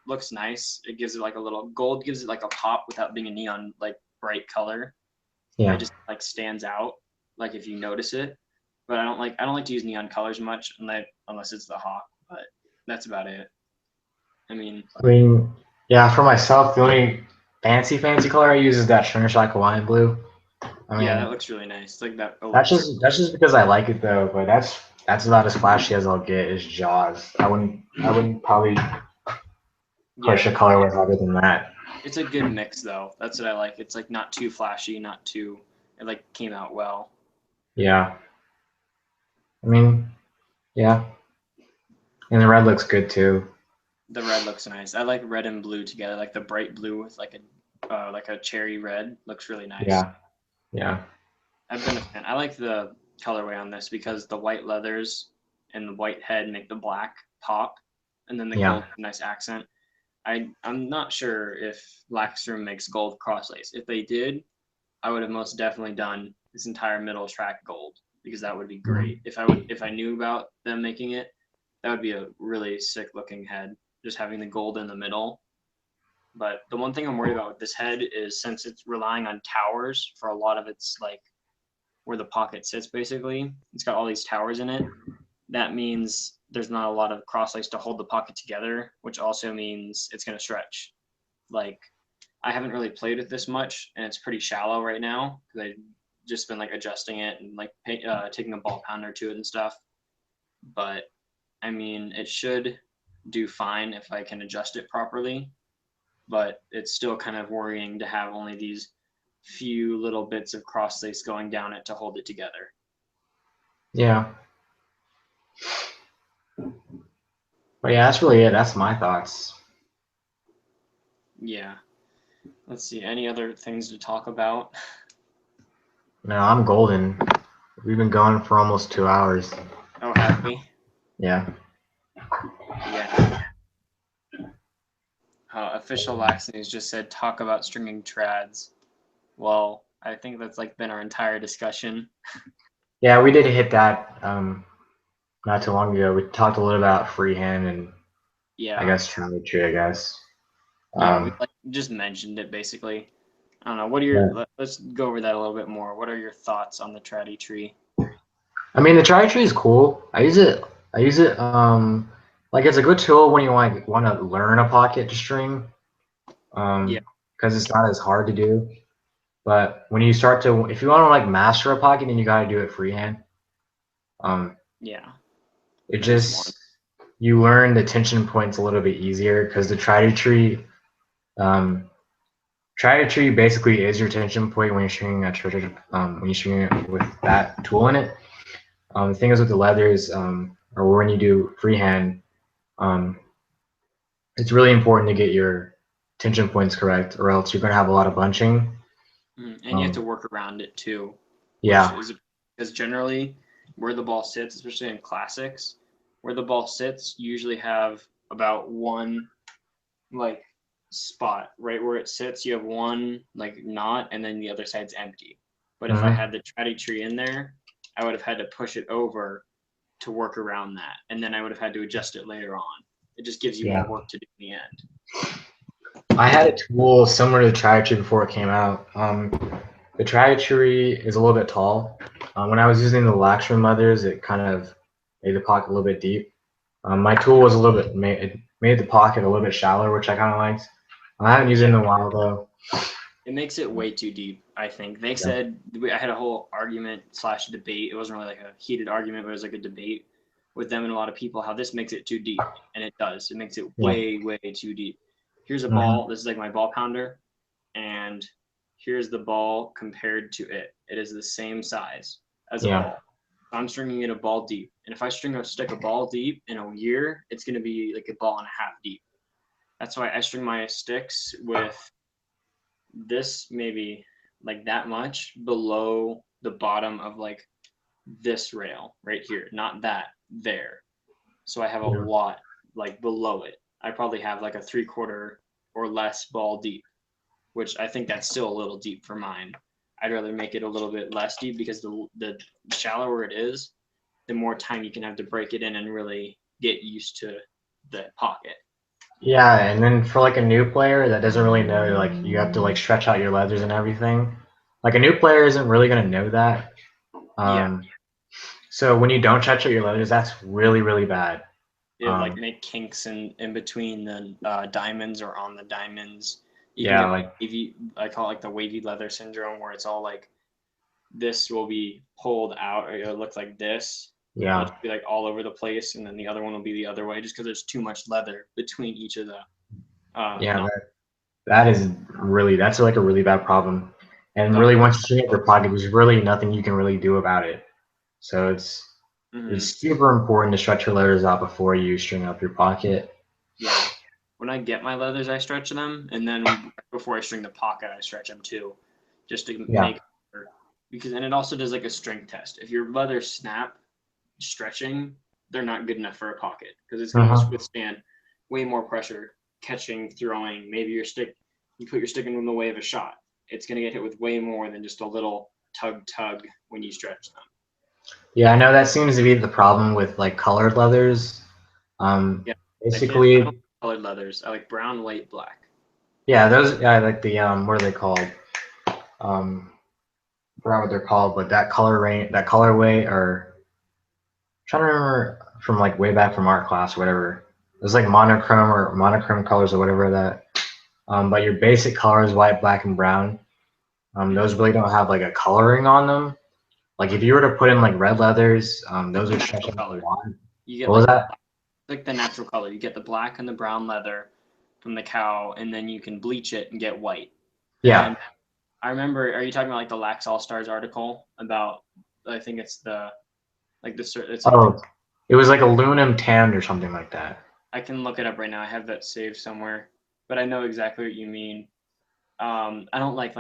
looks nice. It gives it like a little gold, gives it like a pop without being a neon like bright color. Yeah. It just like stands out, like if you notice it. But I don't like to use neon colors much unless it's the Hawk. But that's about it. I mean, yeah, for myself, the only fancy color I use is that Stringer Shock Hawaiian blue. I mean, yeah, that looks really nice. Like that. That's just because I like it though. But that's about as flashy as I'll get is Jaws. I wouldn't probably push a colorway harder than that. It's a good mix though. That's what I like. It's like not too flashy, not too. It like came out well. Yeah. I mean, yeah. And the red looks good too. The red looks nice. I like red and blue together. Like the bright blue with like a cherry red looks really nice. Yeah. Yeah. I've been a fan. I like the colorway on this because the white leathers and the white head make the black pop, and then the gold nice accent. I'm not sure if Lax makes gold cross lace. If they did, I would have most definitely done this entire middle track gold because that would be great. If I knew about them making it, that would be a really sick looking head, just having the gold in the middle. But the one thing I'm worried about with this head is since it's relying on towers for a lot of its like where the pocket sits, basically. It's got all these towers in it. That means there's not a lot of cross lace to hold the pocket together, which also means it's going to stretch. Like, I haven't really played with this much, and it's pretty shallow right now because I've just been like adjusting it and like taking a ball pounder to it and stuff. But I mean, it should do fine if I can adjust it properly. But it's still kind of worrying to have only these few little bits of cross lace going down it to hold it together. Yeah. But yeah, that's really it. That's my thoughts. Yeah. Let's see. Any other things to talk about? No, I'm golden. We've been going for almost 2 hours. Oh, have we? Yeah. Yeah. Official Lax News just said talk about stringing trads. Well, I think that's like been our entire discussion. Yeah, we did hit that not too long ago. We talked a little about freehand and Yeah. I guess trimetry, I guess. Yeah, we like just mentioned it basically. I don't know. What are your? Let's go over that a little bit more. What are your thoughts on the trady tree? I mean, the trimetry is cool. I use it. Like it's a good tool when you want to learn a pocket to string. Yeah. Because it's not as hard to do. But when you start to, if you want to like master a pocket, then you got to do it freehand. Yeah. It just you learn the tension points a little bit easier because the trimetry basically is your tension point when you're stringing when you're stringing it with that tool in it. The thing is with the leathers, or when you do freehand, it's really important to get your tension points correct, or else you're going to have a lot of bunching. And you have to work around it too. Yeah. Because generally, where the ball sits, especially in classics, where the ball sits, you usually have about one like spot right where it sits. You have one like knot, and then the other side's empty. But if I had the trady tree in there, I would have had to push it over to work around that, and then I would have had to adjust it later on. It just gives you more work to do in the end. I had a tool similar to the trady tree before it came out. The trady tree is a little bit tall. When I was using the Lax leathers, it kind of made the pocket a little bit deep. My tool was a little bit made the pocket a little bit shallower, which I kind of liked. I haven't used it in a while though. It makes it way too deep, I think. They said, I had a whole argument / debate. It wasn't really like a heated argument, but it was like a debate with them and a lot of people how this makes it too deep. And it does. It makes it way, way too deep. Here's a ball. This is like my ball pounder. And here's the ball compared to it. It is the same size as a ball. I'm stringing it a ball deep. And if I stick a ball deep in a year, it's going to be like a ball and a half deep. That's why I string my sticks with this maybe like that much below the bottom of like this rail right here, not that there. So I have a lot like below it. I probably have like a 3/4 or less ball deep, which I think that's still a little deep for mine. I'd rather make it a little bit less deep because the shallower it is, the more time you can have to break it in and really get used to the pocket. Yeah, and then for like a new player that doesn't really know, like you have to like stretch out your leathers and everything. Like a new player isn't really gonna know that. So when you don't stretch out your leathers, that's really, really bad. It like make kinks in between the diamonds or on the diamonds. You yeah, can like wavy, I call it like the wavy leather syndrome, where it's all like this will be pulled out, or it'll look like this. Yeah, it'll be like all over the place, and then the other one will be the other way, just because there's too much leather between each of the. that's like a really bad problem. And really, once you hit your pocket, there's really nothing you can really do about it. So it's super important to stretch your leathers out before you string up your pocket. Yeah. When I get my leathers, I stretch them, and then before I string the pocket, I stretch them too, just to make sure. Because and it also does like a strength test. If your leathers snap stretching, they're not good enough for a pocket because it's going to withstand way more pressure, catching, throwing. Maybe you put your stick in the way of a shot. It's going to get hit with way more than just a little tug when you stretch them. Yeah, I know that seems to be the problem with like colored leathers. Basically, I don't like colored leathers. I like brown, white, black. Yeah, those. Yeah, I like the what are they called? forgot what they're called, but that colorway, or I'm trying to remember from like way back from art class or whatever. It was like monochrome colors or whatever that. But your basic colors, white, black, and brown, those really don't have like a coloring on them. Like if you were to put in like red leathers, those The are natural stretching a color. lot. You get What was like that? the natural color. You get the black and the brown leather from the cow, and then you can bleach it and get white. Yeah. And I remember, are you talking about like the Lax All Stars article about? I think it's the like the it's like the Oh, it was like aluminum tanned or something like that. I can look it up right now. I have that saved somewhere, but I know exactly what you mean. I don't like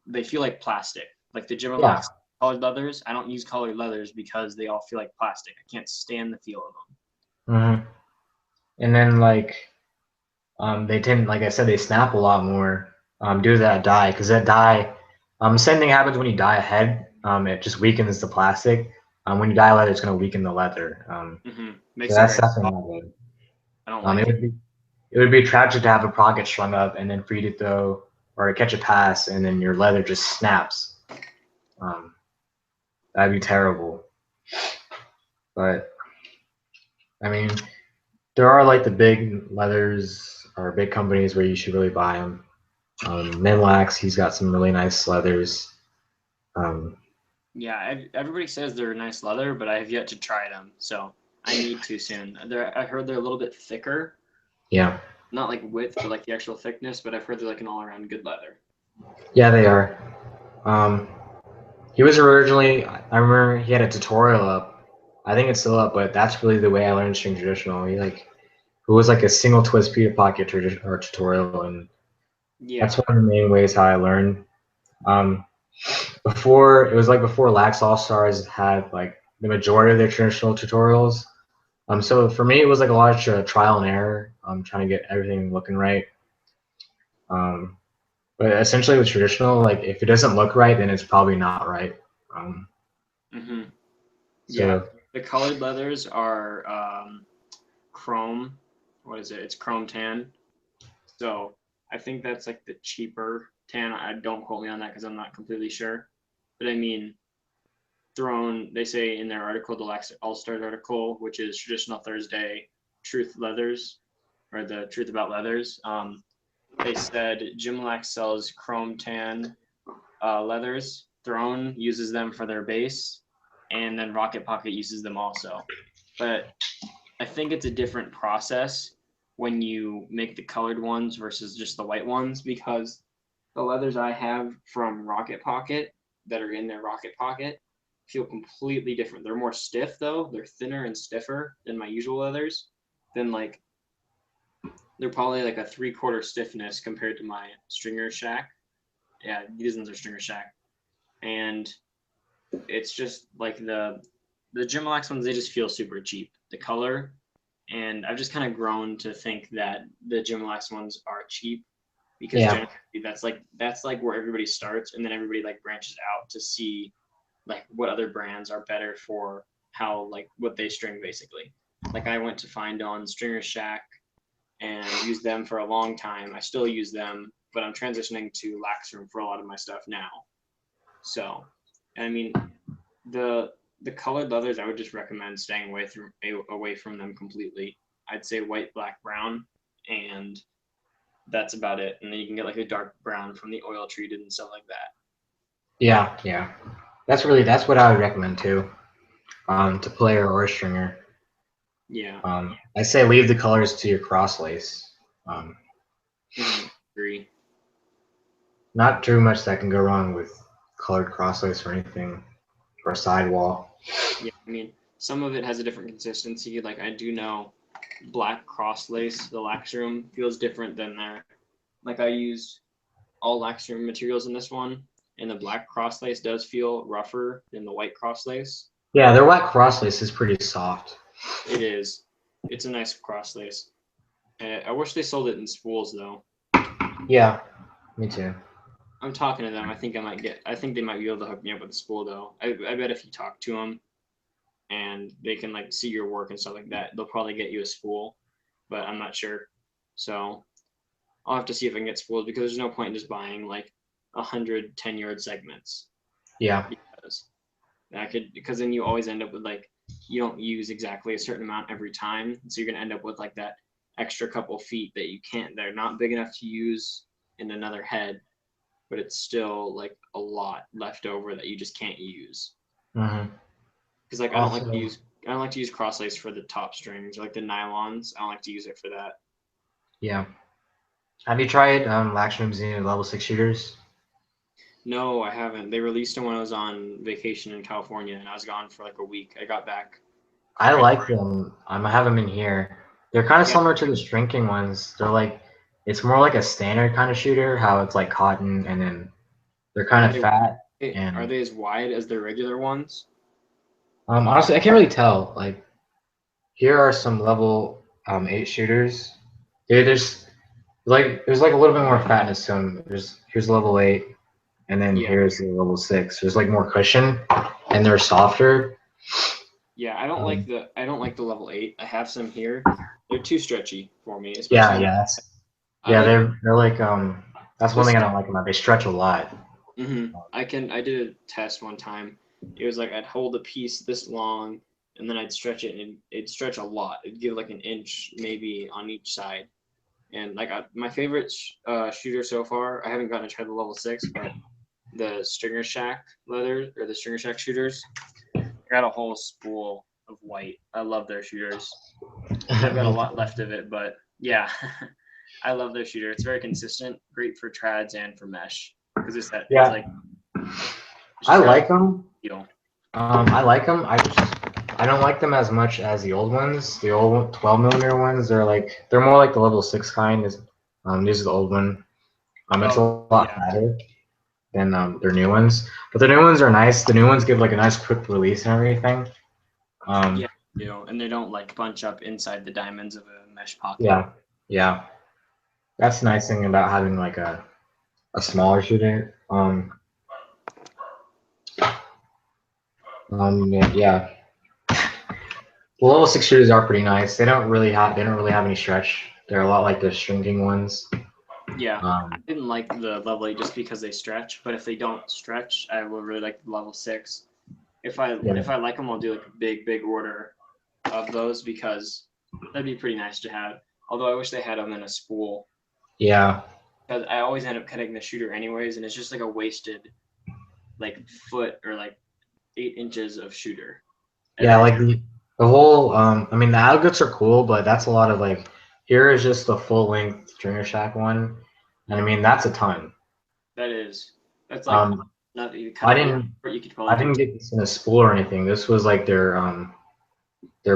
they feel like plastic. Like the Jim Yeah. Lax colored leathers. I don't use colored leathers because they all feel like plastic. I can't stand the feel of them. And then like they tend, like I said, they snap a lot more due to that dye, because that dye, same thing happens when you dye a head. It just weakens the plastic. When you dye leather, it's going to weaken the leather. So Makes it that's very definitely soft. not good. I don't It like it. would be tragic to have a prop get strung up and then for you to throw or catch a pass and then your leather just snaps. Um, that'd be terrible. But I mean, there are like the big leathers or big companies where you should really buy them. Minlax, he's got some really nice leathers. Um, Yeah, everybody says they're nice leather, but I have yet to try them, so I need to soon. I heard they're a little bit thicker, yeah, not like width, but like the actual thickness. But I've heard they're like an all-around good leather. yeah, they are. Um, he was originally, I remember he had a tutorial up. I think it's still up, but that's really the way I learned string traditional. It was like a single twist Peter pocket or tutorial, and that's Yeah, one of the main ways how I learned. Um, before Lax All Stars had like the majority of their traditional tutorials. So for me, it was like a lot of trial and error. Trying to get everything looking right. Um, but essentially with traditional, like if it doesn't look right, then it's probably not right. Um, hmm yeah. so The colored leathers are chrome. What is it? It's chrome tan. So I think that's like the cheaper tan. I don't quote me on that because I'm not completely sure. But I mean, they say in their article, the Lax All Stars article, which is Traditional Thursday Truth Leathers, or the Truth About Leathers. They said Jim Lax sells chrome tan leathers. Throne uses them for their base, and then Rocket Pocket uses them also. But I think it's a different process when you make the colored ones versus just the white ones, because the leathers I have from Rocket Pocket that are in their Rocket Pocket feel completely different. They're more stiff though. They're thinner and stiffer than my usual leathers. Then like they're probably like a 3/4 stiffness compared to my Stringer Shack. Yeah, these ones are Stringer Shack, and it's just like the Gymalax ones. They just feel super cheap. The color, and I've just kind of grown to think that the Gymalax ones are cheap because yeah, generally that's like where everybody starts, and then everybody like branches out to see like what other brands are better for how like what they string basically. Like I went to find on Stringer Shack and used them for a long time. I still use them, but I'm transitioning to Lax Room for a lot of my stuff now. So, I mean, the the colored leathers, I would just recommend staying away from them completely. I'd say white, black, brown, and that's about it. And then you can get like a dark brown from the oil treated and stuff like that. yeah. That's what I would recommend too. To player or stringer. Yeah, I say leave the colors to your cross lace. Um, agree. not too much that can go wrong with colored cross lace or anything, or sidewall. Yeah, I mean, some of it has a different consistency. Like I do know black cross lace, the Laxroom feels different than their. Like I used all Laxroom materials in this one, and the black cross lace does feel rougher than the white cross lace. Yeah, their white cross lace is pretty soft. It is. It's a nice cross lace. I wish they sold it in spools though. Yeah, me too. I'm talking to them. I think they might be able to hook me up with a spool though. I bet if you talk to them and they can like see your work and stuff like that, they'll probably get you a spool. But I'm not sure. So I'll have to see if I can get spools because there's no point in just buying like 100 10-yard segments. Yeah. Because then you always end up with like you don't use exactly a certain amount every time, so you're gonna end up with like that extra couple feet that you can't. They're not big enough to use in another head, but it's still like a lot left over that you just can't use. Hmm. Because like Also, I don't like to use cross lace for the top strings, like the nylons. I don't like to use it for that. yeah. Have you tried Lax Museum level 6 shooters? No, I haven't. They released them when I was on vacation in California, and I was gone for like a week. I got back I right. like them. I have them in here. They're kind of Yeah. similar to the shrinking ones. They're like, it's more like a standard kind of shooter, how it's like cotton, and then they're kind Are of fat. are And they as wide as the regular ones? honestly, I can't really tell. Like, here are some level 8 shooters. There's like a little bit more fatness to them. Here's level 8, and then Yeah. here's the level 6. There's like more cushion, and they're softer. Yeah, Um, I don't like the level 8. I have some here. They're too stretchy for me, yeah, especially yeah, I yeah. like They're like That's one this. thing I don't like about. They stretch a lot. I did a test one time. It was like I'd hold a piece this long and then I'd stretch it and it'd stretch a lot. It'd give like an inch maybe on each side. And like my favorite shooter so far, I haven't gotten to try the level 6, but the Stringer Shack leather or the Stringer Shack shooters, I got a whole spool of white. I love their shooters. And I've got a Me lot too. left of it, but yeah, I love their shooter. It's very consistent, great for trads and for mesh because it's Yeah, like I straight like them. deal. I like them. I don't like them as much as the old ones. The old 12 millimeter ones. They're more like the level 6 kind. These are the old one. It's a Oh lot yeah, fatter than their new ones. But the new ones are nice. The new ones give like a nice quick release and everything. yeah, Um, and they don't like bunch up inside the diamonds of a mesh pocket. yeah, yeah. That's the nice thing about having like a smaller shooter. Yeah. The level 6 shooters are pretty nice. They don't really have any stretch. They're a lot like the shrinking ones. Yeah, I Um, didn't like the level 8 just because they stretch, but if they don't stretch, I will really like the level 6. yeah, If I like them, I'll do like a big order of those because that'd be pretty nice to have. Although I wish they had them in a spool yeah, because I always end up cutting the shooter anyways, and it's just like a wasted like foot or like 8 inches of shooter yeah. every time. Like the whole. I mean, the outguts are cool, but that's a lot of like. Here is just the full length Stringer Shack one, and I mean that's a ton. That is that's like Um, not that you cut I it didn't you could I probably do didn't get this in a spool or anything. This was like their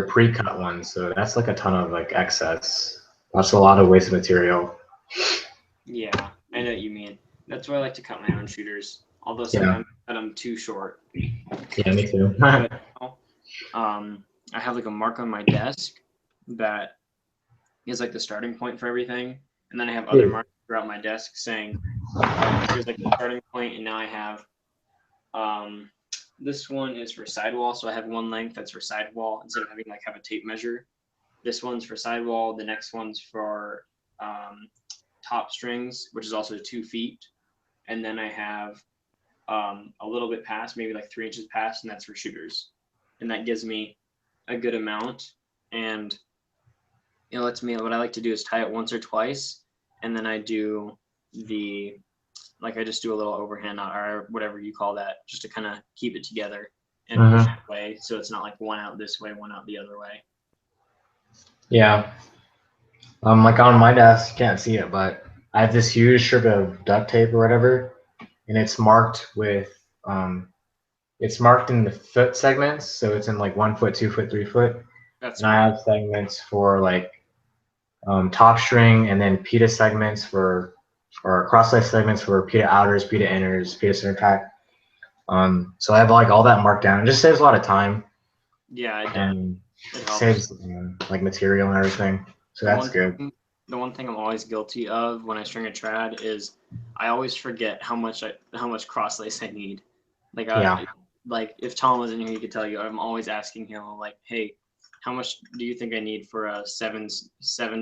pre-cut one, so that's like a ton of like excess. That's a lot of wasted material. yeah, I know what you mean. That's why I like to cut my own shooters. Although Yeah, sometimes I cut them too short. yeah, me too. But I have like a mark on my desk that is like the starting point for everything, and then I have other Yeah. marks throughout my desk saying, "Here's like the starting point," and now I have um, this one is for sidewall, so I have one length that's for sidewall instead of having like have a tape measure. This one's for sidewall. The next one's for um, top strings, which is also 2 feet, and then I have a little bit past, maybe like 3 inches past, and that's for shooters, and that gives me a good amount. And lets me. What I like to do is tie it once or twice, and then I do the I just do a little overhand knot or whatever you call that, just to kind of keep it together and push it Hmm. away, so it's not like one out this way, one out the other way. Yeah. Like on my desk, you can't see it, but I have this huge strip of duct tape or whatever, and um, it's marked in the foot segments, so it's in like 1 foot, 2 foot, 3 foot, That's and I smart. have segments for like top string, and then pita segments or cross slice segments for pita outers, pita inners, pita center pack. So I have like all that marked down. It just saves a lot of time Yeah, it does. and It helps. saves like material and everything. So The that's one good. thing, the one thing I'm always guilty of when I string a trad is I always forget how much cross lace I need. Like Yeah. like if Tom was in here, he could tell you. I'm always asking him like, hey, how much do you think I need for a seven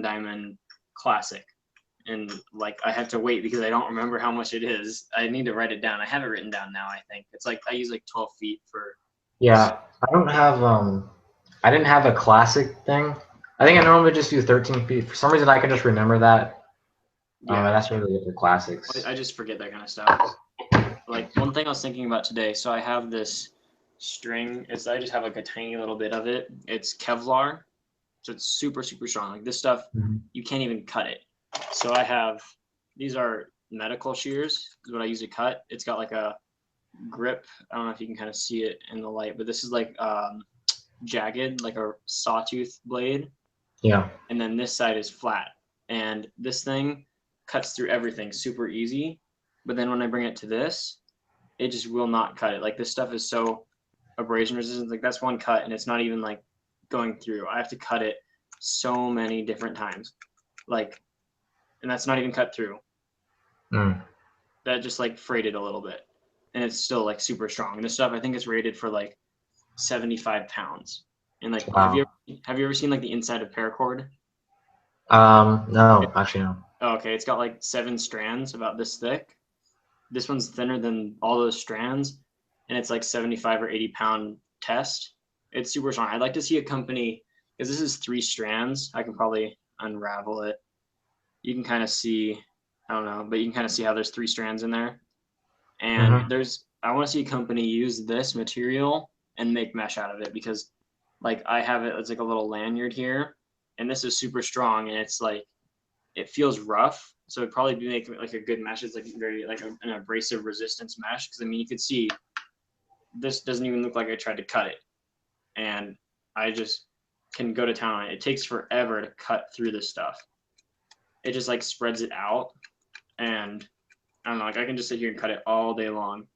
diamond classic? and like I have to wait because I don't remember how much it is. I need to write it down. I have it written down now. I think it's like I use like 12 feet for. Yeah, I don't have I didn't have a classic thing. I think I normally just do 13 feet. For some reason, I can just remember that. Yeah, That's really it for classics. I just forget that kind of stuff. Like one thing I was thinking about today. So I have this string. I just have like a tiny little bit of it. It's Kevlar, so it's super strong. Like this stuff, you can't even cut it. So I have these are medical shears. Is what I use to cut. It's got like a grip. I don't know if you can kind of see it in the light, but this is like jagged, like a sawtooth blade. Yeah. And then this side is flat. And this thing cuts through everything super easy. But then when I bring it to this, it just will not cut it. Like this stuff is so abrasion resistant. Like that's one cut and it's not even like going through. I have to cut it so many different times. Like, and that's not even cut through. That just like frayed it a little bit. And it's still like super strong. And this stuff, I think it's rated for like 75 pounds. And like, wow. have you ever seen like the inside of paracord? No, actually no. Oh, okay, it's got like 7 strands about this thick. This one's thinner than all those strands, and it's like 75 or 80-pound test. It's super strong. I'd like to see a company, because this is 3 strands. I can probably unravel it. You can kind of see, I don't know, but you can kind of see how there's 3 strands in there. And I want to see a company use this material and make mesh out of it, because like I have it, it's like a little lanyard here, and this is super strong, and it's like, it feels rough, so it'd probably be making like a good mesh. It's like very like an abrasive resistance mesh, because I mean you could see this doesn't even look like I tried to cut it, and I just can go to town on it. It takes forever to cut through this stuff. It just like spreads it out, and I don't know, like I can just sit here and cut it all day long.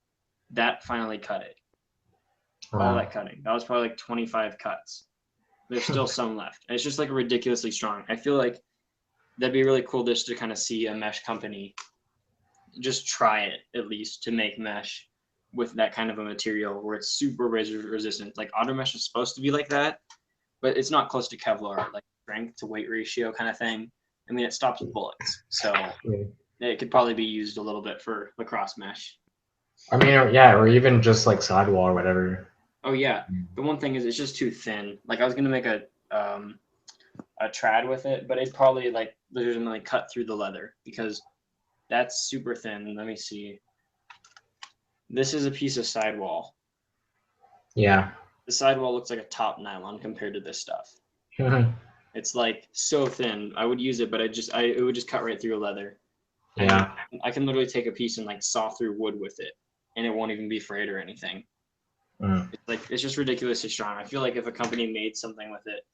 That finally cut it. Wow. All that cutting. That was probably like 25 cuts. There's still some left. And it's just like ridiculously strong. I feel like that'd be really cool just to kind of see a mesh company just try it at least to make mesh with that kind of a material where it's super razor resistant. Like auto mesh is supposed to be like that, but it's not close to Kevlar, like strength to weight ratio kind of thing. I mean, it stops bullets, so it could probably be used a little bit for lacrosse mesh. I mean, yeah, or even just like sidewall or whatever. Oh yeah, the one thing is it's just too thin. Like I was gonna make a trad with it, but it probably like legitimately cut through the leather because that's super thin. Let me see. This is a piece of sidewall. Yeah. The sidewall looks like a top nylon compared to this stuff. It's like so thin. I would use it, but it would just cut right through a leather. Yeah. And I can literally take a piece and like saw through wood with it, and it won't even be frayed or anything. It's just ridiculously strong. I feel like if a company made something with it,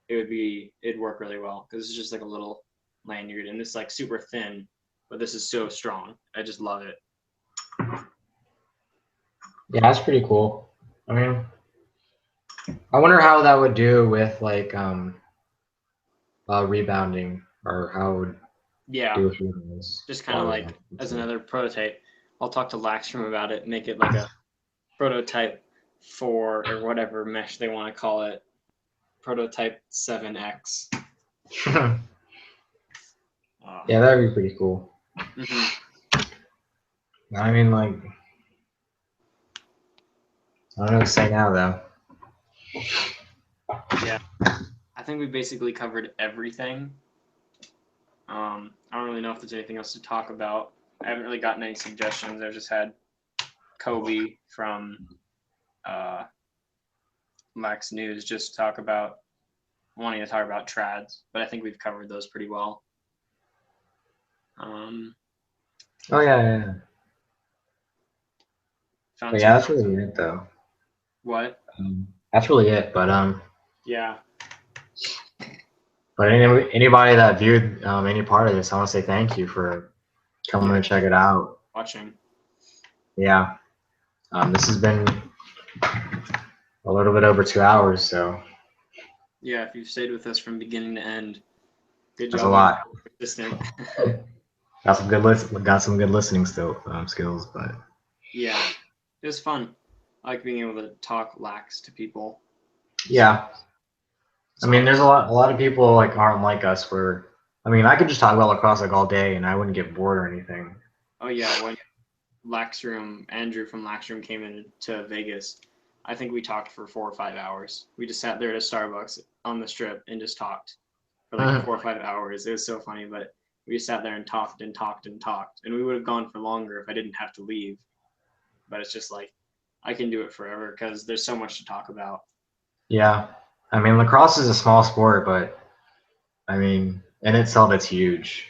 it'd work really well, because it's just like a little lanyard, and it's like super thin, but this is so strong. I just love it. Yeah, that's pretty cool. I mean, I wonder how that would do with like rebounding, or how it would do with rebounds. Just kind of like as another prototype. I'll talk to Lax about it, make it like a prototype 4 or whatever mesh they want to call it. Prototype 7X. Yeah, that'd be pretty cool. I mean, like, I don't know what to say now, though. Yeah, I think we basically covered everything. I don't really know if there's anything else to talk about. I haven't really gotten any suggestions. I've just had Kobe from Lax News just wanting to talk about trads, but I think we've covered those pretty well. Oh yeah. But yeah, that's really it, though. What? That's really it. But yeah. But anybody that viewed any part of this, I want to say thank you for coming to check it out. Watching. Yeah. This has been a little bit over 2 hours, so. Yeah, if you've stayed with us from beginning to end, good job. That's a lot. Consistent. Got some good listening skills, but. Yeah, it was fun. I like being able to talk Lax to people. Yeah. I mean, there's a lot of people like aren't like us, where I mean, I could just talk about lacrosse like all day, and I wouldn't get bored or anything. Oh yeah, when Andrew from Lax Room came in to Vegas, I think we talked for 4 or 5 hours. We just sat there at a Starbucks on the strip and just talked for like 4 or 5 hours. It was so funny, but we just sat there and talked and talked and talked, and we would have gone for longer if I didn't have to leave. But it's just like I can do it forever because there's so much to talk about. Yeah, I mean, lacrosse is a small sport, but I mean, in itself, it's huge.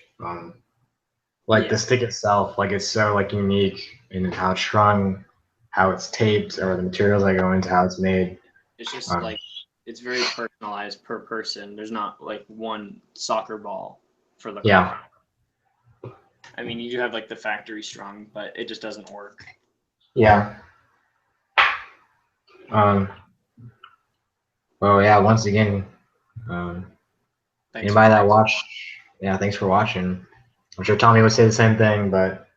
Like Yeah, the stick itself, like it's so like unique in how it's strung, how it's taped, or the materials that go into how it's made. it's just Um, like it's very personalized per person. There's not like one soccer ball for lacrosse. yeah, I mean, you do have like the factory strung, but it just doesn't work. yeah. Um, well, yeah. Once again, um, Thanks for anybody that watching. watched, yeah, thanks for watching. I'm sure Tommy would say the same thing, but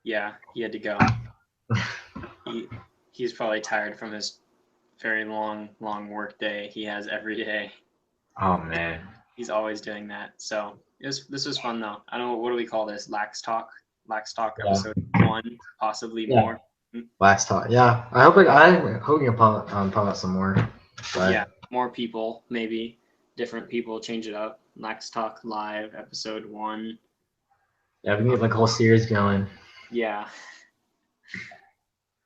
Yeah, he had to go. he he's probably tired from his very long work day he has every day. oh man, He's always doing that. So this was fun though. I don't know, what do we call this? Lax Talk yeah, episode 1, possibly yeah. more. Last talk, yeah. I hope we can pump out some more, Yeah, but more people, maybe different people, change it up. Lax Talk Live episode 1. yeah, we can get like a whole series going. Yeah,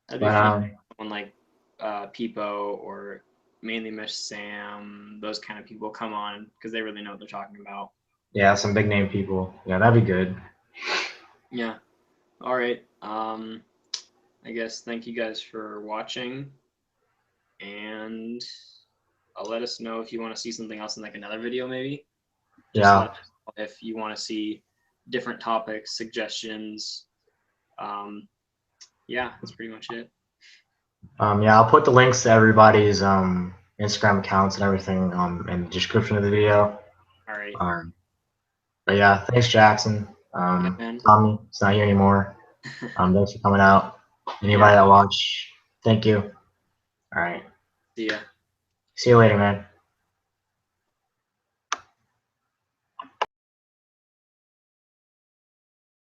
that'd be But fun. Someone like Peepo or mainly Miss Sam, those kind of people come on because they really know what they're talking about. yeah, some big name people. Yeah, that'd be good. Yeah. All right. I guess thank you guys for watching, and let us know if you want to see something else in like another video, maybe. Just let Yeah, us know if you want to see different topics, suggestions. Um, yeah, that's pretty much it. yeah. I'll put the links to everybody's Instagram accounts and everything in the description of the video. All right. Um, but yeah, thanks, Jackson. Yeah, man. Tommy, it's not here anymore. Thanks for coming out. Yeah. Anybody that watch, thank you. All right. See ya. See you later, man.